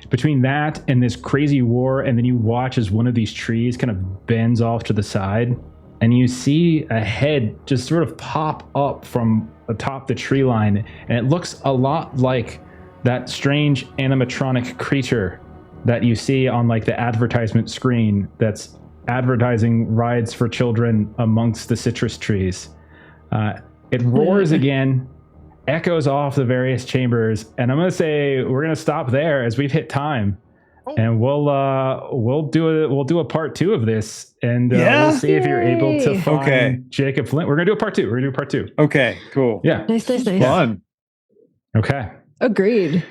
Between that and this crazy war, and then you watch as one of these trees kind of bends off to the side, and you see a head just sort of pop up from atop the tree line, and it looks a lot like that strange animatronic creature that you see on like the advertisement screen that's advertising rides for children amongst the citrus trees. It roars again, echoes off the various chambers, and I'm going to say we're going to stop there as we've hit time. And we'll do a part 2 of this, and we'll see if you're able to find Jacob Flint. We're gonna do a part 2. Okay, cool. Yeah, nice. Fun. Okay, agreed.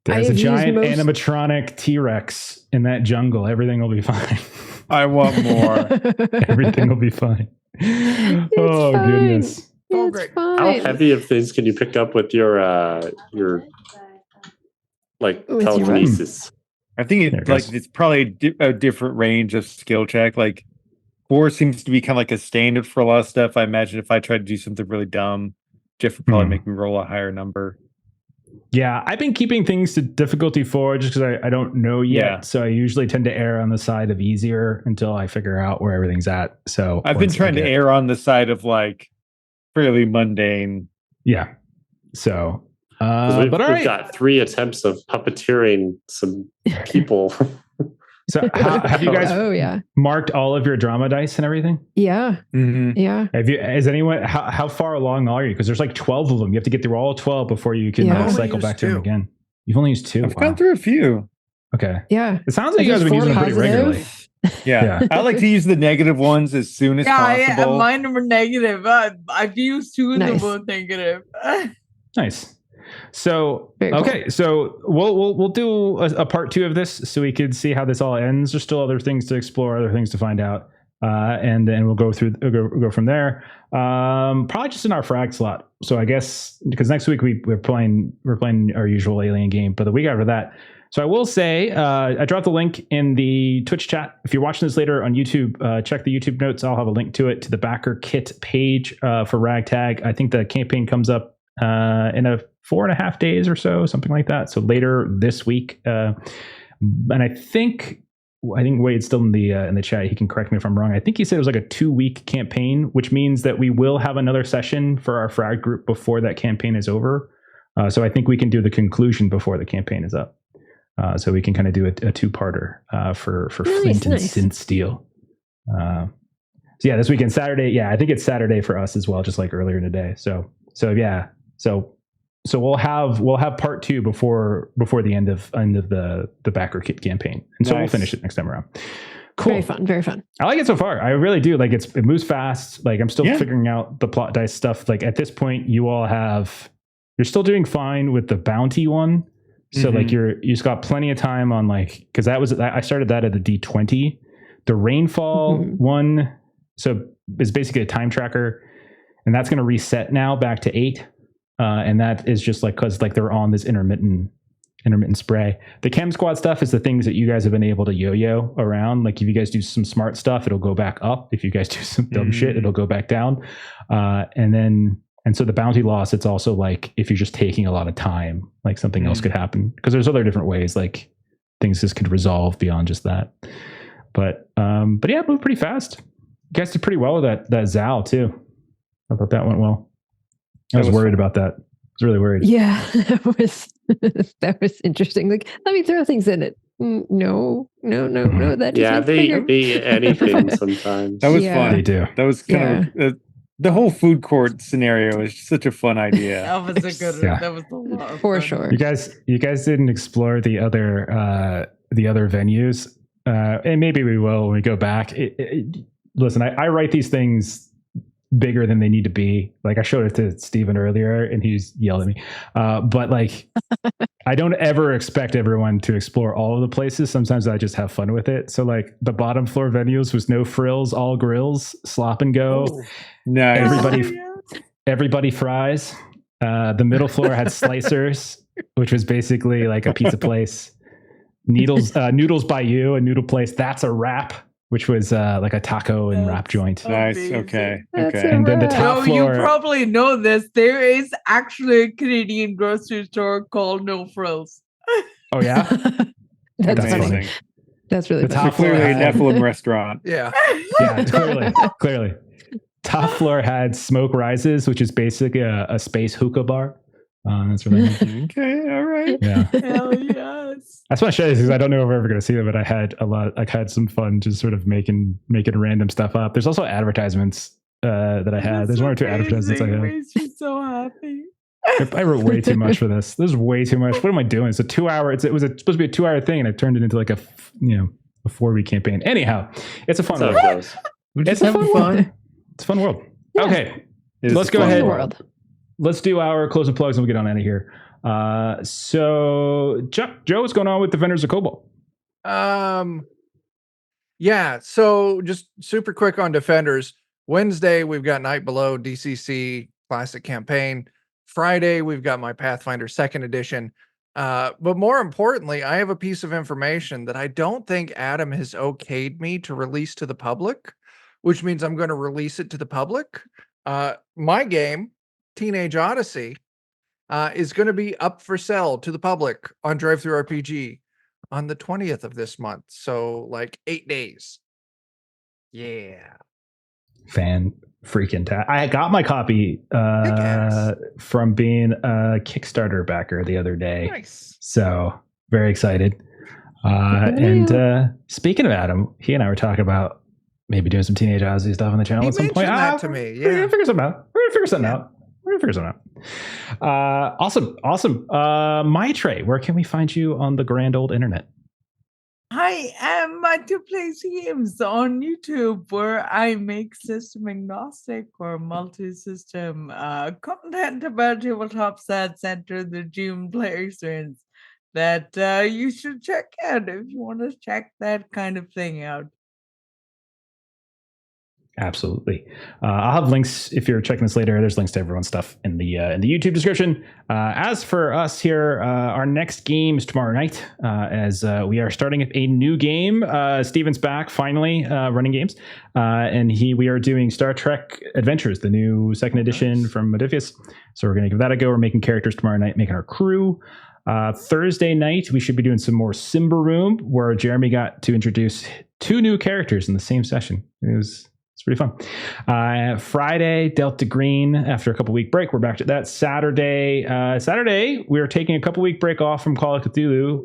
There's a giant animatronic T-Rex in that jungle. Everything will be fine. I want more. Everything will be fine. Oh fine. Goodness. Oh great. How heavy of things can you pick up with your like telekinesis? I think it's probably a different range of skill check. Like 4 seems to be kind of like a standard for a lot of stuff. I imagine if I tried to do something really dumb, Jeff would probably make me roll a higher number. Yeah, I've been keeping things to difficulty 4 just because I don't know yet. Yeah. So I usually tend to err on the side of easier until I figure out where everything's at. So I've been trying to err on the side of like fairly mundane. Yeah. So we've got 3 attempts of puppeteering some people. So have you guys marked all of your drama dice and everything? Yeah. Mm-hmm. Yeah. Is anyone, how far along are you? Because there's like 12 of them. You have to get through all 12 before you can cycle back to them again. You've only used 2. I've gone through a few. Okay. Yeah. It sounds like you guys have been using them pretty regularly. Yeah. I like to use the negative ones as soon as possible. Yeah, mine were negative. I've used 2 and they're both negative. Nice. So so we'll do a part 2 of this so we could see how this all ends. There's still other things to explore, other things to find out, and then we'll go from there. Probably just in our frag slot. So I guess because next week we're playing our usual alien game, but the week after that. So I will say I dropped the link in the Twitch chat. If you're watching this later on YouTube, check the YouTube notes. I'll have a link to it, to the backer kit page for Ragtag. I think the campaign comes up in a 4.5 days or so, something like that. So later this week, and I think Wade's still in the chat. He can correct me if I'm wrong. I think he said it was like a 2-week campaign, which means that we will have another session for our frag group before that campaign is over. So I think we can do the conclusion before the campaign is up. So we can kind of do a 2-parter for Flint and SynthSteel. So yeah, this weekend, Saturday. Yeah, I think it's Saturday for us as well, just like earlier in the day. So yeah. So we'll have part 2 before the end of the backer kit campaign, and so we'll finish it next time around. Cool, very fun. I like it so far. I really do. Like it moves fast. Like I'm still figuring out the plot dice stuff. Like at this point, you're still doing fine with the bounty one. So like you just got plenty of time on because I started that at the D20. The rainfall one, so is basically a time tracker, and that's going to reset now back to 8. And that is just because they're on this intermittent intermittent spray. The Chem Squad stuff is the things that you guys have been able to yo-yo around. Like if you guys do some smart stuff, it'll go back up. If you guys do some dumb shit, it'll go back down. And so the bounty loss, it's also like if you're just taking a lot of time, like something else could happen. Because there's other different ways, like things just could resolve beyond just that. But yeah, it moved pretty fast. You guys did pretty well with that Zal too. I thought that went well. I was worried about that. I was really worried. Yeah, that was interesting. Like, let me throw things in it. No. That just they anything sometimes. That was fun. They do. That was kind of the whole food court scenario was such a fun idea. That was a good one. That was a lot of for fun. sure. You guys didn't explore the other venues, and maybe we will when we go back. Listen, I write these things bigger than they need to be. Like I showed it to Steven earlier and he's yelled at me. But like, I don't ever expect everyone to explore all of the places. Sometimes I just have fun with it. So like the bottom floor venues was no frills, all grills, slop and go. Oh, nice. Everybody fries. The middle floor had slicers, which was basically like a pizza place. Noodles by you, a noodle place. That's a wrap, which was like a taco and wrap joint. Nice. Amazing. Okay. And then the top floor. You probably know this. There is actually a Canadian grocery store called No Frills. Oh yeah, That's amazing. funny. That's really The funny. top floor Clearly a had- Nephilim restaurant. Yeah. Yeah, clearly. Top floor had Smoke Rises, which is basically a space hookah bar. That's really nice. Okay. All right. Yeah. Hell yes. I just want to show you because I don't know if we're ever going to see them, but I had some fun just sort of making random stuff up. There's also advertisements that I had. There's one or two advertisements I had. Makes me so happy. I wrote way too much for this. This is way too much. What am I doing? It's a 2 hour. It was supposed to be a 2 hour thing, and I turned it into like a 4-week campaign. Anyhow, it's a fun That's world. how it goes. It's a fun world. It's a fun world. Yeah. Okay, It is let's a go fun ahead. World. Let's do our closing plugs and we'll get on out of here. So, Joe, what's going on with Defenders of Cobalt? Yeah, so just super quick on Defenders. Wednesday, we've got Night Below DCC Classic Campaign. Friday, we've got my Pathfinder 2nd Edition. But more importantly, I have a piece of information that I don't think Adam has okayed me to release to the public, which means I'm going to release it to the public. My game, Teenage Odyssey, is going to be up for sale to the public on ttrpg on the 20th of this month. So like 8 days. Yeah. Fan freaking I got my copy from being a Kickstarter backer the other day. Nice. So very excited. And speaking of Adam, he and I were talking about maybe doing some Teenage Odyssey stuff on the channel He at some point. mentioned that to me. We're Yeah. gonna figure something out. We're gonna figure something out. Awesome. Maitre, where can we find you on the grand old internet? I am To Play Games on YouTube, where I make system agnostic or multi-system content about tabletop sets center the June player experience that you should check out if you want to check that kind of thing out. Absolutely. I'll have links if you're checking this later. There's links to everyone's stuff in the YouTube description. As for us here, our next game is tomorrow night, as we are starting up a new game. Steven's back finally running games, and we are doing Star Trek Adventures, the new 2nd edition from Modifius. So we're going to give that a go. We're making characters tomorrow night, making our crew. Thursday night, we should be doing some more Simba Room, where Jeremy got to introduce 2 new characters in the same session. It's pretty fun. Friday, Delta Green. After a couple week break, we're back to that. Saturday, we're taking a couple week break off from Call of Cthulhu.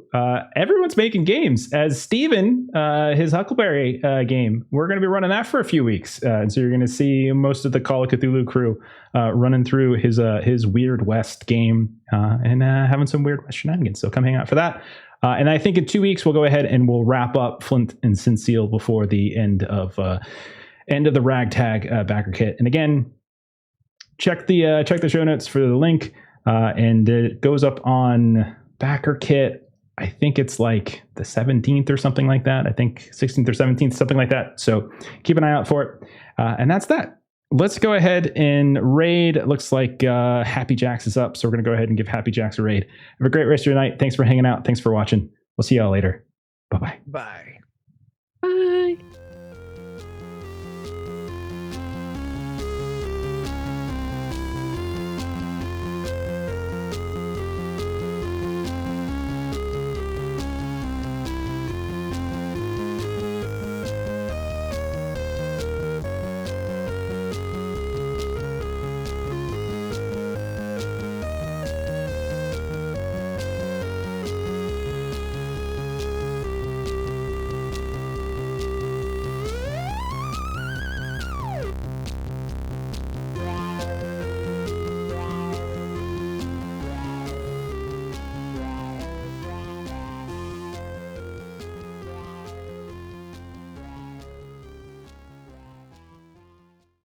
Everyone's making games. As Steven, his Huckleberry game, we're going to be running that for a few weeks. And so you're going to see most of the Call of Cthulhu crew running through his Weird West game and having some Weird West shenanigans. So come hang out for that. And I think in 2 weeks, we'll go ahead and we'll wrap up Flint and SynthSteel before the end of the Ragtag backer kit. And again, check the show notes for the link, and it goes up on backer kit. I think it's like the 17th or something like that. I think 16th or 17th, something like that. So keep an eye out for it. And that's that. let's go ahead and raid. It looks like Happy Jacks is up, so we're going to go ahead and give Happy Jacks a raid. Have a great rest of your night. Thanks for hanging out. Thanks for watching. We'll see y'all later. Bye-bye. Bye.